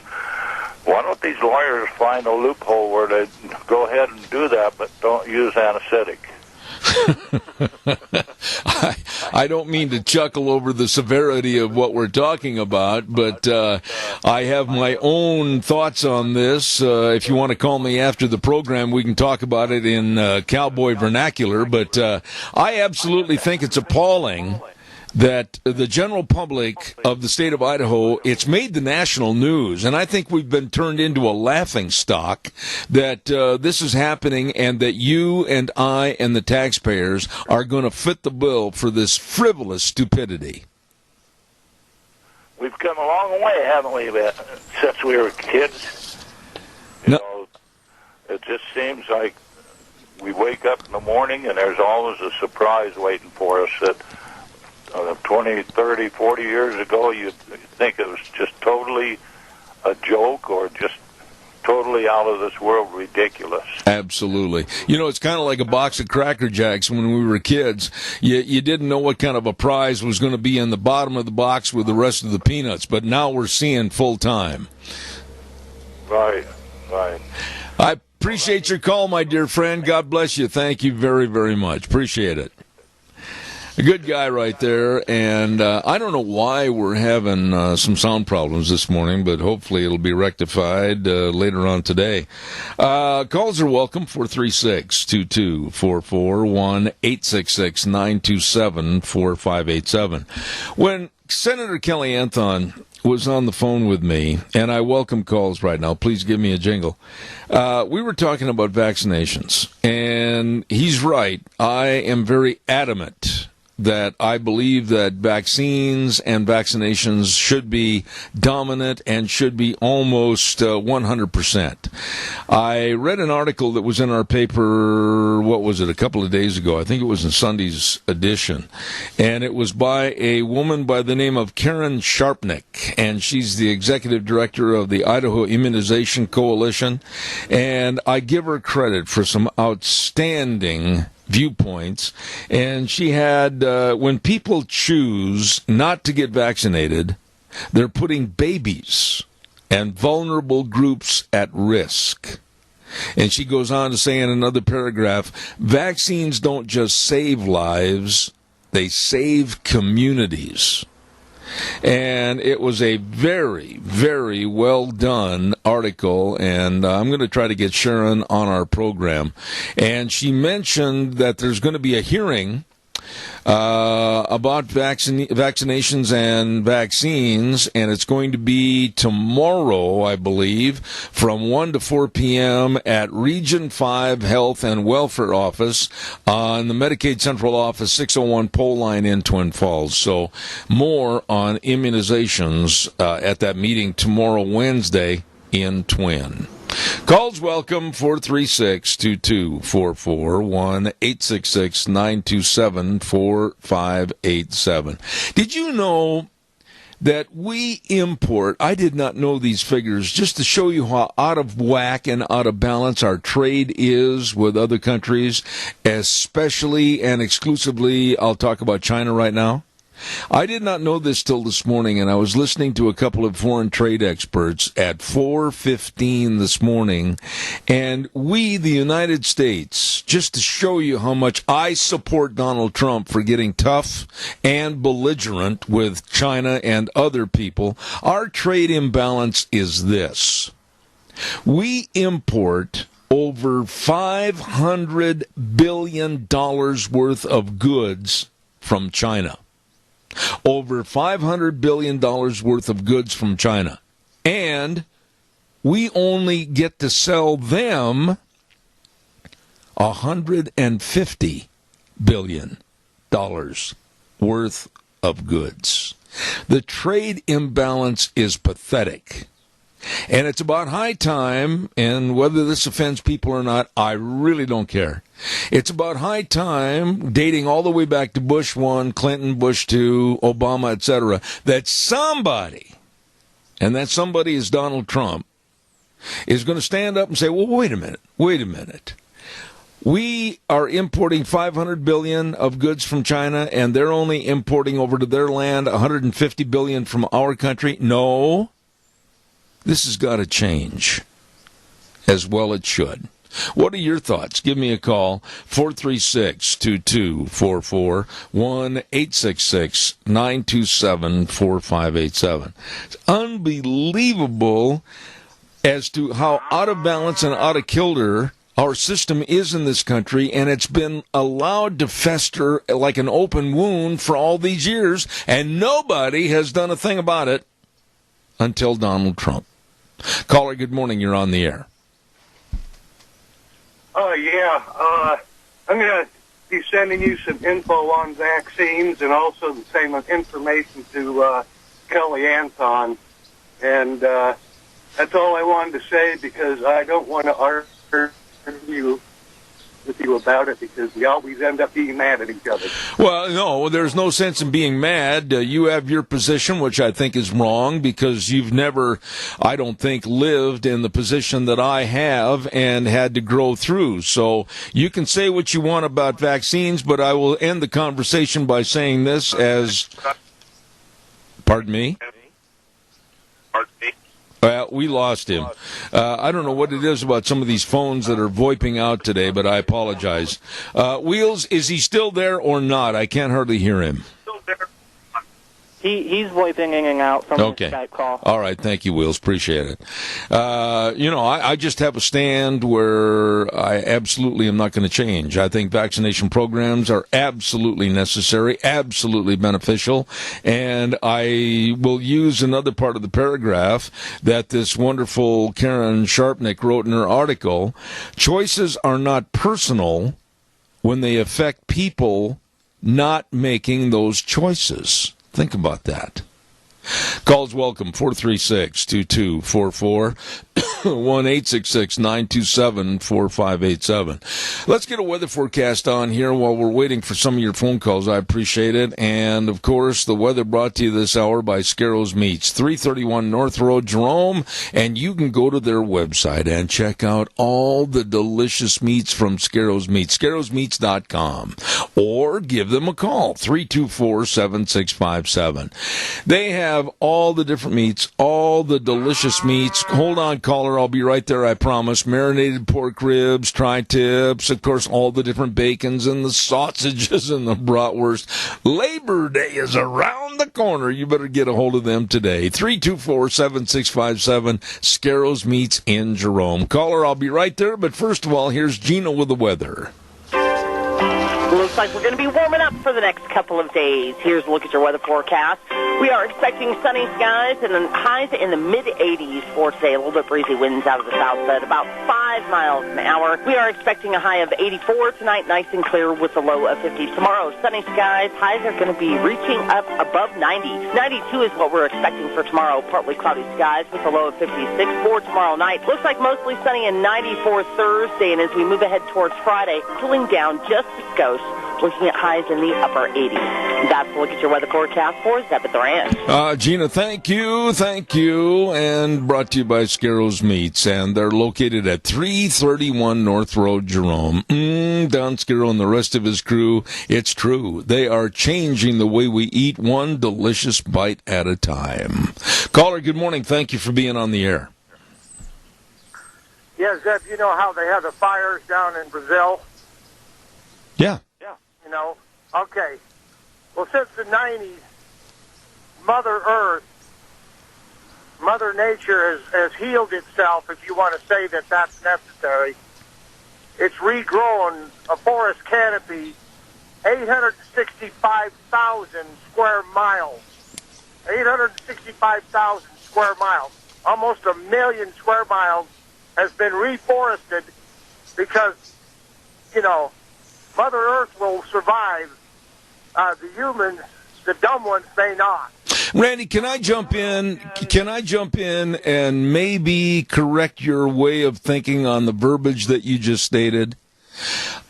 Why don't these lawyers find a loophole where they go ahead and do that, but don't use anesthetic? I don't mean to chuckle over the severity of what we're talking about, but I have my own thoughts on this. If you want to call me after the program, we can talk about it in cowboy vernacular, but I absolutely think it's appalling that the general public of the state of Idaho, it's made the national news, and I think we've been turned into a laughingstock that this is happening and that you and I and the taxpayers are going to fit the bill for this frivolous stupidity. We've come a long way, haven't we, since we were kids? You know, it just seems like we wake up in the morning and there's always a surprise waiting for us that 20, 30, 40 years ago, you'd think it was just totally a joke or just totally out of this world ridiculous. Absolutely. You know, it's kind of like a box of Cracker Jacks when we were kids. You didn't know what kind of a prize was going to be in the bottom of the box with the rest of the peanuts, but now we're seeing full time. Right, right. I appreciate your call, my dear friend. God bless you. Thank you very, very much. Appreciate it. A good guy right there, and I don't know why we're having some sound problems this morning, but hopefully it'll be rectified later on today. Calls are welcome, 436-2244, 1-866-927-4587. When Senator Kelly Anthon was on the phone with me, and I welcome calls right now. Please give me a jingle. We were talking about vaccinations, and he's right. I am very adamant that I believe that vaccines and vaccinations should be dominant and should be almost 100%. I read an article that was in our paper, what was it, a couple of days ago. I think it was in Sunday's edition. And it was by a woman by the name of Karen Sharpnick, and she's the executive director of the Idaho Immunization Coalition. And I give her credit for some outstanding viewpoints, and she had when people choose not to get vaccinated, they're putting babies and vulnerable groups at risk. And she goes on to say in another paragraph, vaccines don't just save lives, they save communities. And it was a very, very well done article, and I'm going to try to get Sharon on our program. And she mentioned that there's going to be a hearing about vaccinations and vaccines, and it's going to be tomorrow, I believe, from 1 to 4 p.m. at Region 5 Health and Welfare Office on the Medicaid Central Office, 601 Pole Line in Twin Falls. So more on immunizations at that meeting tomorrow, Wednesday, in Twin. Calls welcome, 436-2244, 1-866-927-4587. Did you know that we import, I did not know these figures, just to show you how out of whack and out of balance our trade is with other countries, especially and exclusively, I'll talk about China right now. I did not know this till this morning, and I was listening to a couple of foreign trade experts at 4:15 this morning, and we, the United States, just to show you how much I support Donald Trump for getting tough and belligerent with China and other people, our trade imbalance is this. We import over $500 billion worth of goods from China. Over $500 billion worth of goods from China. And we only get to sell them $150 billion worth of goods. The trade imbalance is pathetic. And it's about high time, and whether this offends people or not, I really don't care. It's about high time, dating all the way back to Bush 1, Clinton, Bush 2, Obama, etc., that somebody, and that somebody is Donald Trump, is going to stand up and say, well, wait a minute. We are importing $500 billion of goods from China, and they're only importing over to their land $150 billion from our country. No. This has got to change. As well it should. What are your thoughts? Give me a call, 436-2244, 1-866-927-4587. It's unbelievable as to how out of balance and out of kilter our system is in this country, and it's been allowed to fester like an open wound for all these years, and nobody has done a thing about it until Donald Trump. Caller, good morning. You're on the air. I'm going to be sending you some info on vaccines and also the same information to Kelly Anton. And that's all I wanted to say, because I don't want to argue with you about it, because we always end up being mad at each other. Well, no, there's no sense in being mad. You have your position, which I think is wrong, because you've never, I don't think, lived in the position that I have and had to grow through. So you can say what you want about vaccines, but I will end the conversation by saying this as... Pardon me? We lost him. I don't know what it is about some of these phones that are VoIPing out today, but I apologize. Wheels, is he still there or not? I can't hardly hear him. He's VoIPing in and out from Okay. his Skype call. All right. Thank you, Wheels. Appreciate it. I just have a stand where I absolutely am not going to change. I think vaccination programs are absolutely necessary, absolutely beneficial, and I will use another part of the paragraph that this wonderful Karen Sharpnick wrote in her article. Choices are not personal when they affect people not making those choices. Think about that. Calls welcome, 436-2244, 1-866-927-4587. Let's get a weather forecast on here while we're waiting for some of your phone calls. I appreciate it. And, of course, the weather brought to you this hour by Scarrows Meats, 331 North Road, Jerome. And you can go to their website and check out all the delicious meats from Scarrows Meats, scarrowsmeats.com. Or give them a call, 324-7657. They have all the different meats, all the delicious meats. Hold on, caller, I'll be right there, I promise. Marinated pork ribs, tri-tips, of course, all the different bacons and the sausages and the bratwurst. Labor Day is around the corner. You better get a hold of them today. 324-7657, Scarrows Meats in Jerome. Caller, I'll be right there, but first of all, here's Gina with the weather. Looks like we're going to be warming up for the next couple of days. Here's a look at your weather forecast. We are expecting sunny skies and highs in the mid-80s for today. A little bit breezy winds out of the south at about 5 miles an hour. We are expecting a high of 84 tonight, nice and clear with a low of 50. Tomorrow, sunny skies. Highs are going to be reaching up above 90. 92 is what we're expecting for tomorrow. Partly cloudy skies with a low of 56 for tomorrow night. Looks like mostly sunny and 90 for Thursday. And as we move ahead towards Friday, cooling down just a skosh. Looking at highs in the upper 80s. That's a look at your weather forecast for Zeb at the Ranch. Gina, thank you, and brought to you by Scarrows Meats, and they're located at 331 North Road, Jerome. Don Scarrow and the rest of his crew, it's true. They are changing the way we eat, one delicious bite at a time. Caller, good morning. Thank you for being on the air. Yeah, Zeb, you know how they have the fires down in Brazil? Yeah. You know, okay. Well, since the 90s, Mother Earth, Mother Nature has healed itself, if you want to say that that's necessary. It's regrown a forest canopy, 865,000 square miles. 865,000 square miles. Almost 1 million square miles has been reforested because, you know, Mother Earth will survive. The humans, the dumb ones, may not. Randy, can I jump in? Can I jump in and maybe correct your way of thinking on the verbiage that you just stated?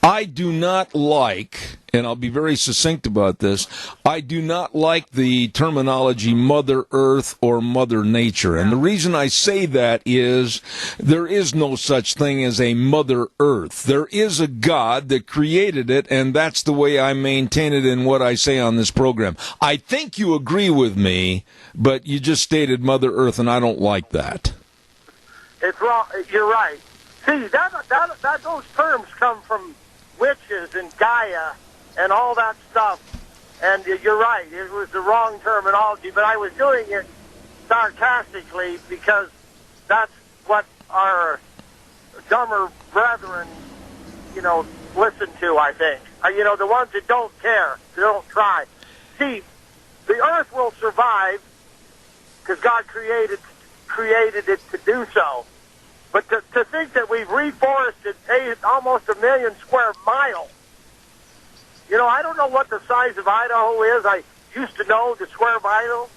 I do not like, and I'll be very succinct about this, I do not like the terminology Mother Earth or Mother Nature. And the reason I say that is there is no such thing as a Mother Earth. There is a God that created it, and that's the way I maintain it in what I say on this program. I think you agree with me, but you just stated Mother Earth, and I don't like that. It's wrong. You're right. See, that those terms come from witches and Gaia and all that stuff. And you're right. It was the wrong terminology, but I was doing it sarcastically because that's what our dumber brethren, listen to, I think. The ones that don't care, that don't try. See, the earth will survive because God created it to do so. But to think that we've reforested almost 1 million square miles, I don't know what the size of Idaho is. I used to know the square miles,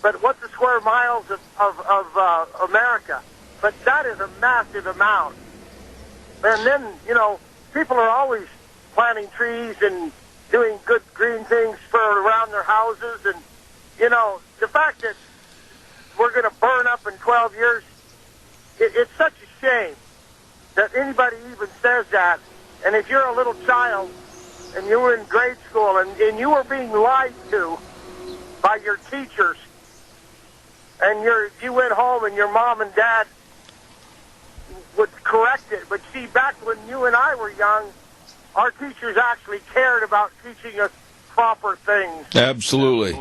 but what's the square miles of America? But that is a massive amount. And then, people are always planting trees and doing good green things for around their houses. And, the fact that we're going to burn up in 12 years, it's such a shame that anybody even says that. And if you're a little child and you were in grade school and you were being lied to by your teachers, and you went home and your mom and dad would correct it. But see, back when you and I were young, our teachers actually cared about teaching us proper things. Absolutely.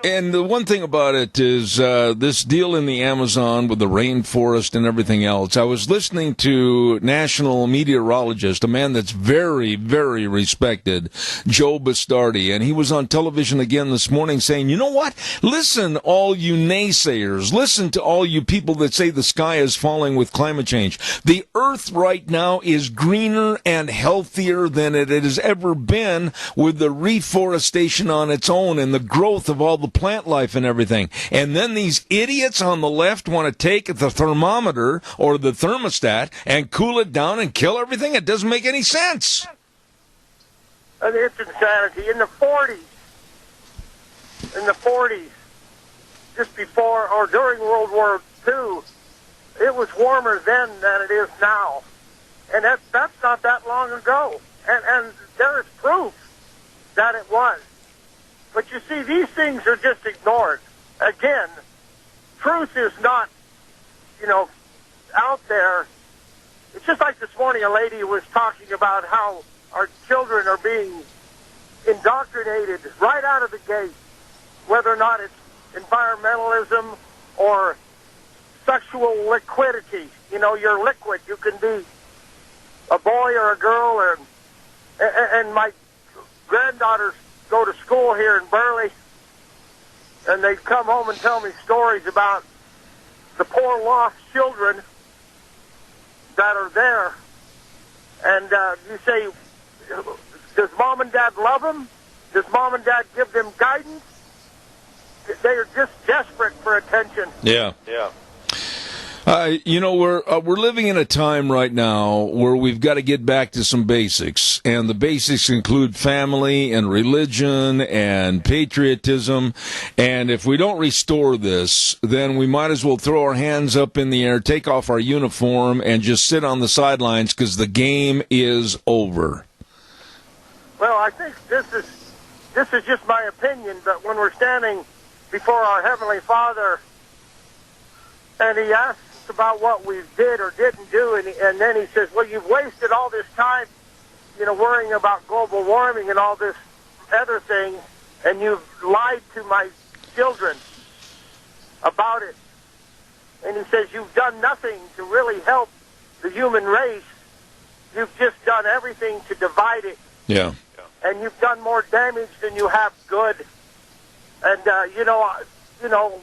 And the one thing about it is this deal in the Amazon with the rainforest and everything else. I was listening to national meteorologist, a man that's very, very respected, Joe Bastardi, and he was on television again this morning saying, you know what? Listen, all you naysayers. Listen to all you people that say the sky is falling with climate change. The earth right now is greener and healthier than it has ever been with the reforestation on its own and the growth of all the plant life and everything. And then these idiots on the left want to take the thermometer or the thermostat and cool it down and kill everything. It doesn't make any sense. And it's insanity. In the 40s, just before or during World War II, it was warmer then than it is now. And that's not that long ago. And there is proof that it was. But you see, these things are just ignored. Again, truth is not, out there. It's just like this morning a lady was talking about how our children are being indoctrinated right out of the gate, whether or not it's environmentalism or sexual liquidity. You're liquid. You can be a boy or a girl, and my granddaughters go to school here in Burley, and they come home and tell me stories about the poor lost children that are there. And you say, does mom and dad love them? Does mom and dad give them guidance? They are just desperate for attention. Yeah. We're living in a time right now where we've got to get back to some basics, and the basics include family and religion and patriotism. And if we don't restore this, then we might as well throw our hands up in the air, take off our uniform, and just sit on the sidelines because the game is over. Well, I think this is just my opinion, but when we're standing before our Heavenly Father and He asks about what we did or didn't do, and then He says, well, you've wasted all this time, worrying about global warming and all this other thing, and you've lied to my children about it. And He says, you've done nothing to really help the human race. You've just done everything to divide it. Yeah. And you've done more damage than you have good. And,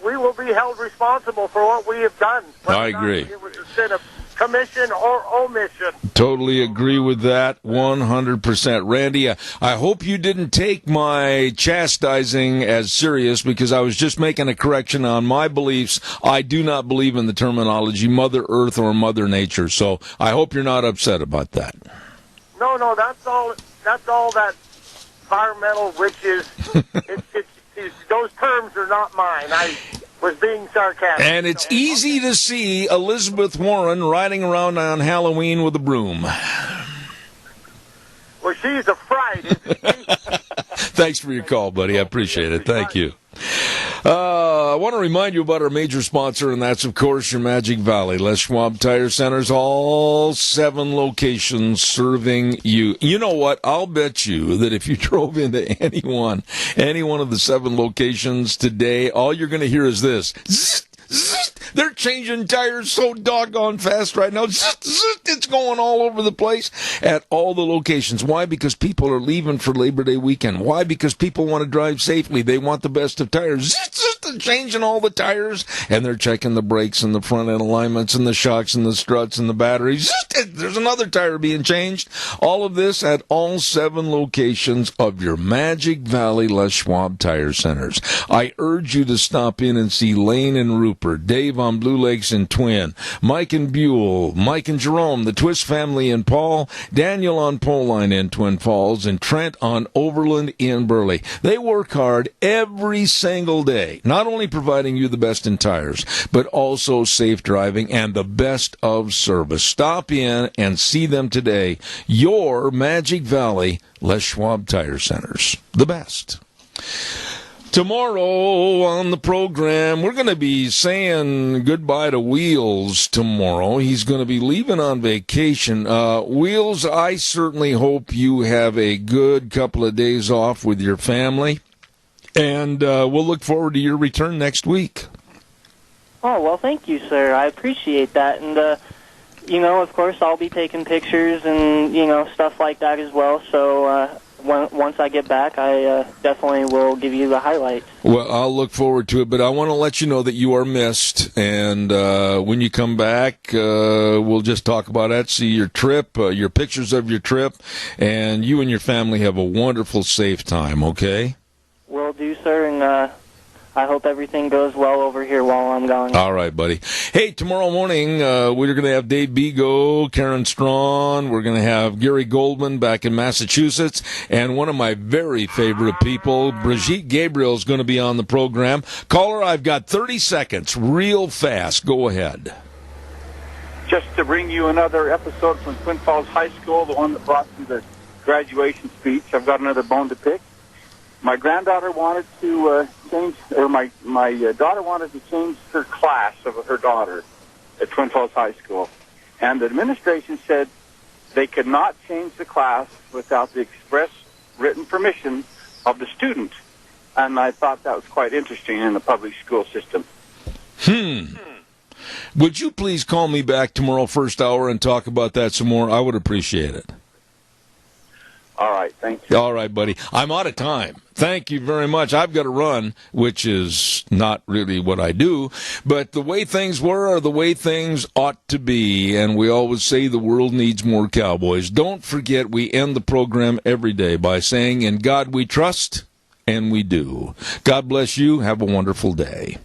we will be held responsible for what we have done. I agree. It was a sin of commission or omission. Totally agree with that 100%. Randy, I hope you didn't take my chastising as serious because I was just making a correction on my beliefs. I do not believe in the terminology Mother Earth or Mother Nature, so I hope you're not upset about that. No, that's all that environmental witches. Those terms are not mine. I was being sarcastic. And it's easy to see Elizabeth Warren riding around on Halloween with a broom. Well, she's a fright, isn't she? Thanks for your call, buddy. I appreciate it. Thank you. I want to remind you about our major sponsor, and that's, of course, your Magic Valley. Les Schwab Tire Centers, all 7 locations serving you. You know what? I'll bet you that if you drove into any one of the 7 locations today, all you're going to hear is this. Zzz, zzz. They're changing tires so doggone fast right now. Zzz, zzz. It's going all over the place at all the locations. Why? Because people are leaving for Labor Day weekend. Why? Because people want to drive safely. They want the best of tires. Zzz, zzz. They're changing all the tires, and they're checking the brakes and the front end alignments and the shocks and the struts and the batteries. There's another tire being changed. All of this at all 7 locations of your Magic Valley Les Schwab Tire Centers. I urge you to stop in and see Lane and Rupert, Dave on Blue Lakes and Twin, Mike and Buell, Mike and Jerome, the Twist family in Paul, Daniel on Poline in Twin Falls, and Trent on Overland in Burley. They work hard every single day, not only providing you the best in tires, but also safe driving and the best of service. Stop in and see them today. Your Magic Valley Les Schwab Tire Centers. The best. Tomorrow on the program, we're going to be saying goodbye to Wheels tomorrow. He's going to be leaving on vacation. Wheels, I certainly hope you have a good couple of days off with your family, and we'll look forward to your return next week. Oh, well, thank you, sir. I appreciate that. And, of course, I'll be taking pictures and, stuff like that as well. So once I get back, I definitely will give you the highlights. Well, I'll look forward to it, but I want to let you know that you are missed. And when you come back, we'll just talk about that, see your trip, your pictures of your trip, and you and your family have a wonderful, safe time, okay? Will do, sir, and I hope everything goes well over here while I'm gone. All right, buddy. Hey, tomorrow morning, we're going to have Dave Bego, Karen Strawn. We're going to have Gary Goldman back in Massachusetts. And one of my very favorite people, Brigitte Gabriel, is going to be on the program. Caller, I've got 30 seconds, real fast. Go ahead. Just to bring you another episode from Twin Falls High School, the one that brought you the graduation speech. I've got another bone to pick. My granddaughter wanted to my daughter wanted to change her class of her daughter at Twin Falls High School. And the administration said they could not change the class without the express written permission of the student. And I thought that was quite interesting in the public school system. Would you please call me back tomorrow first hour and talk about that some more? I would appreciate it. All right, thank you. All right, buddy. I'm out of time. Thank you very much. I've got to run, which is not really what I do, but the way things were are the way things ought to be, and we always say the world needs more cowboys. Don't forget, we end the program every day by saying, in God we trust, and we do. God bless you. Have a wonderful day.